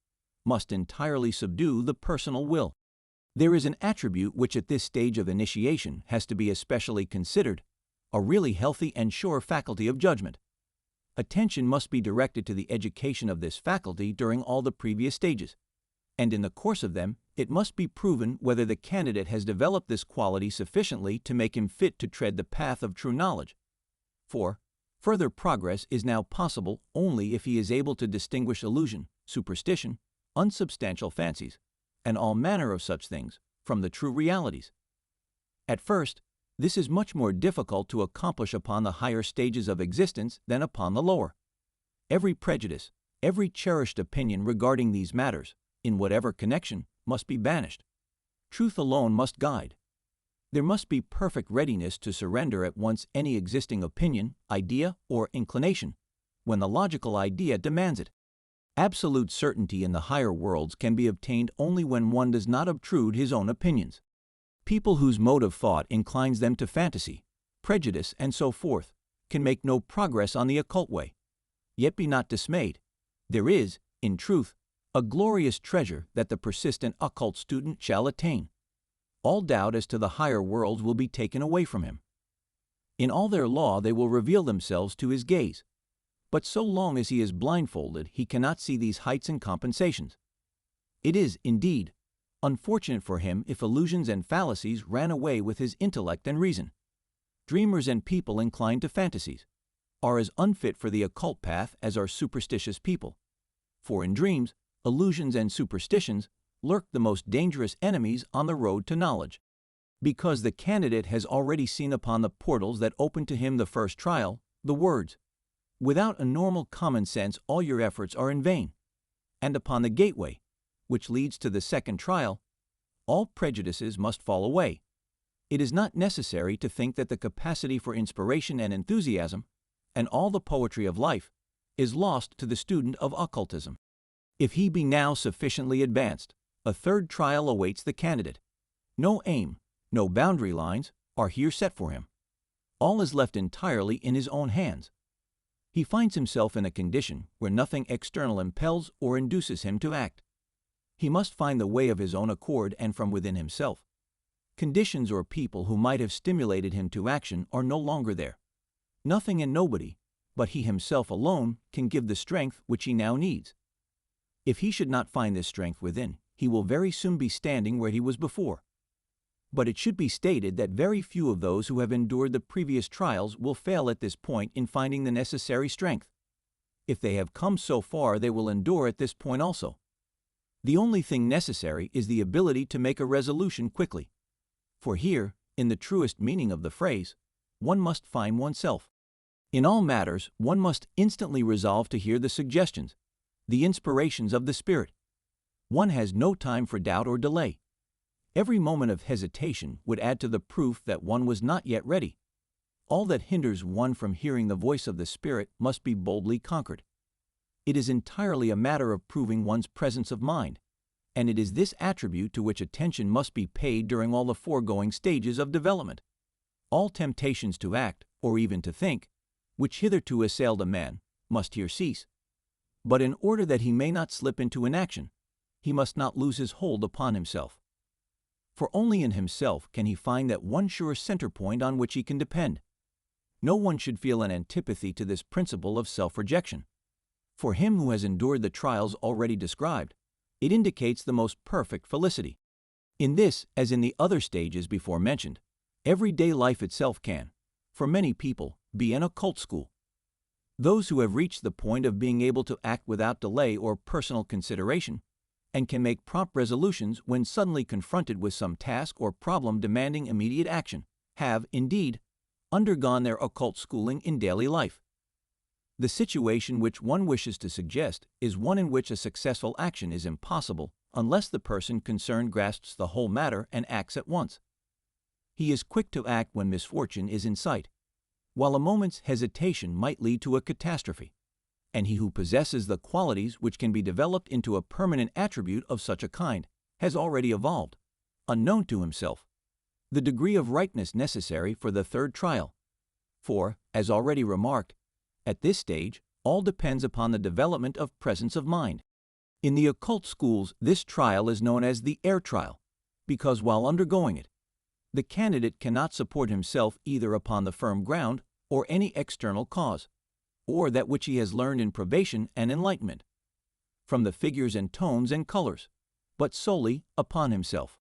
must entirely subdue the personal will. There is an attribute which at this stage of initiation has to be especially considered, a really healthy and sure faculty of judgment. Attention must be directed to the education of this faculty during all the previous stages, and in the course of them it must be proven whether the candidate has developed this quality sufficiently to make him fit to tread the path of true knowledge. For further progress is now possible only if he is able to distinguish illusion, superstition, unsubstantial fancies, and all manner of such things from the true realities. At first, this is much more difficult to accomplish upon the higher stages of existence than upon the lower. Every prejudice, every cherished opinion regarding these matters, in whatever connection, must be banished. Truth alone must guide. There must be perfect readiness to surrender at once any existing opinion, idea, or inclination, when the logical idea demands it. Absolute certainty in the higher worlds can be obtained only when one does not obtrude his own opinions. People whose mode of thought inclines them to fantasy, prejudice, and so forth, can make no progress on the occult way. Yet be not dismayed. There is, in truth, a glorious treasure that the persistent occult student shall attain. All doubt as to the higher worlds will be taken away from him. In all their law they will reveal themselves to his gaze. But so long as he is blindfolded, he cannot see these heights and compensations. It is, indeed, unfortunate for him if illusions and fallacies ran away with his intellect and reason. Dreamers and people inclined to fantasies are as unfit for the occult path as are superstitious people. For in dreams, illusions and superstitions lurk the most dangerous enemies on the road to knowledge. Because the candidate has already seen upon the portals that open to him the first trial, the words, "Without a normal common sense all your efforts are in vain," and upon the gateway, which leads to the second trial, all prejudices must fall away. It is not necessary to think that the capacity for inspiration and enthusiasm, and all the poetry of life, is lost to the student of occultism. If he be now sufficiently advanced, a third trial awaits the candidate. No aim, no boundary lines are here set for him. All is left entirely in his own hands. He finds himself in a condition where nothing external impels or induces him to act. He must find the way of his own accord and from within himself. Conditions or people who might have stimulated him to action are no longer there. Nothing and nobody, but he himself alone, can give the strength which he now needs. If he should not find this strength within, he will very soon be standing where he was before. But it should be stated that very few of those who have endured the previous trials will fail at this point in finding the necessary strength. If they have come so far, they will endure at this point also. The only thing necessary is the ability to make a resolution quickly. For here, in the truest meaning of the phrase, one must find oneself. In all matters, one must instantly resolve to hear the suggestions, the inspirations of the Spirit. One has no time for doubt or delay. Every moment of hesitation would add to the proof that one was not yet ready. All that hinders one from hearing the voice of the Spirit must be boldly conquered. It is entirely a matter of proving one's presence of mind, and it is this attribute to which attention must be paid during all the foregoing stages of development. All temptations to act, or even to think, which hitherto assailed a man, must here cease. But in order that he may not slip into inaction, he must not lose his hold upon himself. For only in himself can he find that one sure center point on which he can depend. No one should feel an antipathy to this principle of self-rejection. For him who has endured the trials already described, it indicates the most perfect felicity. In this, as in the other stages before mentioned, everyday life itself can, for many people, be an occult school. Those who have reached the point of being able to act without delay or personal consideration, and can make prompt resolutions when suddenly confronted with some task or problem demanding immediate action, have, indeed, undergone their occult schooling in daily life. The situation which one wishes to suggest is one in which a successful action is impossible unless the person concerned grasps the whole matter and acts at once. He is quick to act when misfortune is in sight, while a moment's hesitation might lead to a catastrophe. And he who possesses the qualities which can be developed into a permanent attribute of such a kind has already evolved, unknown to himself, the degree of ripeness necessary for the third trial. For, as already remarked, at this stage, all depends upon the development of presence of mind. In the occult schools, this trial is known as the air trial, because while undergoing it, the candidate cannot support himself either upon the firm ground or any external cause, or that which he has learned in probation and enlightenment, from the figures and tones and colors, but solely upon himself.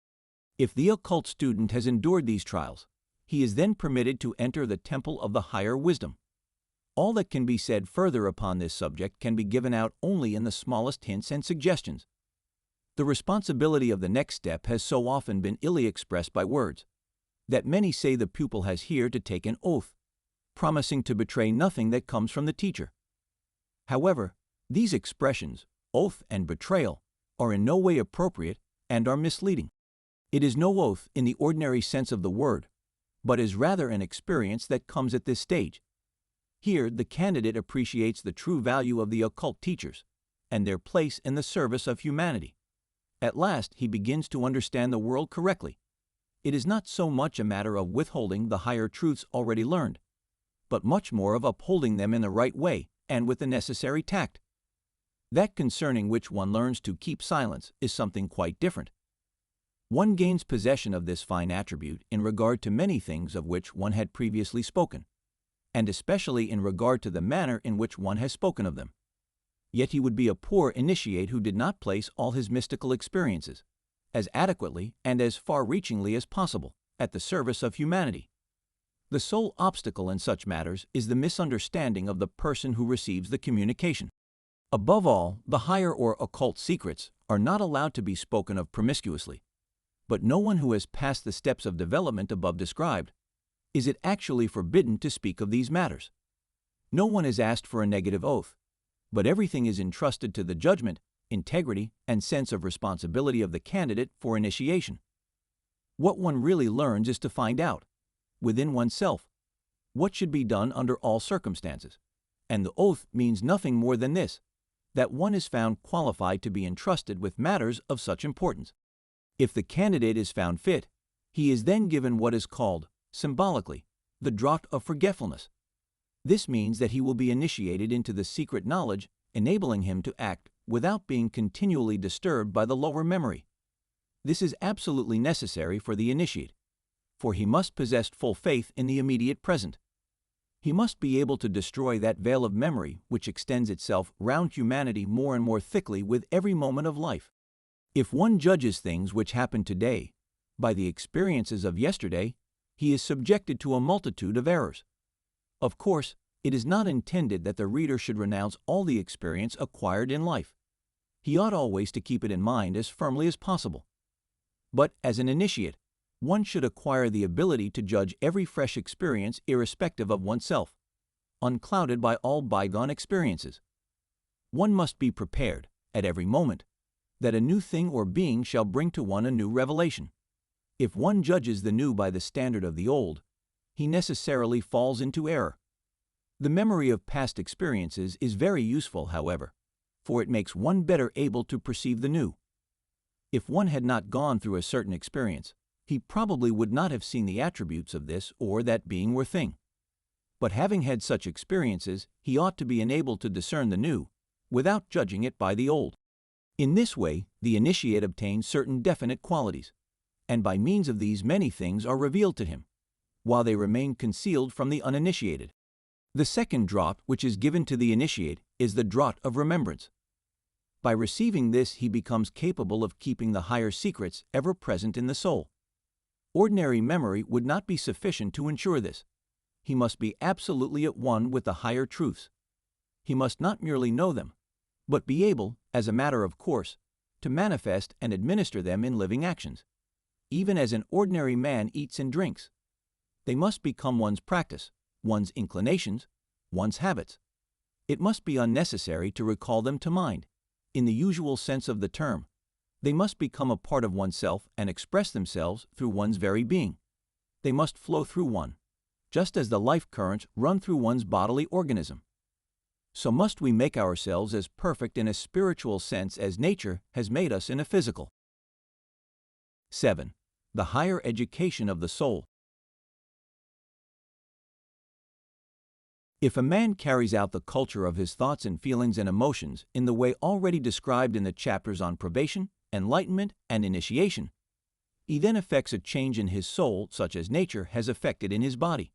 If the occult student has endured these trials, he is then permitted to enter the temple of the higher wisdom. All that can be said further upon this subject can be given out only in the smallest hints and suggestions. The responsibility of the next step has so often been illy expressed by words, that many say the pupil has here to take an oath, promising to betray nothing that comes from the teacher. However, these expressions, oath and betrayal, are in no way appropriate and are misleading. It is no oath in the ordinary sense of the word, but is rather an experience that comes at this stage. Here, the candidate appreciates the true value of the occult teachers and their place in the service of humanity. At last, he begins to understand the world correctly. It is not so much a matter of withholding the higher truths already learned, but much more of upholding them in the right way and with the necessary tact. That concerning which one learns to keep silence is something quite different. One gains possession of this fine attribute in regard to many things of which one had previously spoken, and especially in regard to the manner in which one has spoken of them. Yet he would be a poor initiate who did not place all his mystical experiences, as adequately and as far-reachingly as possible, at the service of humanity. The sole obstacle in such matters is the misunderstanding of the person who receives the communication. Above all, the higher or occult secrets are not allowed to be spoken of promiscuously, but no one who has passed the steps of development above described is it actually forbidden to speak of these matters. No one is asked for a negative oath, but everything is entrusted to the judgment, integrity, and sense of responsibility of the candidate for initiation. What one really learns is to find out, within oneself, what should be done under all circumstances, and the oath means nothing more than this, that one is found qualified to be entrusted with matters of such importance. If the candidate is found fit, he is then given what is called, symbolically, the draught of forgetfulness. This means that he will be initiated into the secret knowledge, enabling him to act without being continually disturbed by the lower memory. This is absolutely necessary for the initiate, for he must possess full faith in the immediate present. He must be able to destroy that veil of memory which extends itself round humanity more and more thickly with every moment of life. If one judges things which happen today by the experiences of yesterday, he is subjected to a multitude of errors. Of course, it is not intended that the reader should renounce all the experience acquired in life. He ought always to keep it in mind as firmly as possible. But as an initiate, one should acquire the ability to judge every fresh experience irrespective of oneself, unclouded by all bygone experiences. One must be prepared, at every moment, that a new thing or being shall bring to one a new revelation. If one judges the new by the standard of the old, he necessarily falls into error. The memory of past experiences is very useful, however, for it makes one better able to perceive the new. If one had not gone through a certain experience, he probably would not have seen the attributes of this or that being or thing. But having had such experiences, he ought to be enabled to discern the new, without judging it by the old. In this way, the initiate obtains certain definite qualities, and by means of these many things are revealed to him, while they remain concealed from the uninitiated. The second draught which is given to the initiate is the draught of remembrance. By receiving this, he becomes capable of keeping the higher secrets ever present in the soul. Ordinary memory would not be sufficient to ensure this. He must be absolutely at one with the higher truths. He must not merely know them, but be able, as a matter of course, to manifest and administer them in living actions, even as an ordinary man eats and drinks. They must become one's practice, one's inclinations, one's habits. It must be unnecessary to recall them to mind, in the usual sense of the term. They must become a part of oneself and express themselves through one's very being. They must flow through one, just as the life currents run through one's bodily organism. So must we make ourselves as perfect in a spiritual sense as nature has made us in a physical. 7. The higher education of the soul. If a man carries out the culture of his thoughts and feelings and emotions in the way already described in the chapters on probation, enlightenment, and initiation, he then effects a change in his soul such as nature has effected in his body.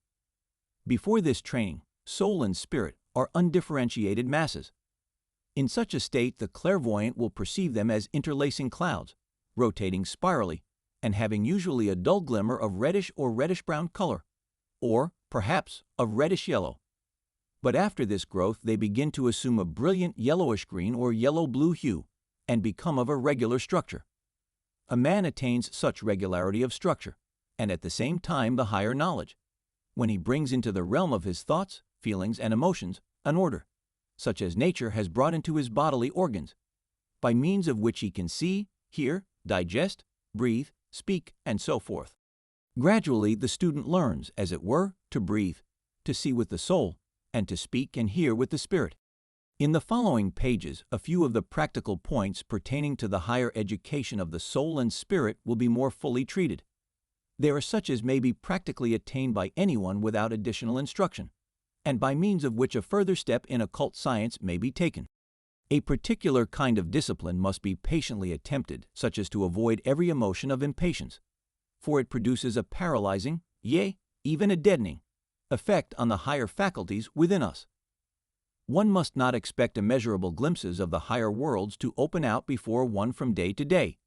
Before this training, soul and spirit are undifferentiated masses. In such a state, the clairvoyant will perceive them as interlacing clouds, rotating spirally, and having usually a dull glimmer of reddish or reddish-brown color, or, perhaps, of reddish-yellow. But after this growth, they begin to assume a brilliant yellowish-green or yellow-blue hue, and become of a regular structure. A man attains such regularity of structure, and at the same time the higher knowledge, when he brings into the realm of his thoughts, feelings, and emotions an order, such as nature has brought into his bodily organs, by means of which he can see, hear, digest, breathe, speak, and so forth. Gradually the student learns, as it were, to breathe, to see with the soul, and to speak and hear with the spirit. In the following pages, a few of the practical points pertaining to the higher education of the soul and spirit will be more fully treated. They are such as may be practically attained by anyone without additional instruction, and by means of which a further step in occult science may be taken. A particular kind of discipline must be patiently attempted, such as to avoid every emotion of impatience, for it produces a paralyzing, yea, even a deadening, effect on the higher faculties within us. One must not expect immeasurable glimpses of the higher worlds to open out before one from day to day,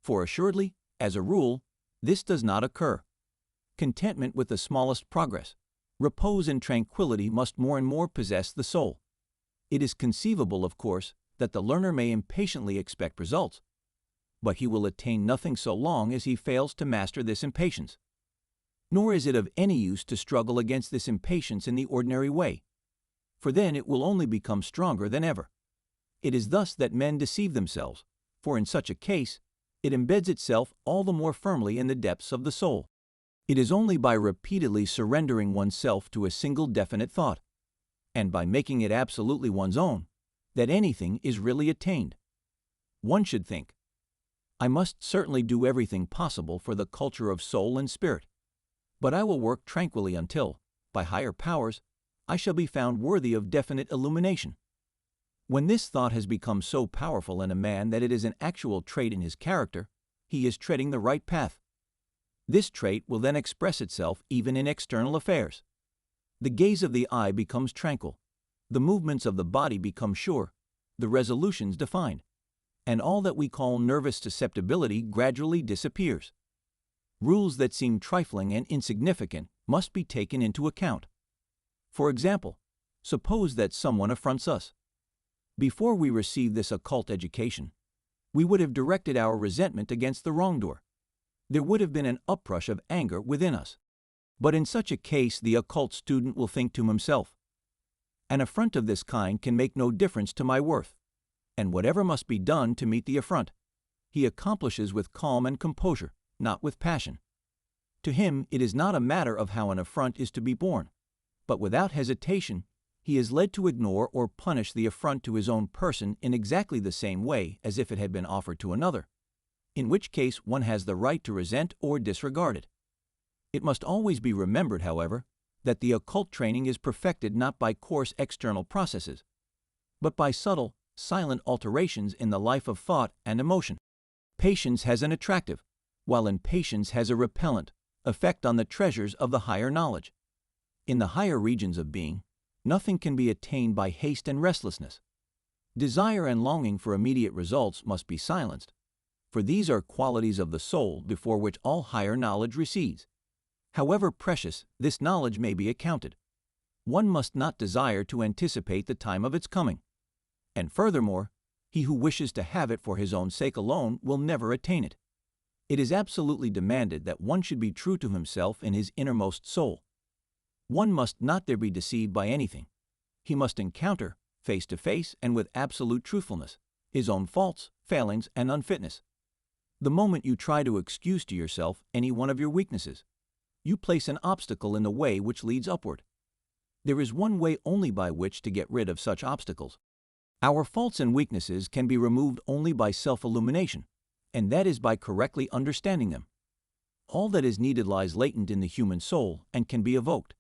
for assuredly, as a rule, this does not occur. Contentment with the smallest progress, repose and tranquility must more and more possess the soul. It is conceivable, of course, that the learner may impatiently expect results, but he will attain nothing so long as he fails to master this impatience. Nor is it of any use to struggle against this impatience in the ordinary way, for then it will only become stronger than ever. It is thus that men deceive themselves, for in such a case, it embeds itself all the more firmly in the depths of the soul. It is only by repeatedly surrendering oneself to a single definite thought, and by making it absolutely one's own, that anything is really attained. One should think, I must certainly do everything possible for the culture of soul and spirit, but I will work tranquilly until, by higher powers, I shall be found worthy of definite illumination. When this thought has become so powerful in a man that it is an actual trait in his character, he is treading the right path. This trait will then express itself even in external affairs. The gaze of the eye becomes tranquil, the movements of the body become sure, the resolutions defined, and all that we call nervous susceptibility gradually disappears. Rules that seem trifling and insignificant must be taken into account. For example, suppose that someone affronts us. Before we receive this occult education, we would have directed our resentment against the wrongdoer. There would have been an uprush of anger within us. But in such a case, the occult student will think to himself, an affront of this kind can make no difference to my worth, and whatever must be done to meet the affront, he accomplishes with calm and composure, not with passion. To him, it is not a matter of how an affront is to be borne, but without hesitation, he is led to ignore or punish the affront to his own person in exactly the same way as if it had been offered to another, in which case one has the right to resent or disregard it. It must always be remembered, however, that the occult training is perfected not by coarse external processes, but by subtle, silent alterations in the life of thought and emotion. Patience has an attractive, while impatience has a repellent, effect on the treasures of the higher knowledge. In the higher regions of being, nothing can be attained by haste and restlessness. Desire and longing for immediate results must be silenced, for these are qualities of the soul before which all higher knowledge recedes. However precious this knowledge may be accounted, one must not desire to anticipate the time of its coming. And furthermore, he who wishes to have it for his own sake alone will never attain it. It is absolutely demanded that one should be true to himself in his innermost soul. One must not there be deceived by anything. He must encounter, face to face and with absolute truthfulness, his own faults, failings, and unfitness. The moment you try to excuse to yourself any one of your weaknesses, you place an obstacle in the way which leads upward. There is one way only by which to get rid of such obstacles. Our faults and weaknesses can be removed only by self-illumination, and that is by correctly understanding them. All that is needed lies latent in the human soul and can be evoked.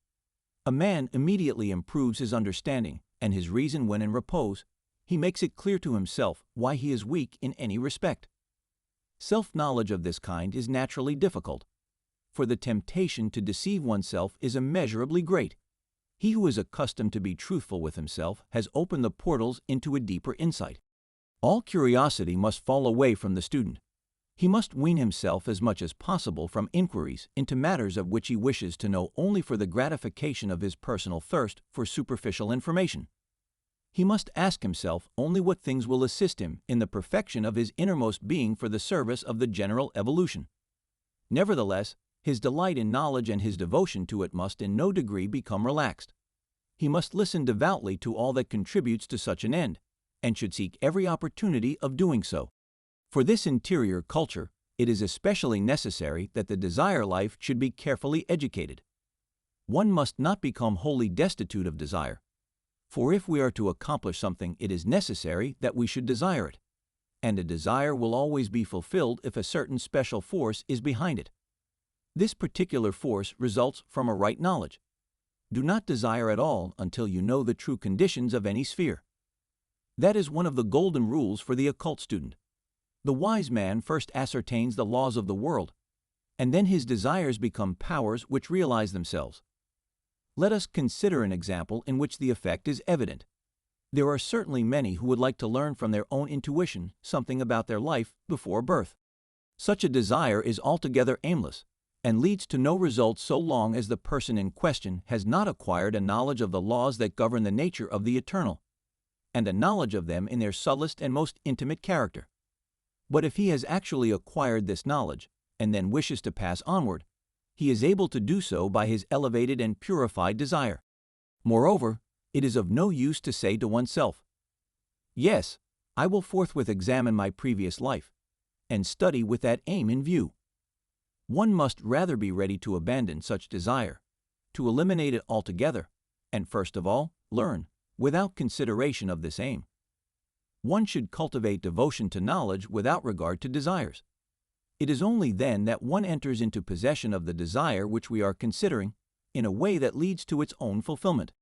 A man immediately improves his understanding and his reason when in repose. He makes it clear to himself why he is weak in any respect. Self-knowledge of this kind is naturally difficult, for the temptation to deceive oneself is immeasurably great. He who is accustomed to be truthful with himself has opened the portals into a deeper insight. All curiosity must fall away from the student. He must wean himself as much as possible from inquiries into matters of which he wishes to know only for the gratification of his personal thirst for superficial information. He must ask himself only what things will assist him in the perfection of his innermost being for the service of the general evolution. Nevertheless, his delight in knowledge and his devotion to it must in no degree become relaxed. He must listen devoutly to all that contributes to such an end, and should seek every opportunity of doing so. For this interior culture, it is especially necessary that the desire life should be carefully educated. One must not become wholly destitute of desire, for if we are to accomplish something, it is necessary that we should desire it, and a desire will always be fulfilled if a certain special force is behind it. This particular force results from a right knowledge. Do not desire at all until you know the true conditions of any sphere. That is one of the golden rules for the occult student. The wise man first ascertains the laws of the world, and then his desires become powers which realize themselves. Let us consider an example in which the effect is evident. There are certainly many who would like to learn from their own intuition something about their life before birth. Such a desire is altogether aimless, and leads to no result so long as the person in question has not acquired a knowledge of the laws that govern the nature of the eternal, and a knowledge of them in their subtlest and most intimate character. But if he has actually acquired this knowledge, and then wishes to pass onward, he is able to do so by his elevated and purified desire. Moreover, it is of no use to say to oneself, "Yes, I will forthwith examine my previous life, and study with that aim in view." One must rather be ready to abandon such desire, to eliminate it altogether, and first of all, learn, without consideration of this aim, One should cultivate devotion to knowledge without regard to desires. It is only then that one enters into possession of the desire which we are considering in a way that leads to its own fulfillment.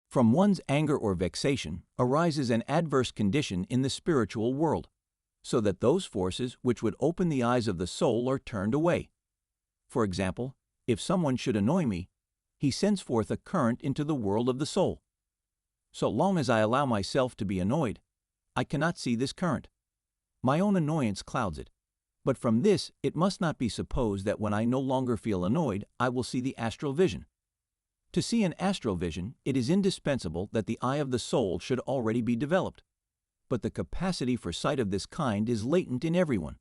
From one's anger or vexation arises an adverse condition in the spiritual world, so that those forces which would open the eyes of the soul are turned away. For example, if someone should annoy me, he sends forth a current into the world of the soul. So long as I allow myself to be annoyed, I cannot see this current. My own annoyance clouds it. But from this, it must not be supposed that when I no longer feel annoyed, I will see the astral vision. To see an astral vision, it is indispensable that the eye of the soul should already be developed. But the capacity for sight of this kind is latent in everyone.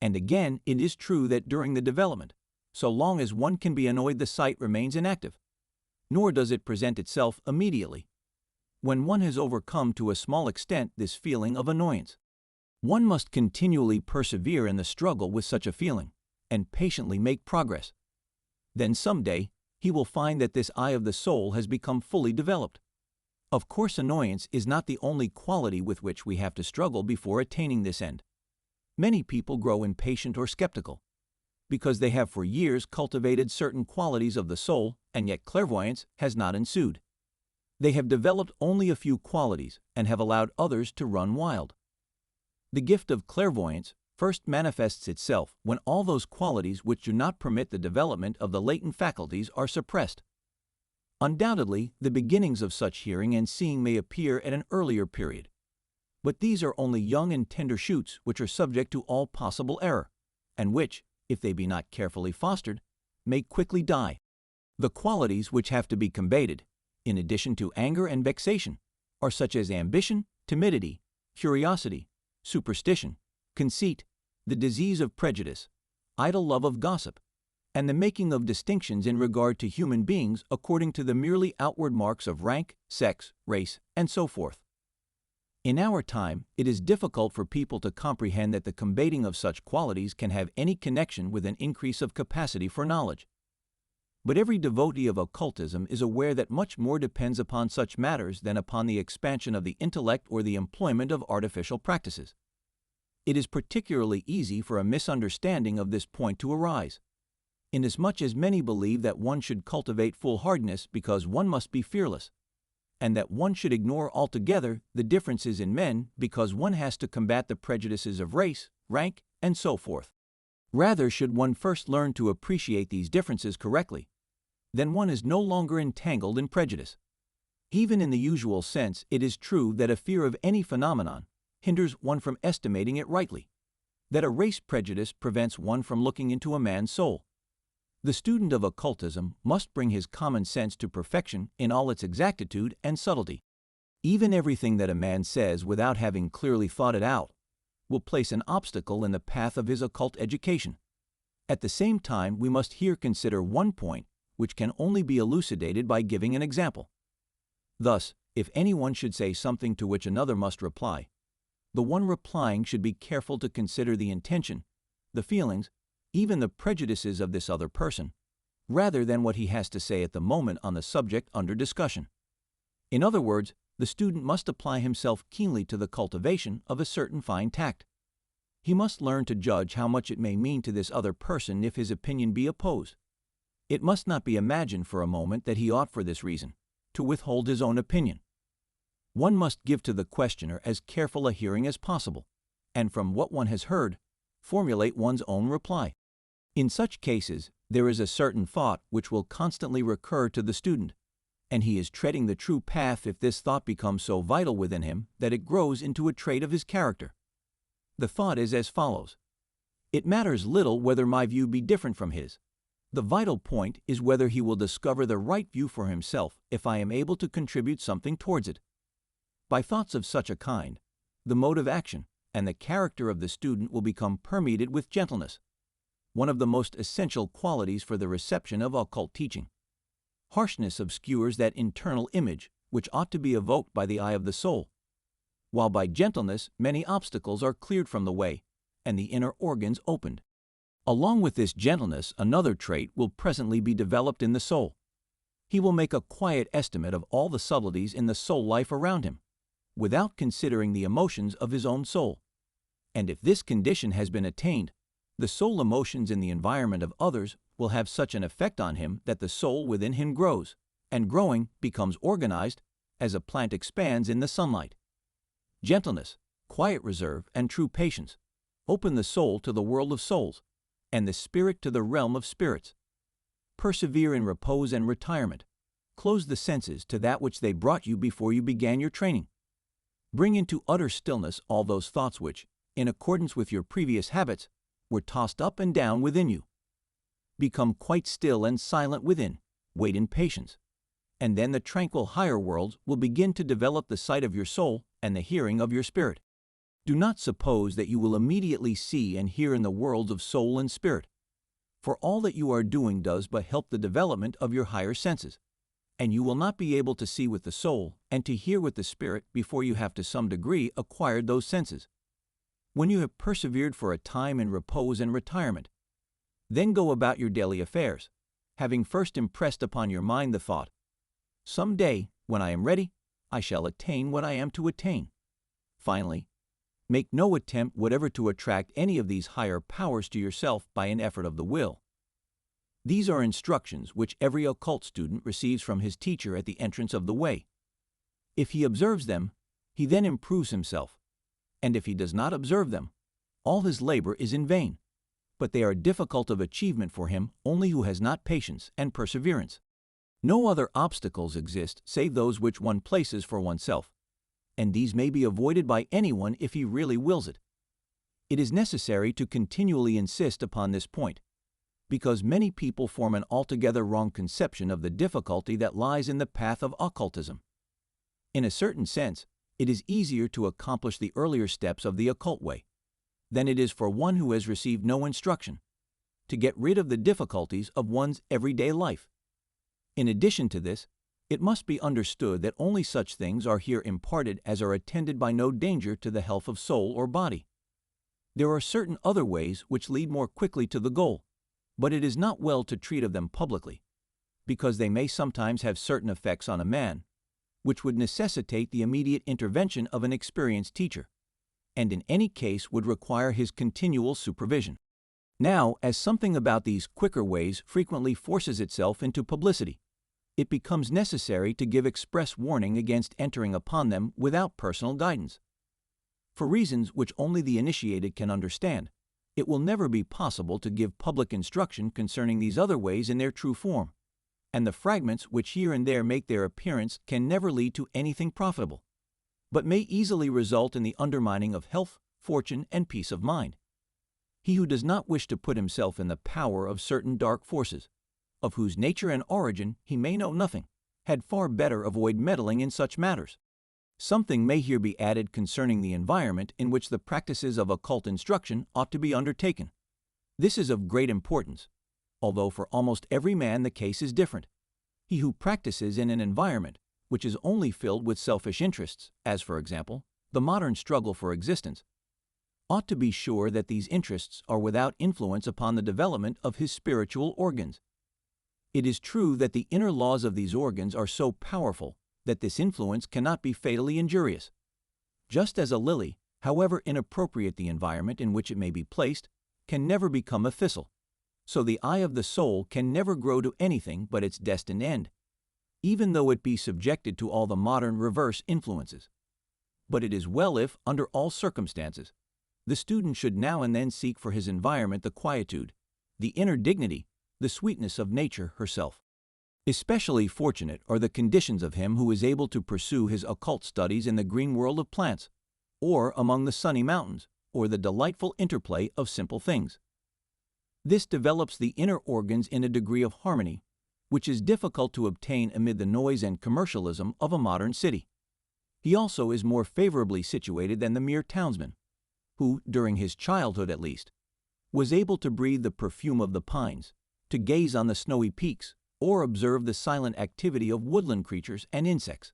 And again, it is true that during the development, so long as one can be annoyed, the sight remains inactive. Nor does it present itself immediately. When one has overcome to a small extent this feeling of annoyance, one must continually persevere in the struggle with such a feeling, and patiently make progress. Then someday, he will find that this eye of the soul has become fully developed. Of course, annoyance is not the only quality with which we have to struggle before attaining this end. Many people grow impatient or skeptical, because they have for years cultivated certain qualities of the soul, and yet clairvoyance has not ensued. They have developed only a few qualities and have allowed others to run wild. The gift of clairvoyance first manifests itself when all those qualities which do not permit the development of the latent faculties are suppressed. Undoubtedly, the beginnings of such hearing and seeing may appear at an earlier period, but these are only young and tender shoots which are subject to all possible error, and which, if they be not carefully fostered, may quickly die. The qualities which have to be combated, in addition to anger and vexation, are such as ambition, timidity, curiosity, superstition, conceit, the disease of prejudice, idle love of gossip, and the making of distinctions in regard to human beings according to the merely outward marks of rank, sex, race, and so forth. In our time, it is difficult for people to comprehend that the combating of such qualities can have any connection with an increase of capacity for knowledge. But every devotee of occultism is aware that much more depends upon such matters than upon the expansion of the intellect or the employment of artificial practices. It is particularly easy for a misunderstanding of this point to arise, inasmuch as many believe that one should cultivate foolhardiness because one must be fearless, and that one should ignore altogether the differences in men because one has to combat the prejudices of race, rank, and so forth. Rather should one first learn to appreciate these differences correctly. Then one is no longer entangled in prejudice. Even in the usual sense, it is true that a fear of any phenomenon hinders one from estimating it rightly, that a race prejudice prevents one from looking into a man's soul. The student of occultism must bring his common sense to perfection in all its exactitude and subtlety. Even everything that a man says without having clearly thought it out will place an obstacle in the path of his occult education. At the same time, we must here consider one point which can only be elucidated by giving an example. Thus, if anyone should say something to which another must reply, the one replying should be careful to consider the intention, the feelings, even the prejudices of this other person, rather than what he has to say at the moment on the subject under discussion. In other words, the student must apply himself keenly to the cultivation of a certain fine tact. He must learn to judge how much it may mean to this other person if his opinion be opposed. It must not be imagined for a moment that he ought for this reason to withhold his own opinion. One must give to the questioner as careful a hearing as possible, and from what one has heard, formulate one's own reply. In such cases, there is a certain thought which will constantly recur to the student, and he is treading the true path if this thought becomes so vital within him that it grows into a trait of his character. The thought is as follows: "It matters little whether my view be different from his. The vital point is whether he will discover the right view for himself if I am able to contribute something towards it." By thoughts of such a kind, the mode of action and the character of the student will become permeated with gentleness, one of the most essential qualities for the reception of occult teaching. Harshness obscures that internal image which ought to be evoked by the eye of the soul, while by gentleness many obstacles are cleared from the way and the inner organs opened. Along with this gentleness, another trait will presently be developed in the soul. He will make a quiet estimate of all the subtleties in the soul life around him, without considering the emotions of his own soul. And if this condition has been attained, the soul emotions in the environment of others will have such an effect on him that the soul within him grows, and growing becomes organized as a plant expands in the sunlight. Gentleness, quiet reserve, and true patience open the soul to the world of souls, and the spirit to the realm of spirits. Persevere in repose and retirement. Close the senses to that which they brought you before you began your training. Bring into utter stillness all those thoughts which, in accordance with your previous habits, were tossed up and down within you. Become quite still and silent within. Wait in patience. And then the tranquil higher worlds will begin to develop the sight of your soul and the hearing of your spirit. Do not suppose that you will immediately see and hear in the worlds of soul and spirit, for all that you are doing does but help the development of your higher senses, and you will not be able to see with the soul and to hear with the spirit before you have to some degree acquired those senses. When you have persevered for a time in repose and retirement, then go about your daily affairs, having first impressed upon your mind the thought, "Some day, when I am ready, I shall attain what I am to attain." Finally, make no attempt whatever to attract any of these higher powers to yourself by an effort of the will. These are instructions which every occult student receives from his teacher at the entrance of the way. If he observes them, he then improves himself, and if he does not observe them, all his labor is in vain, but they are difficult of achievement for him only who has not patience and perseverance. No other obstacles exist save those which one places for oneself, and these may be avoided by anyone if he really wills it. It is necessary to continually insist upon this point, because many people form an altogether wrong conception of the difficulty that lies in the path of occultism. In a certain sense, it is easier to accomplish the earlier steps of the occult way than it is for one who has received no instruction to get rid of the difficulties of one's everyday life. In addition to this, it must be understood that only such things are here imparted as are attended by no danger to the health of soul or body. There are certain other ways which lead more quickly to the goal, but it is not well to treat of them publicly, because they may sometimes have certain effects on a man, which would necessitate the immediate intervention of an experienced teacher, and in any case would require his continual supervision. Now, as something about these quicker ways frequently forces itself into publicity, it becomes necessary to give express warning against entering upon them without personal guidance. For reasons which only the initiated can understand, it will never be possible to give public instruction concerning these other ways in their true form, and the fragments which here and there make their appearance can never lead to anything profitable, but may easily result in the undermining of health, fortune, and peace of mind. He who does not wish to put himself in the power of certain dark forces, of whose nature and origin he may know nothing, had far better avoid meddling in such matters. Something may here be added concerning the environment in which the practices of occult instruction ought to be undertaken. This is of great importance, although for almost every man the case is different. He who practices in an environment which is only filled with selfish interests, as for example, the modern struggle for existence, ought to be sure that these interests are without influence upon the development of his spiritual organs. It is true that the inner laws of these organs are so powerful that this influence cannot be fatally injurious. Just as a lily, however inappropriate the environment in which it may be placed, can never become a thistle, so the eye of the soul can never grow to anything but its destined end, even though it be subjected to all the modern reverse influences. But it is well if, under all circumstances, the student should now and then seek for his environment the quietude, the inner dignity, the sweetness of nature herself. Especially fortunate are the conditions of him who is able to pursue his occult studies in the green world of plants, or among the sunny mountains, or the delightful interplay of simple things. This develops the inner organs in a degree of harmony, which is difficult to obtain amid the noise and commercialism of a modern city. He also is more favorably situated than the mere townsman, who, during his childhood at least, was able to breathe the perfume of the pines, to gaze on the snowy peaks, or observe the silent activity of woodland creatures and insects.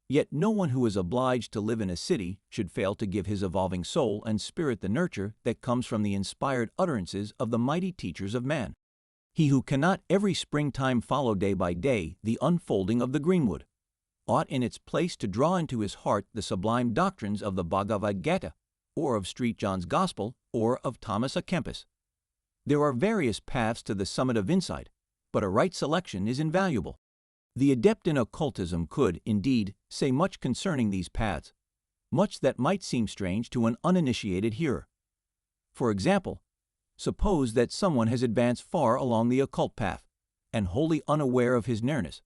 Yet no one who is obliged to live in a city should fail to give his evolving soul and spirit the nurture that comes from the inspired utterances of the mighty teachers of man. He who cannot every springtime follow day by day the unfolding of the greenwood, ought in its place to draw into his heart the sublime doctrines of the Bhagavad Gita, or of St. John's Gospel, or of Thomas à Kempis. There are various paths to the summit of insight, but a right selection is invaluable. The adept in occultism could, indeed, say much concerning these paths, much that might seem strange to an uninitiated hearer. For example, suppose that someone has advanced far along the occult path, and wholly unaware of his nearness,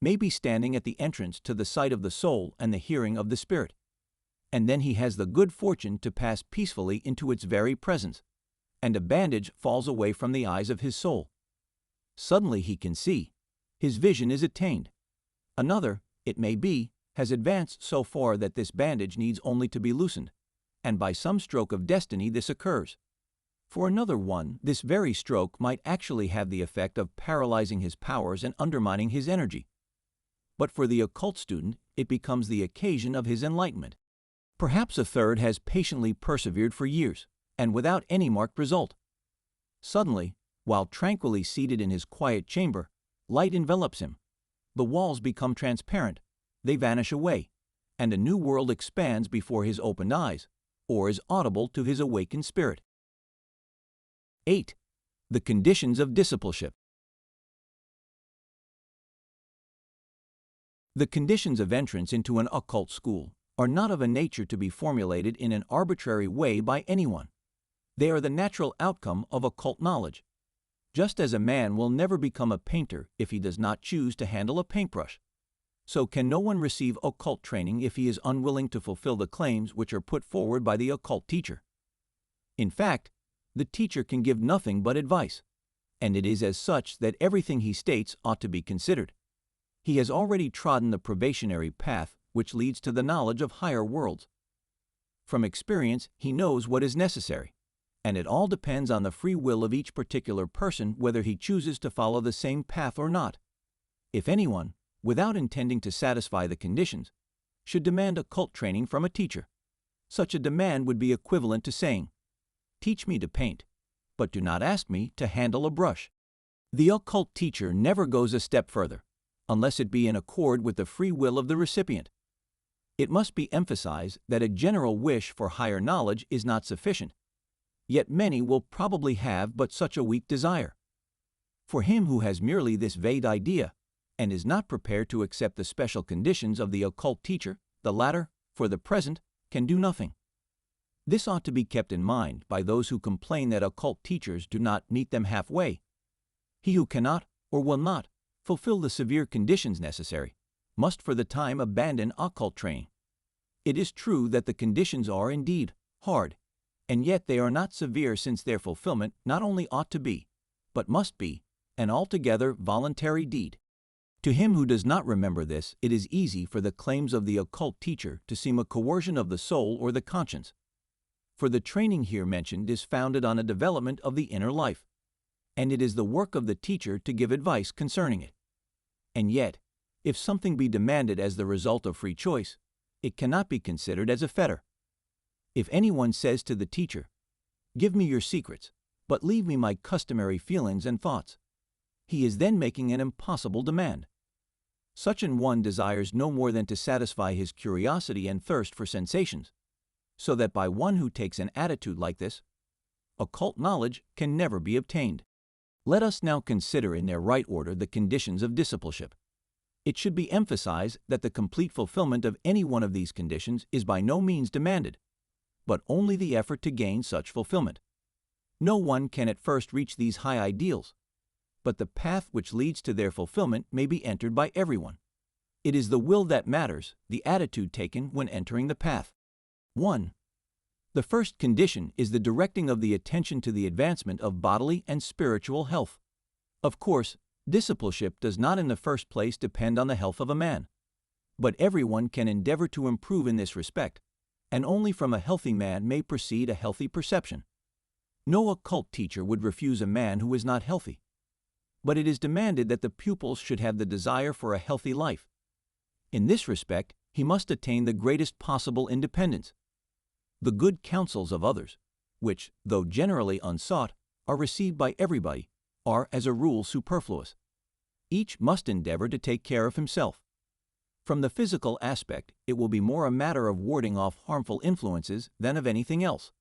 may be standing at the entrance to the sight of the soul and the hearing of the spirit, and then he has the good fortune to pass peacefully into its very presence, and a bandage falls away from the eyes of his soul. Suddenly he can see. His vision is attained. Another, it may be, has advanced so far that this bandage needs only to be loosened, and by some stroke of destiny this occurs. For another one, this very stroke might actually have the effect of paralyzing his powers and undermining his energy. But for the occult student, it becomes the occasion of his enlightenment. Perhaps a third has patiently persevered for years, and without any marked result. Suddenly, while tranquilly seated in his quiet chamber, light envelops him. The walls become transparent, they vanish away, and a new world expands before his opened eyes, or is audible to his awakened spirit. 8. The conditions of discipleship. The conditions of entrance into an occult school are not of a nature to be formulated in an arbitrary way by anyone. They are the natural outcome of occult knowledge. Just as a man will never become a painter if he does not choose to handle a paintbrush, so can no one receive occult training if he is unwilling to fulfill the claims which are put forward by the occult teacher. In fact, the teacher can give nothing but advice, and it is as such that everything he states ought to be considered. He has already trodden the probationary path which leads to the knowledge of higher worlds. From experience, he knows what is necessary, and it all depends on the free will of each particular person whether he chooses to follow the same path or not. If anyone, without intending to satisfy the conditions, should demand occult training from a teacher, such a demand would be equivalent to saying, "Teach me to paint, but do not ask me to handle a brush." The occult teacher never goes a step further, unless it be in accord with the free will of the recipient. It must be emphasized that a general wish for higher knowledge is not sufficient, yet many will probably have but such a weak desire. For him who has merely this vague idea, and is not prepared to accept the special conditions of the occult teacher, the latter, for the present, can do nothing. This ought to be kept in mind by those who complain that occult teachers do not meet them halfway. He who cannot, or will not, fulfill the severe conditions necessary, must for the time abandon occult training. It is true that the conditions are, indeed, hard, and yet they are not severe, since their fulfillment not only ought to be, but must be, an altogether voluntary deed. To him who does not remember this, it is easy for the claims of the occult teacher to seem a coercion of the soul or the conscience. For the training here mentioned is founded on a development of the inner life, and it is the work of the teacher to give advice concerning it. And yet, if something be demanded as the result of free choice, it cannot be considered as a fetter. If anyone says to the teacher, "Give me your secrets, but leave me my customary feelings and thoughts," he is then making an impossible demand. Such an one desires no more than to satisfy his curiosity and thirst for sensations, so that by one who takes an attitude like this, occult knowledge can never be obtained. Let us now consider in their right order the conditions of discipleship. It should be emphasized that the complete fulfillment of any one of these conditions is by no means demanded, but only the effort to gain such fulfillment. No one can at first reach these high ideals, but the path which leads to their fulfillment may be entered by everyone. It is the will that matters, the attitude taken when entering the path. 1. The first condition is the directing of the attention to the advancement of bodily and spiritual health. Of course, discipleship does not in the first place depend on the health of a man, but everyone can endeavor to improve in this respect, and only from a healthy man may proceed a healthy perception. No occult teacher would refuse a man who is not healthy, but it is demanded that the pupils should have the desire for a healthy life. In this respect, he must attain the greatest possible independence. The good counsels of others, which, though generally unsought, are received by everybody, are as a rule superfluous. Each must endeavor to take care of himself. From the physical aspect, it will be more a matter of warding off harmful influences than of anything else.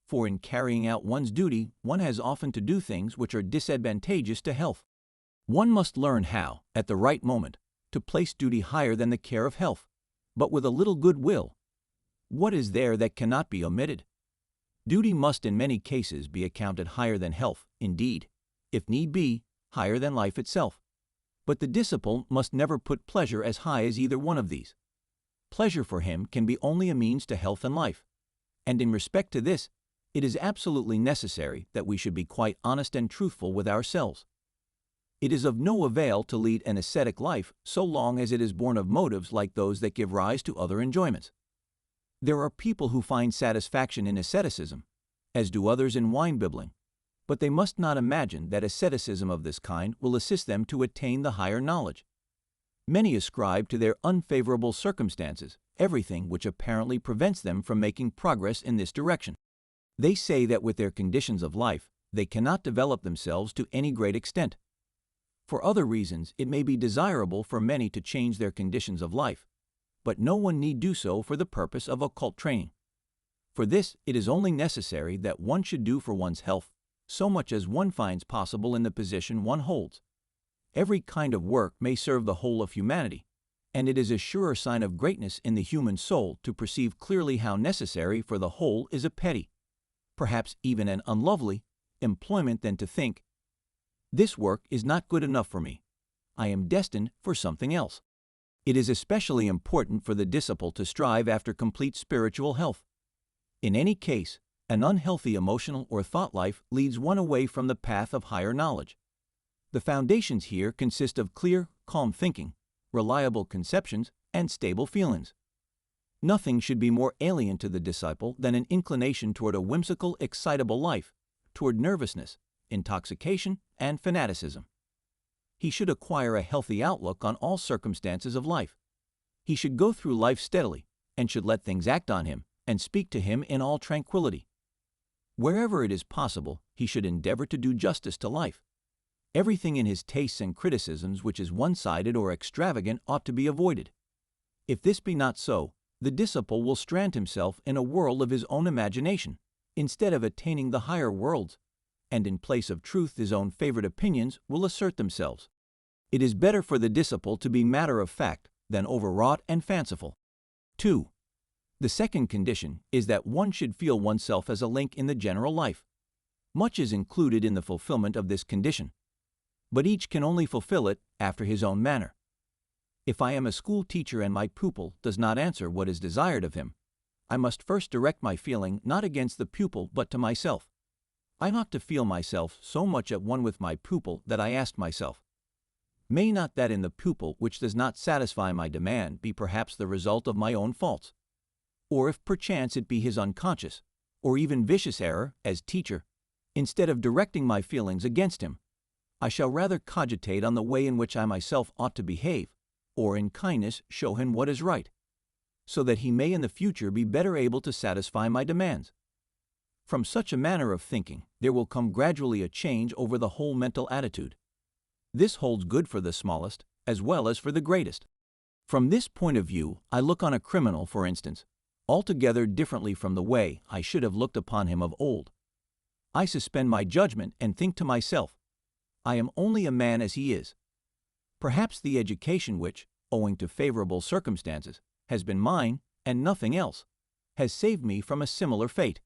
For in carrying out one's duty, one has often to do things which are disadvantageous to health. One must learn how, at the right moment, to place duty higher than the care of health, but with a little goodwill. What is there that cannot be omitted? Duty must in many cases be accounted higher than health, indeed, if need be, higher than life itself. But the disciple must never put pleasure as high as either one of these. Pleasure for him can be only a means to health and life, and in respect to this, it is absolutely necessary that we should be quite honest and truthful with ourselves. It is of no avail to lead an ascetic life so long as it is born of motives like those that give rise to other enjoyments. There are people who find satisfaction in asceticism, as do others in wine-bibbling, but they must not imagine that asceticism of this kind will assist them to attain the higher knowledge. Many ascribe to their unfavorable circumstances everything which apparently prevents them from making progress in this direction. They say that with their conditions of life, they cannot develop themselves to any great extent. For other reasons, it may be desirable for many to change their conditions of life, but no one need do so for the purpose of occult training. For this, it is only necessary that one should do for one's health so much as one finds possible in the position one holds. Every kind of work may serve the whole of humanity, and it is a surer sign of greatness in the human soul to perceive clearly how necessary for the whole is a petty, perhaps even an unlovely, employment than to think, "This work is not good enough for me. I am destined for something else." It is especially important for the disciple to strive after complete spiritual health. In any case, an unhealthy emotional or thought life leads one away from the path of higher knowledge. The foundations here consist of clear, calm thinking, reliable conceptions, and stable feelings. Nothing should be more alien to the disciple than an inclination toward a whimsical, excitable life, toward nervousness, intoxication, and fanaticism. He should acquire a healthy outlook on all circumstances of life. He should go through life steadily, and should let things act on him and speak to him in all tranquility. Wherever it is possible, he should endeavor to do justice to life. Everything in his tastes and criticisms which is one-sided or extravagant ought to be avoided. If this be not so, the disciple will strand himself in a world of his own imagination, instead of attaining the higher worlds, and in place of truth his own favorite opinions will assert themselves. It is better for the disciple to be matter of fact than overwrought and fanciful. 2. The second condition is that one should feel oneself as a link in the general life. Much is included in the fulfillment of this condition, but each can only fulfill it after his own manner. If I am a school teacher and my pupil does not answer what is desired of him, I must first direct my feeling not against the pupil but to myself. I ought to feel myself so much at one with my pupil that I ask myself, may not that in the pupil which does not satisfy my demand be perhaps the result of my own faults? Or if perchance it be his unconscious, or even vicious error, as teacher, instead of directing my feelings against him, I shall rather cogitate on the way in which I myself ought to behave, or in kindness show him what is right, so that he may in the future be better able to satisfy my demands. From such a manner of thinking, there will come gradually a change over the whole mental attitude. This holds good for the smallest, as well as for the greatest. From this point of view, I look on a criminal, for instance, altogether differently from the way I should have looked upon him of old. I suspend my judgment and think to myself, I am only a man as he is. Perhaps the education which, owing to favorable circumstances, has been mine, and nothing else, has saved me from a similar fate.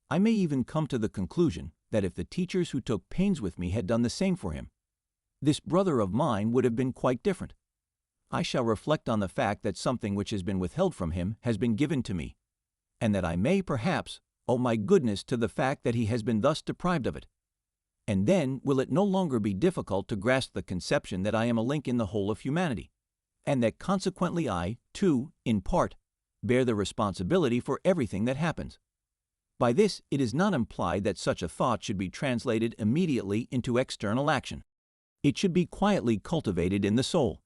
I may even come to the conclusion that if the teachers who took pains with me had done the same for him, this brother of mine would have been quite different. I shall reflect on the fact that something which has been withheld from him has been given to me, and that I may, perhaps, owe my goodness to the fact that he has been thus deprived of it. And then will it no longer be difficult to grasp the conception that I am a link in the whole of humanity, and that consequently I, too, in part, bear the responsibility for everything that happens. By this it is not implied that such a thought should be translated immediately into external action. It should be quietly cultivated in the soul.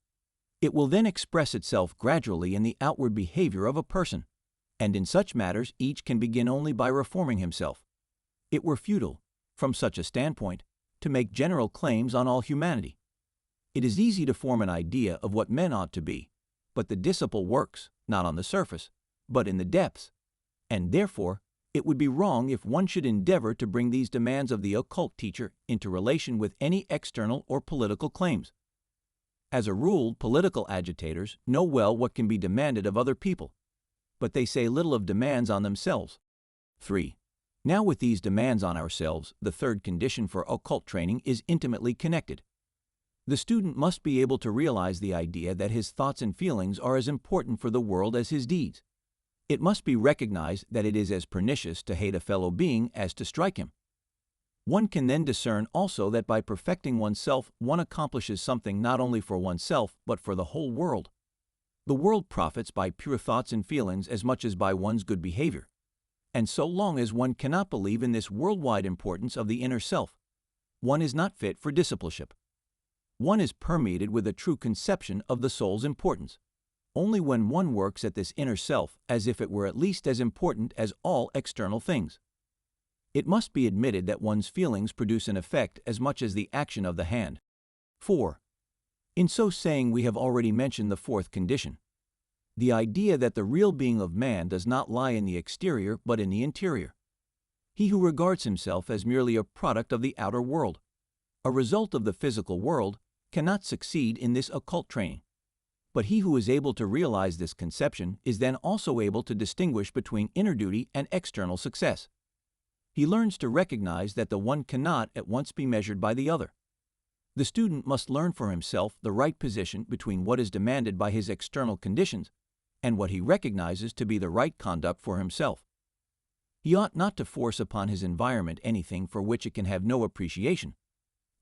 It will then express itself gradually in the outward behavior of a person, and in such matters each can begin only by reforming himself. It were futile, from such a standpoint, to make general claims on all humanity. It is easy to form an idea of what men ought to be, but the disciple works, not on the surface, but in the depths, and therefore it would be wrong if one should endeavor to bring these demands of the occult teacher into relation with any external or political claims. As a rule, political agitators know well what can be demanded of other people, but they say little of demands on themselves. 3. Now with these demands on ourselves, the third condition for occult training is intimately connected. The student must be able to realize the idea that his thoughts and feelings are as important for the world as his deeds. It must be recognized that it is as pernicious to hate a fellow being as to strike him. One can then discern also that by perfecting oneself, one accomplishes something not only for oneself, but for the whole world. The world profits by pure thoughts and feelings as much as by one's good behavior. And so long as one cannot believe in this worldwide importance of the inner self, one is not fit for discipleship. One is permeated with a true conception of the soul's importance only when one works at this inner self as if it were at least as important as all external things. It must be admitted that one's feelings produce an effect as much as the action of the hand. 4. In so saying, we have already mentioned the fourth condition, the idea that the real being of man does not lie in the exterior but in the interior. He who regards himself as merely a product of the outer world, a result of the physical world, cannot succeed in this occult training. But he who is able to realize this conception is then also able to distinguish between inner duty and external success. He learns to recognize that the one cannot at once be measured by the other. The student must learn for himself the right position between what is demanded by his external conditions and what he recognizes to be the right conduct for himself. He ought not to force upon his environment anything for which it can have no appreciation,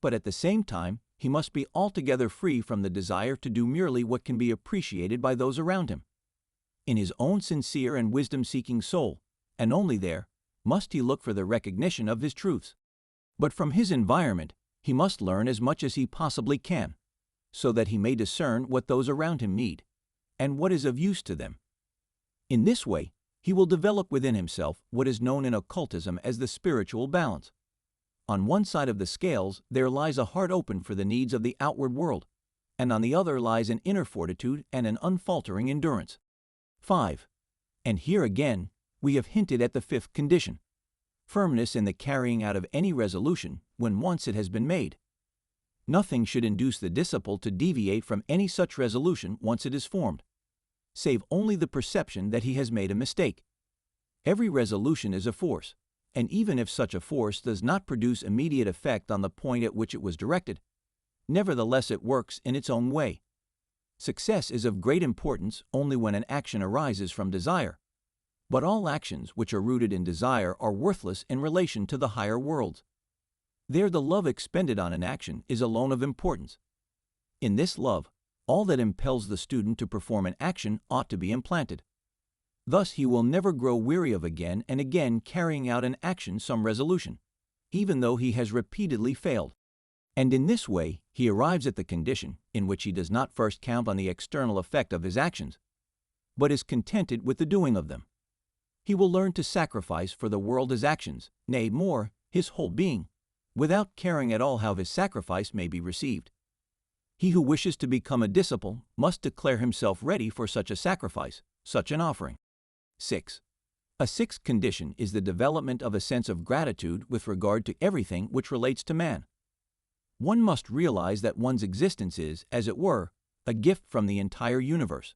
but at the same time, he must be altogether free from the desire to do merely what can be appreciated by those around him. In his own sincere and wisdom-seeking soul, and only there, must he look for the recognition of his truths. But from his environment, he must learn as much as he possibly can, so that he may discern what those around him need, and what is of use to them. In this way, he will develop within himself what is known in occultism as the spiritual balance. On one side of the scales, there lies a heart open for the needs of the outward world, and on the other lies an inner fortitude and an unfaltering endurance. 5. And here again, we have hinted at the fifth condition, firmness in the carrying out of any resolution when once it has been made. Nothing should induce the disciple to deviate from any such resolution once it is formed, save only the perception that he has made a mistake. Every resolution is a force, and even if such a force does not produce immediate effect on the point at which it was directed, nevertheless it works in its own way. Success is of great importance only when an action arises from desire, but all actions which are rooted in desire are worthless in relation to the higher worlds. There the love expended on an action is alone of importance. In this love, all that impels the student to perform an action ought to be implanted. Thus he will never grow weary of again and again carrying out an action some resolution, even though he has repeatedly failed. And in this way he arrives at the condition in which he does not first count on the external effect of his actions, but is contented with the doing of them. He will learn to sacrifice for the world his actions, nay more, his whole being, without caring at all how his sacrifice may be received. He who wishes to become a disciple must declare himself ready for such a sacrifice, such an offering. 6. A sixth condition is the development of a sense of gratitude with regard to everything which relates to man. One must realize that one's existence is, as it were, a gift from the entire universe.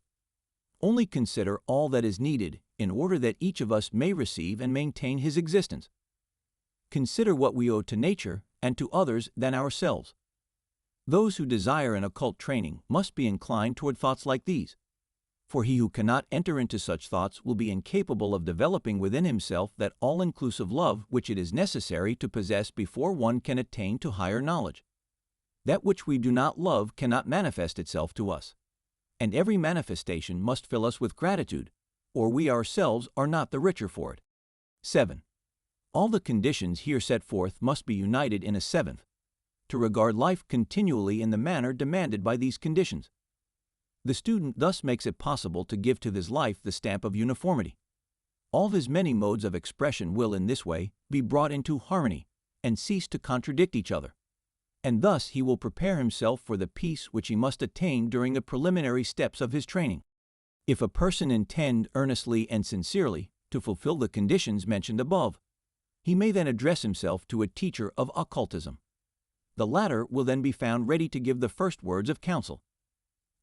Only consider all that is needed in order that each of us may receive and maintain his existence. Consider what we owe to nature and to others than ourselves. Those who desire an occult training must be inclined toward thoughts like these, for he who cannot enter into such thoughts will be incapable of developing within himself that all-inclusive love which it is necessary to possess before one can attain to higher knowledge. That which we do not love cannot manifest itself to us, and every manifestation must fill us with gratitude, or we ourselves are not the richer for it. 7. All the conditions here set forth must be united in a seventh, to regard life continually in the manner demanded by these conditions. The student thus makes it possible to give to his life the stamp of uniformity. All of his many modes of expression will in this way be brought into harmony and cease to contradict each other, and thus he will prepare himself for the peace which he must attain during the preliminary steps of his training. If a person intend earnestly and sincerely to fulfill the conditions mentioned above, he may then address himself to a teacher of occultism. The latter will then be found ready to give the first words of counsel.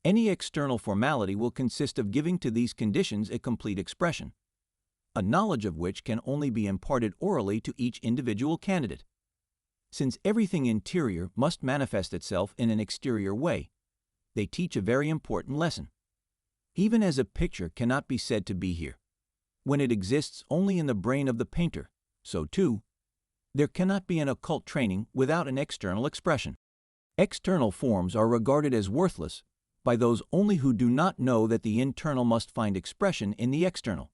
Any external formality will consist of giving to these conditions a complete expression, a knowledge of which can only be imparted orally to each individual candidate. Since everything interior must manifest itself in an exterior way, they teach a very important lesson. Even as a picture cannot be said to be here, when it exists only in the brain of the painter, so too, there cannot be an occult training without an external expression. External forms are regarded as worthless by those only who do not know that the internal must find expression in the external.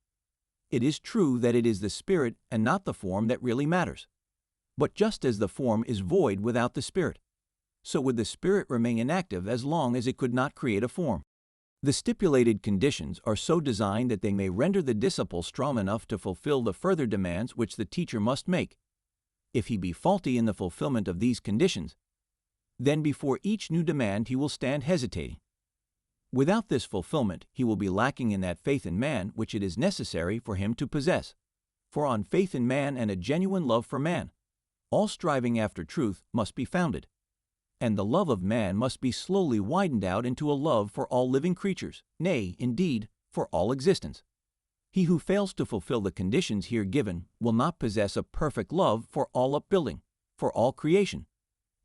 It is true that it is the spirit and not the form that really matters. But just as the form is void without the spirit, so would the spirit remain inactive as long as it could not create a form. The stipulated conditions are so designed that they may render the disciple strong enough to fulfill the further demands which the teacher must make. If he be faulty in the fulfillment of these conditions, then before each new demand he will stand hesitating. Without this fulfillment, he will be lacking in that faith in man which it is necessary for him to possess. For on faith in man and a genuine love for man, all striving after truth must be founded, and the love of man must be slowly widened out into a love for all living creatures, nay, indeed, for all existence. He who fails to fulfill the conditions here given will not possess a perfect love for all upbuilding, for all creation,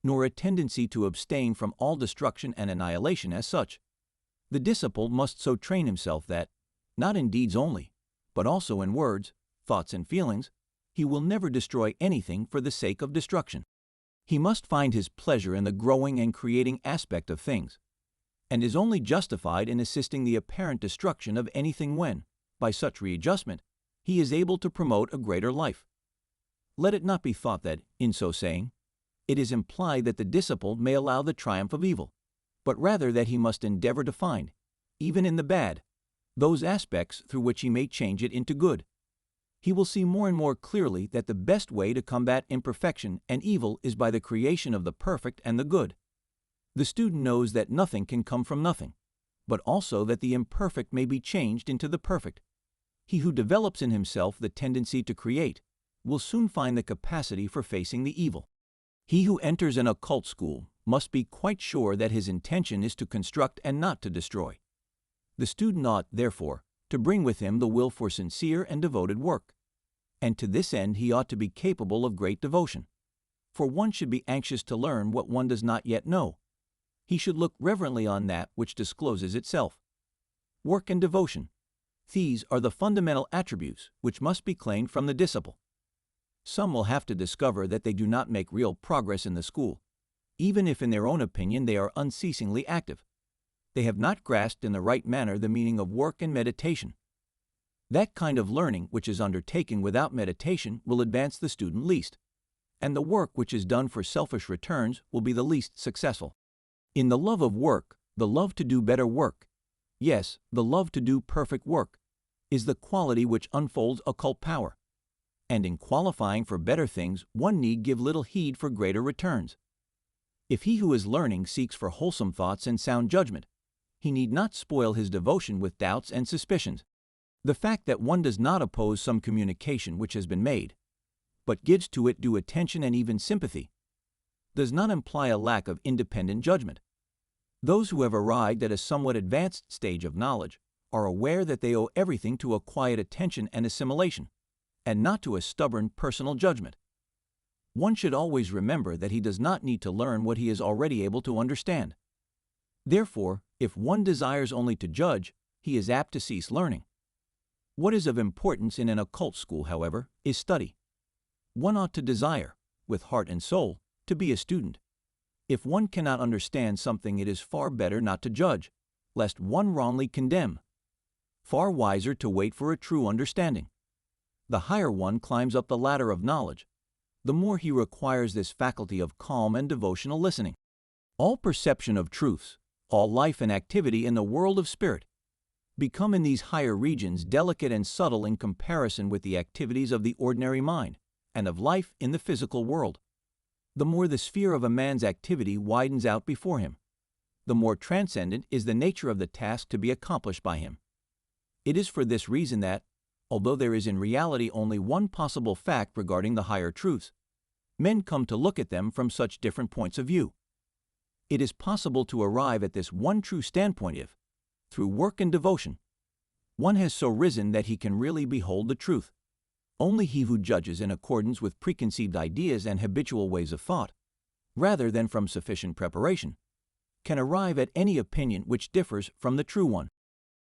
nor a tendency to abstain from all destruction and annihilation as such. The disciple must so train himself that, not in deeds only, but also in words, thoughts, and feelings, he will never destroy anything for the sake of destruction. He must find his pleasure in the growing and creating aspect of things, and is only justified in assisting the apparent destruction of anything when, by such readjustment, he is able to promote a greater life. Let it not be thought that, in so saying, it is implied that the disciple may allow the triumph of evil, but rather that he must endeavor to find, even in the bad, those aspects through which he may change it into good. He will see more and more clearly that the best way to combat imperfection and evil is by the creation of the perfect and the good. The student knows that nothing can come from nothing, but also that the imperfect may be changed into the perfect. He who develops in himself the tendency to create will soon find the capacity for facing the evil. He who enters an occult school must be quite sure that his intention is to construct and not to destroy. The student ought, therefore, to bring with him the will for sincere and devoted work, and to this end he ought to be capable of great devotion, for one should be anxious to learn what one does not yet know. He should look reverently on that which discloses itself. Work and devotion, these are the fundamental attributes which must be claimed from the disciple. Some will have to discover that they do not make real progress in the school, even if in their own opinion they are unceasingly active. They have not grasped in the right manner the meaning of work and meditation. That kind of learning which is undertaken without meditation will advance the student least, and the work which is done for selfish returns will be the least successful. In the love of work, the love to do better work, yes, the love to do perfect work, is the quality which unfolds occult power. And in qualifying for better things, one need give little heed for greater returns. If he who is learning seeks for wholesome thoughts and sound judgment, he need not spoil his devotion with doubts and suspicions. The fact that one does not oppose some communication which has been made, but gives to it due attention and even sympathy, does not imply a lack of independent judgment. Those who have arrived at a somewhat advanced stage of knowledge are aware that they owe everything to a quiet attention and assimilation, and not to a stubborn personal judgment. One should always remember that he does not need to learn what he is already able to understand. Therefore, if one desires only to judge, he is apt to cease learning. What is of importance in an occult school, however, is study. One ought to desire, with heart and soul, to be a student. If one cannot understand something, it is far better not to judge, lest one wrongly condemn. Far wiser to wait for a true understanding. The higher one climbs up the ladder of knowledge, the more he requires this faculty of calm and devotional listening. All perception of truths, all life and activity in the world of spirit, become in these higher regions delicate and subtle in comparison with the activities of the ordinary mind and of life in the physical world. The more the sphere of a man's activity widens out before him, the more transcendent is the nature of the task to be accomplished by him. It is for this reason that, although there is in reality only one possible fact regarding the higher truths, men come to look at them from such different points of view. It is possible to arrive at this one true standpoint if, through work and devotion, one has so risen that he can really behold the truth. Only he who judges in accordance with preconceived ideas and habitual ways of thought, rather than from sufficient preparation, can arrive at any opinion which differs from the true one.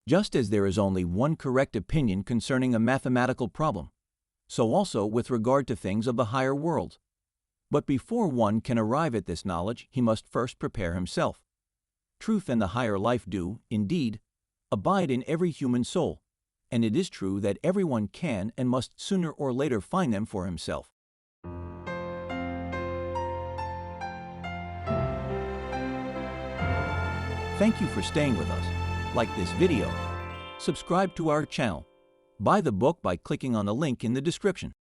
Just as there is only one correct opinion concerning a mathematical problem, so also with regard to things of the higher worlds. But before one can arrive at this knowledge, he must first prepare himself. Truth and the higher life do, indeed, abide in every human soul, and it is true that everyone can and must sooner or later find them for himself. Thank you for staying with us. Like this video, subscribe to our channel, buy the book by clicking on the link in the description.